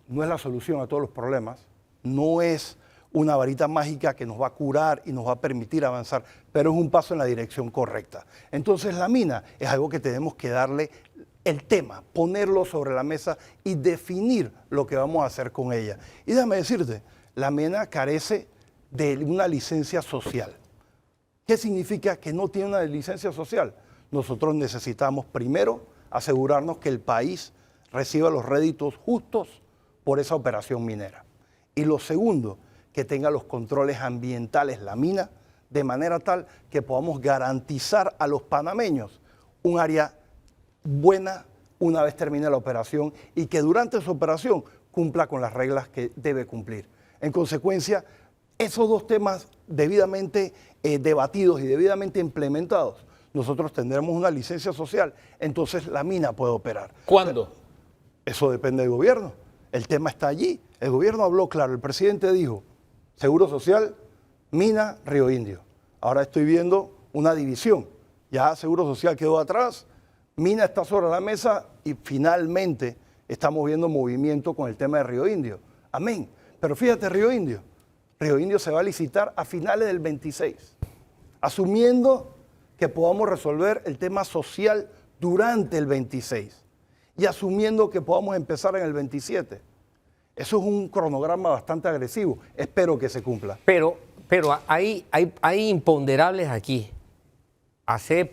No es la solución a todos los problemas, no es una varita mágica que nos va a curar y nos va a permitir avanzar, pero es un paso en la dirección correcta. Entonces la mina es algo que tenemos que darle el tema, ponerlo sobre la mesa y definir lo que vamos a hacer con ella. Y déjame decirte, la mina carece de una licencia social. ¿Qué significa que no tiene una licencia social? Nosotros necesitamos primero asegurarnos que el país reciba los réditos justos por esa operación minera. Y lo segundo, que tenga los controles ambientales la mina, de manera tal que podamos garantizar a los panameños un área buena una vez termine la operación y que durante su operación cumpla con las reglas que debe cumplir. En consecuencia, esos 2 temas debidamente debatidos y debidamente implementados, nosotros tendremos una licencia social, entonces la mina puede operar. ¿Cuándo? Eso depende del gobierno. El tema está allí. El gobierno habló claro, el presidente dijo, Seguro Social, mina, Río Indio. Ahora estoy viendo una división. Ya Seguro Social quedó atrás, mina está sobre la mesa y finalmente estamos viendo movimiento con el tema de Río Indio. Amén. Pero fíjate, Río Indio se va a licitar a finales del 26, asumiendo que podamos resolver el tema social durante el 26 y asumiendo que podamos empezar en el 27. Eso es un cronograma bastante agresivo. Espero que se cumpla. Pero hay imponderables aquí. Hace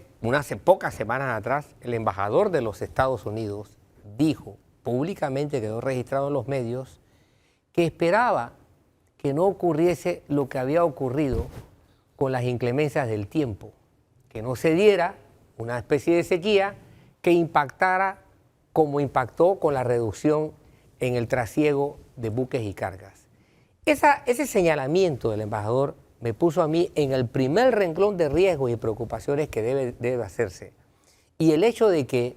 pocas semanas atrás, el embajador de los Estados Unidos dijo públicamente, quedó registrado en los medios, que esperaba que no ocurriese lo que había ocurrido con las inclemencias del tiempo, que no se diera una especie de sequía que impactara como impactó con la reducción en el trasiego de buques y cargas. Ese señalamiento del embajador me puso a mí en el primer renglón de riesgos y preocupaciones que debe hacerse. Y el hecho de que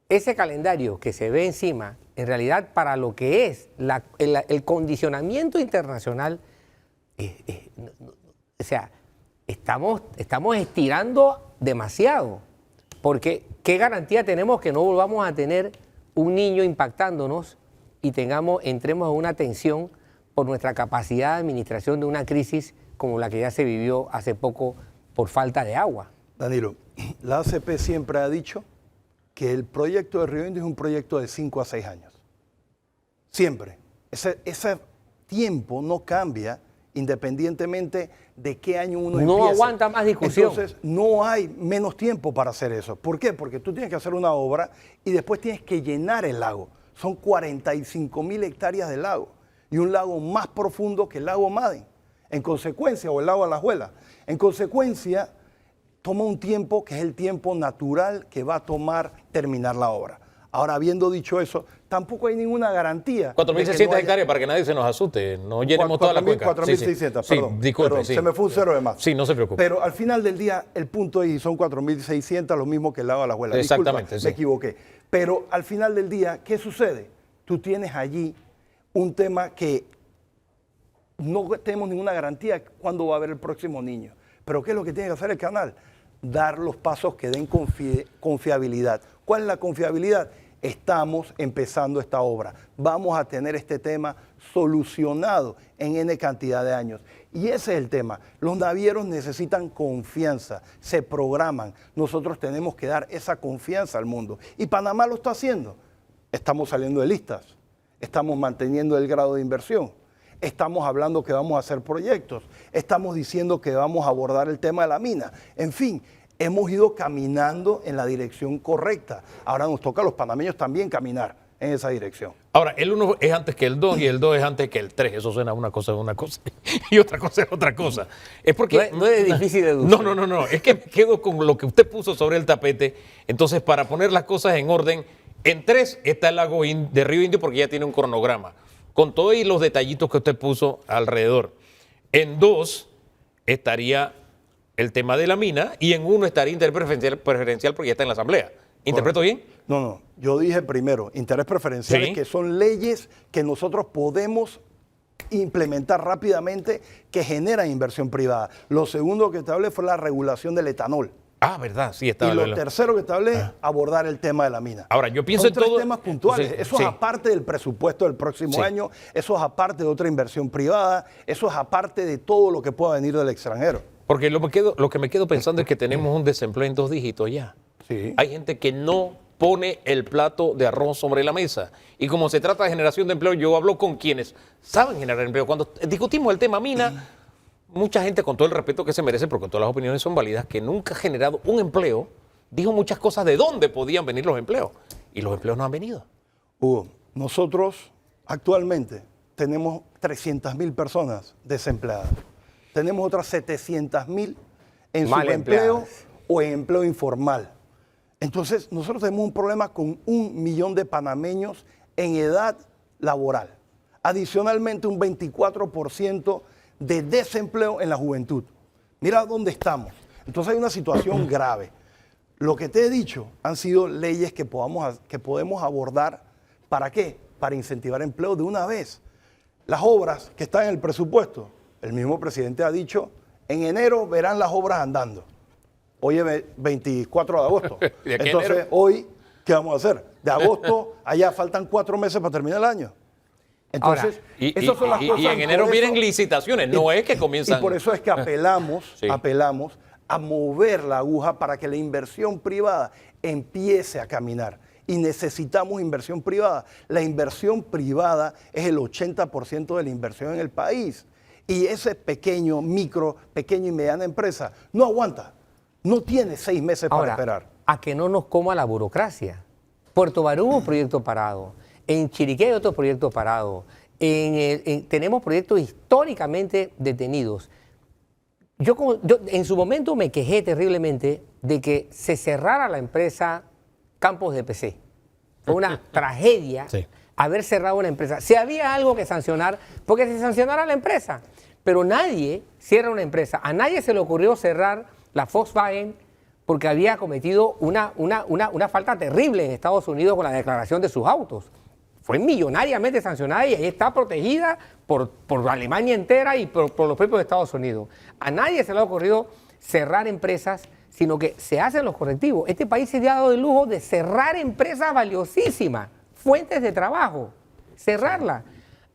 ese calendario que se ve encima, en realidad para lo que es el condicionamiento internacional, o sea, estamos estirando demasiado, porque ¿qué garantía tenemos que no volvamos a tener un niño impactándonos y entremos en una tensión por nuestra capacidad de administración de una crisis como la que ya se vivió hace poco por falta de agua? Danilo, la ACP siempre ha dicho que el proyecto de Río Indio es un proyecto de 5 a 6 años. Siempre. Ese tiempo no cambia independientemente de qué año uno empieza. No aguanta más discusión. Entonces, no hay menos tiempo para hacer eso. ¿Por qué? Porque tú tienes que hacer una obra y después tienes que llenar el lago. Son 45.000 hectáreas de lago y un lago más profundo que el lago Madden, en consecuencia, o el lago Alajuela. En consecuencia, toma un tiempo que es el tiempo natural que va a tomar terminar la obra. Ahora, habiendo dicho eso, tampoco hay ninguna garantía. 4.600 hectáreas, para que nadie se nos asuste, no llenemos toda la cuenca. 4.600, sí, perdón. Disculpe, perdón, se me fue un cero de más. Sí, no se preocupe. Pero al final del día, el punto ahí son 4.600, lo mismo que el lago de la Alajuela. Exactamente, Disculpa, sí. me equivoqué. Pero al final del día, ¿qué sucede? Tú tienes allí un tema que no tenemos ninguna garantía de cuándo va a haber el próximo niño. Pero ¿qué es lo que tiene que hacer el canal? Dar los pasos que den confiabilidad. ¿Cuál es la confiabilidad? estamos empezando esta obra. Vamos a tener este tema solucionado en N cantidad de años. Y ese es el tema. Los navieros necesitan confianza, se programan. Nosotros tenemos que dar esa confianza al mundo. Y Panamá lo está haciendo. Estamos saliendo de listas, estamos manteniendo el grado de inversión, estamos hablando que vamos a hacer proyectos, estamos diciendo que vamos a abordar el tema de la mina. En fin, hemos ido caminando en la dirección correcta. Ahora nos toca a los panameños también caminar en esa dirección. Ahora, el 1 es antes que el 2 y el 2 es antes que el 3. Eso suena una cosa y otra cosa es otra cosa. Es porque No es difícil deducir. No. Es que me quedo con lo que usted puso sobre el tapete. Entonces, para poner las cosas en orden, en 3 está el lago de Río Indio porque ya tiene un cronograma, con todos los detallitos que usted puso alrededor. En 2 estaría el tema de la mina y en 1 estaría interés preferencial porque ya está en la Asamblea. ¿Interpreto bien? No. Yo dije primero, interés preferenciales, Sí. que son leyes que nosotros podemos implementar rápidamente que generan inversión privada. Lo segundo que te hablé fue la regulación del etanol. Ah, verdad, sí está. Y lo tercero que te hablé es abordar el tema de la mina. Ahora, yo pienso Son en tres todo. temas puntuales. Sí, Eso sí. es aparte del presupuesto del próximo Sí. año, eso es aparte de otra inversión privada, eso es aparte de todo lo que pueda venir del extranjero. Porque lo que me quedo pensando es que tenemos un desempleo en 2 dígitos ya. Sí. Hay gente que no pone el plato de arroz sobre la mesa. Y como se trata de generación de empleo, yo hablo con quienes saben generar empleo. Cuando discutimos el tema mina, mucha gente, con todo el respeto que se merece, porque todas las opiniones son válidas, que nunca ha generado un empleo, dijo muchas cosas de dónde podían venir los empleos. Y los empleos no han venido. Hugo, nosotros actualmente tenemos 300.000 personas desempleadas. Tenemos otras 700.000 en Mal subempleo empleadas. o en empleo informal. Entonces, nosotros tenemos un problema con 1 millón de panameños en edad laboral. Adicionalmente, un 24% de desempleo en la juventud. Mira dónde estamos. Entonces hay una situación grave. Lo que te he dicho han sido leyes que podemos abordar. ¿Para qué? Para incentivar empleo de una vez. Las obras que están en el presupuesto, el mismo presidente ha dicho, en enero verán las obras andando. Hoy es 24 de agosto. ¿De qué Entonces, enero? hoy, ¿qué vamos a hacer? De agosto, allá faltan 4 meses para terminar el año. Entonces, esas son las cosas. Y en enero por vienen eso- licitaciones, no es que comienzan. Y por eso es que apelamos Sí. a mover la aguja para que la inversión privada empiece a caminar. Y necesitamos inversión privada. La inversión privada es el 80% de la inversión en el país. Y ese pequeña y mediana empresa no aguanta. No tiene 6 meses para esperar. A que no nos coma la burocracia. Puerto Barú, un proyecto parado. En Chiriquí hay otro proyecto parado. Tenemos proyectos históricamente detenidos. Yo en su momento me quejé terriblemente de que se cerrara la empresa Campos de PC. Fue una tragedia Sí. haber cerrado una empresa. Si había algo que sancionar, porque se sancionara la empresa. Pero nadie cierra una empresa. A nadie se le ocurrió cerrar la Volkswagen porque había cometido una falta terrible en Estados Unidos con la declaración de sus autos. Fue millonariamente sancionada y ahí está protegida por Alemania entera y por los propios Estados Unidos. A nadie se le ha ocurrido cerrar empresas, sino que se hacen los correctivos. Este país se ha dado el lujo de cerrar empresas valiosísimas, fuentes de trabajo, cerrarlas.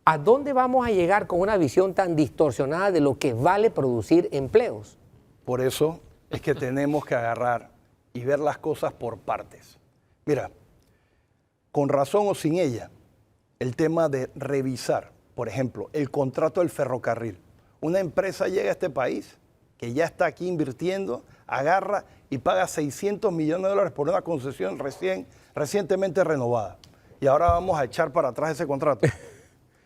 ¿A dónde vamos a llegar con una visión tan distorsionada de lo que vale producir empleos? Por eso es que tenemos que agarrar y ver las cosas por partes. Mira, con razón o sin ella, el tema de revisar, por ejemplo, el contrato del ferrocarril. Una empresa llega a este país que ya está aquí invirtiendo, agarra y paga 600 millones de dólares por una concesión recientemente renovada. Y ahora vamos a echar para atrás ese contrato.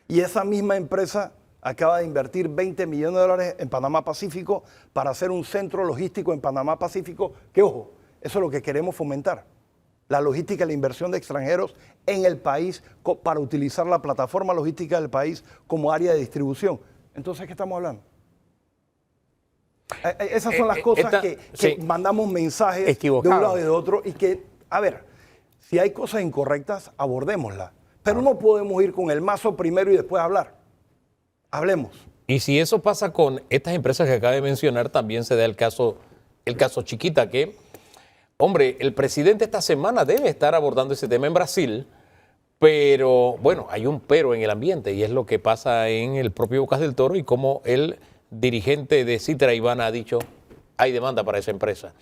Y esa misma empresa acaba de invertir 20 millones de dólares en Panamá Pacífico para hacer un centro logístico en Panamá Pacífico, que ojo, eso es lo que queremos fomentar. La logística y la inversión de extranjeros en el país para utilizar la plataforma logística del país como área de distribución. Entonces, ¿qué estamos hablando? Esas son las cosas que sí. mandamos mensajes Equivocados. de un lado y de otro y que, a ver, si hay cosas incorrectas, abordémoslas. Pero no podemos ir con el mazo primero y después hablar. Hablemos. Y si eso pasa con estas empresas que acaba de mencionar, también se da el caso Chiquita, que Hombre, el presidente esta semana debe estar abordando ese tema en Brasil, pero bueno, hay un pero en el ambiente y es lo que pasa en el propio Bocas del Toro y como el dirigente de Citraibana ha dicho, hay demanda para esa empresa.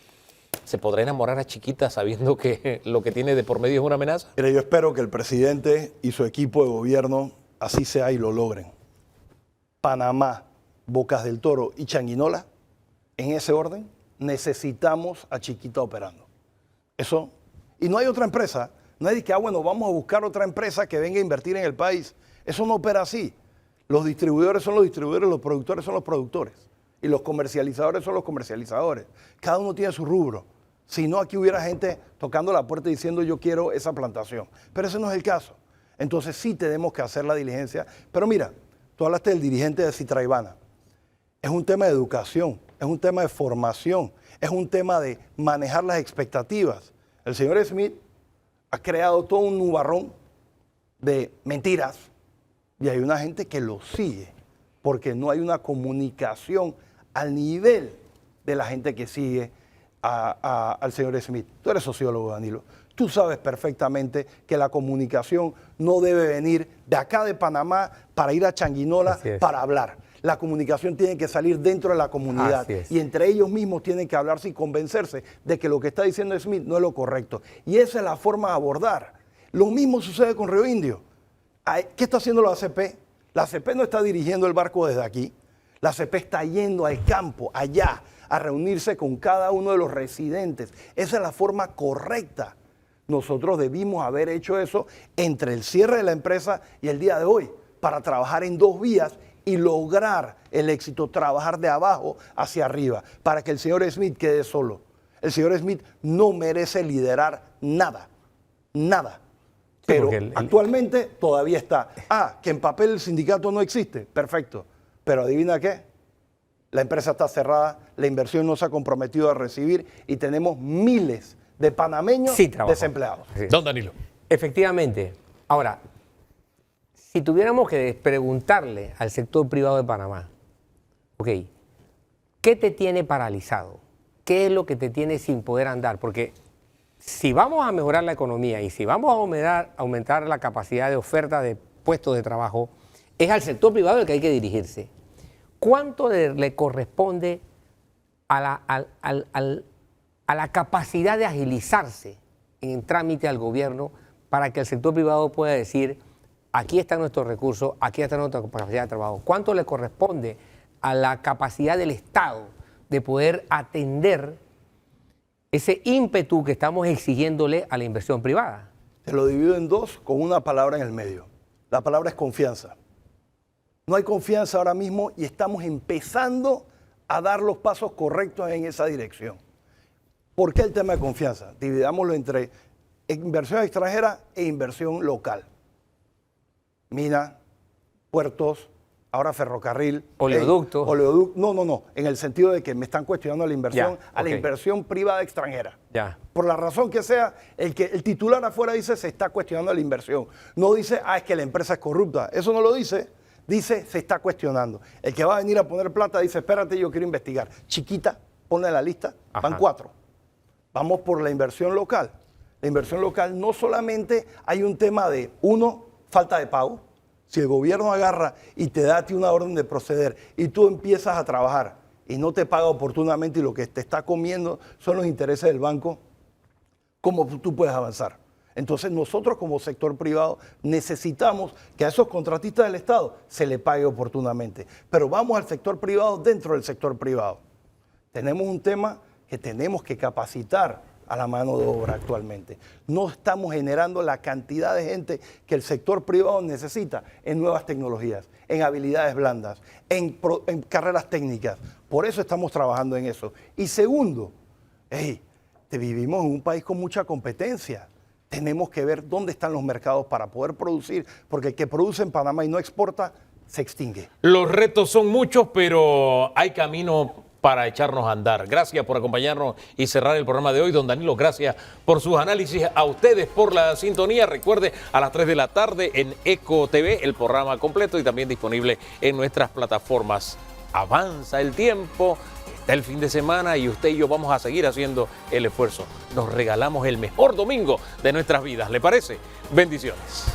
¿Se podrá enamorar a Chiquita sabiendo que lo que tiene de por medio es una amenaza? Mire, yo espero que el presidente y su equipo de gobierno así sea y lo logren. Panamá, Bocas del Toro y Changuinola, en ese orden, necesitamos a Chiquita operando. Eso, y no hay otra empresa, no hay que, bueno, vamos a buscar otra empresa que venga a invertir en el país. Eso no opera así. Los distribuidores son los distribuidores, los productores son los productores. Y los comercializadores son los comercializadores. Cada uno tiene su rubro. Si no, aquí hubiera gente tocando la puerta diciendo yo quiero esa plantación. Pero ese no es el caso. Entonces sí tenemos que hacer la diligencia. Pero mira, tú hablaste del dirigente de Citraibana. Es un tema de educación, es un tema de formación, es un tema de manejar las expectativas. El señor Smith ha creado todo un nubarrón de mentiras y hay una gente que lo sigue porque no hay una comunicación al nivel de la gente que sigue al señor Smith. Tú eres sociólogo, Danilo. Tú sabes perfectamente que la comunicación no debe venir de acá de Panamá para ir a Changuinola para hablar. La comunicación tiene que salir dentro de la comunidad y entre ellos mismos tienen que hablarse y convencerse de que lo que está diciendo Smith no es lo correcto. Y esa es la forma de abordar. Lo mismo sucede con Río Indio. ¿Qué está haciendo la ACP? La ACP no está dirigiendo el barco desde aquí. La ACP está yendo al campo, allá, a reunirse con cada uno de los residentes. Esa es la forma correcta. Nosotros debimos haber hecho eso entre el cierre de la empresa y el día de hoy, para trabajar en dos vías y lograr el éxito, trabajar de abajo hacia arriba, para que el señor Smith quede solo. El señor Smith no merece liderar nada, nada. Pero actualmente todavía está. Que en papel el sindicato no existe, perfecto. Pero adivina qué, la empresa está cerrada, la inversión no se ha comprometido a recibir y tenemos miles de panameños desempleados. Don Danilo. Efectivamente. Ahora, si tuviéramos que preguntarle al sector privado de Panamá, ¿qué te tiene paralizado? ¿Qué es lo que te tiene sin poder andar? Porque si vamos a mejorar la economía y si vamos a aumentar la capacidad de oferta de puestos de trabajo, es al sector privado el que hay que dirigirse. ¿Cuánto le corresponde a la capacidad de agilizarse en el trámite al gobierno para que el sector privado pueda decir, aquí están nuestros recursos, aquí está nuestra capacidad de trabajo? ¿Cuánto le corresponde a la capacidad del Estado de poder atender ese ímpetu que estamos exigiéndole a la inversión privada? Te lo divido en dos con una palabra en el medio. La palabra es confianza. No hay confianza ahora mismo y estamos empezando a dar los pasos correctos en esa dirección. ¿Por qué el tema de confianza? Dividámoslo entre inversión extranjera e inversión local. Mina, puertos, ahora ferrocarril. Oleoductos. No. En el sentido de que me están cuestionando la inversión la inversión privada extranjera. Por la razón que sea, el titular afuera dice se está cuestionando la inversión. No dice, es que la empresa es corrupta. Eso no lo dice. Dice, se está cuestionando. El que va a venir a poner plata dice, espérate, yo quiero investigar. Chiquita, ponle la lista, van 4. Vamos por la inversión local. La inversión local no solamente hay un tema de, falta de pago. Si el gobierno agarra y te da a ti una orden de proceder y tú empiezas a trabajar y no te paga oportunamente y lo que te está comiendo son los intereses del banco, ¿cómo tú puedes avanzar? Entonces nosotros como sector privado necesitamos que a esos contratistas del Estado se le pague oportunamente. Pero vamos al sector privado dentro del sector privado. Tenemos un tema que tenemos que capacitar a la mano de obra actualmente. No estamos generando la cantidad de gente que el sector privado necesita en nuevas tecnologías, en habilidades blandas, en carreras técnicas. Por eso estamos trabajando en eso. Y segundo, vivimos en un país con mucha competencia. Tenemos que ver dónde están los mercados para poder producir, porque el que produce en Panamá y no exporta, se extingue. Los retos son muchos, pero hay camino para echarnos a andar. Gracias por acompañarnos y cerrar el programa de hoy. Don Danilo, gracias por sus análisis. A ustedes por la sintonía. Recuerde, a las 3 de la tarde en Eco TV, el programa completo y también disponible en nuestras plataformas. Avanza el tiempo. Está el fin de semana y usted y yo vamos a seguir haciendo el esfuerzo. Nos regalamos el mejor domingo de nuestras vidas. ¿Le parece? Bendiciones.